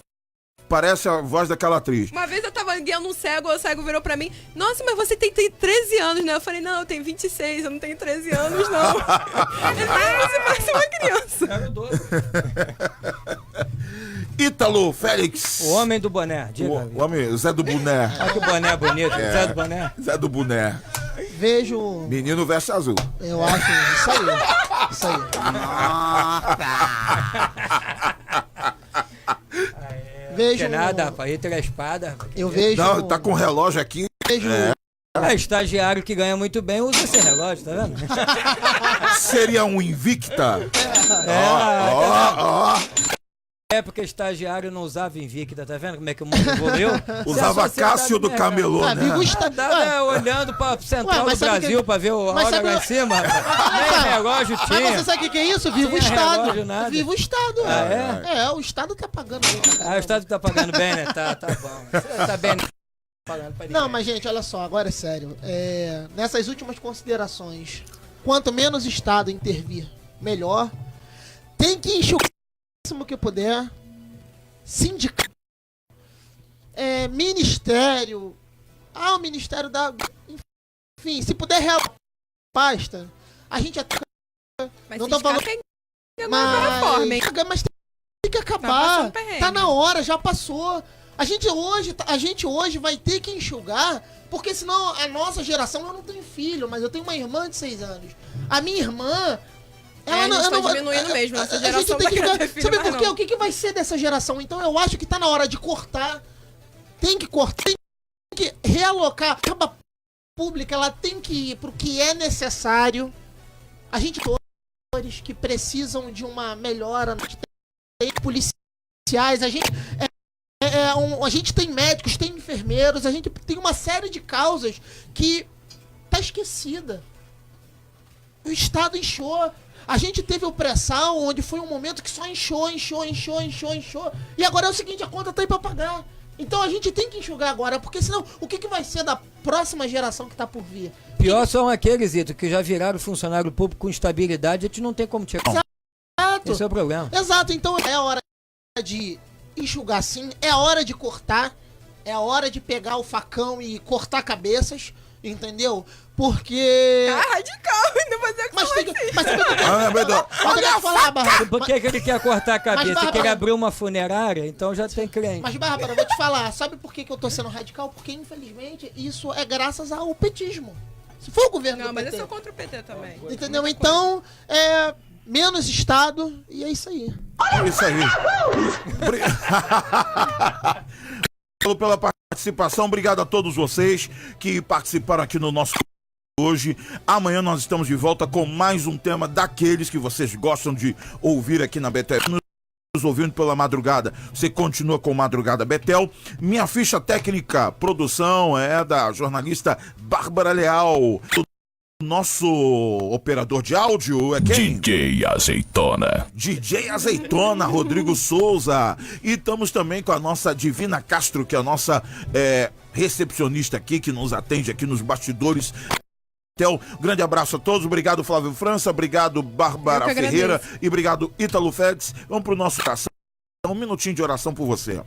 Parece a voz daquela atriz. Uma vez eu tava guiando um cego, o cego virou pra mim, nossa, mas você tem 13 anos, né? Eu falei, não, eu tenho 26, eu não tenho 13 anos, não. Ele falou, você parece uma criança. Era doido. Ítalo Félix. O homem do boné, diga. O homem, Zé do Boné. Olha que boné bonito, Zé do boné. Zé do Boné. Vejo... Menino veste azul. Eu acho isso aí. Isso aí. Vejo... Que nada, rapaz, entre a espada. Eu vejo... Não, tá com o relógio aqui. Vejo... Estagiário que ganha muito bem usa esse relógio, tá vendo? Seria um Invicta. Época estagiário não usava Invicta, tá vendo como é que o mundo evoluiu? Usava Cássio do Camelô, né? Vivo está... olhando pra central do Brasil pra ver o hora lá em cima. Nem relógio Mas tinha. você sabe o que é isso? Vivo o Tinha Estado. relógio, nada. Vivo o Estado. Ah, o Estado tá pagando bem. o Estado tá pagando bem, né? Tá bom. Tá bem, né? Pagando pra ninguém. Não, mas gente, olha só, agora é sério. Nessas últimas considerações, quanto menos Estado intervir, melhor. Tem que enxugar o máximo que puder. Sindicato. Ministério. O Ministério da... Enfim, se puder real pasta, a gente até... Mas não tô falando... Mas tem que acabar. Tá na hora, já passou. A gente hoje vai ter que enxugar, porque senão a nossa geração, eu não tenho filho, mas eu tenho uma irmã de 6 anos. A minha irmã, ela a gente tá diminuindo mesmo, nossa geração tem que vai ter filho, sabe mas por quê? não. O que vai ser dessa geração? Então eu acho que tá na hora de cortar. Tem que cortar, tem que realocar. A verba pública, ela tem que ir pro que é necessário. A gente que precisam de uma melhora, tem policiais, a gente tem médicos, tem enfermeiros, a gente tem uma série de causas que tá esquecida. O Estado inchou. A gente teve o pré-sal, onde foi um momento que só inchou. E agora é o seguinte, a conta tá aí pra pagar. Então a gente tem que enxugar agora, porque senão, o que vai ser da próxima geração que tá por vir? Pior são aqueles, Ito, que já viraram funcionário público com estabilidade, a gente não tem como tirar. Exato. Esse é o problema. Exato, então é a hora de enxugar sim, é a hora de cortar, é a hora de pegar o facão e cortar cabeças, entendeu? Porque... radical, ainda fazer que Mas tem que... assim. Mas tem que falar, Bárbara. Por que ele quer cortar a cabeça? Bárbara, Ele quer abrir uma funerária? Então já tem crente. Mas, Bárbara, eu vou te falar, sabe por que eu tô sendo radical? Porque, infelizmente, isso é graças ao petismo. Se for o governo Não, do mas PT... eu sou contra o PT também. Entendeu? Então, menos Estado, e é isso aí. É isso aí. Pela participação, obrigado a todos vocês que participaram aqui no nosso hoje. Amanhã nós estamos de volta com mais um tema daqueles que vocês gostam de ouvir aqui na Betel. Nos ouvindo pela madrugada, você continua com Madrugada Betel. Minha ficha técnica, produção é da jornalista Bárbara Leal. Nosso operador de áudio é quem? DJ Azeitona. DJ Azeitona, Rodrigo Souza. E estamos também com a nossa Divina Castro, que é a nossa recepcionista aqui, que nos atende aqui nos bastidores. Grande abraço a todos, obrigado Flávio França, obrigado Bárbara Ferreira e obrigado Ítalo Félix. Vamos pro nosso oração, um minutinho de oração por você.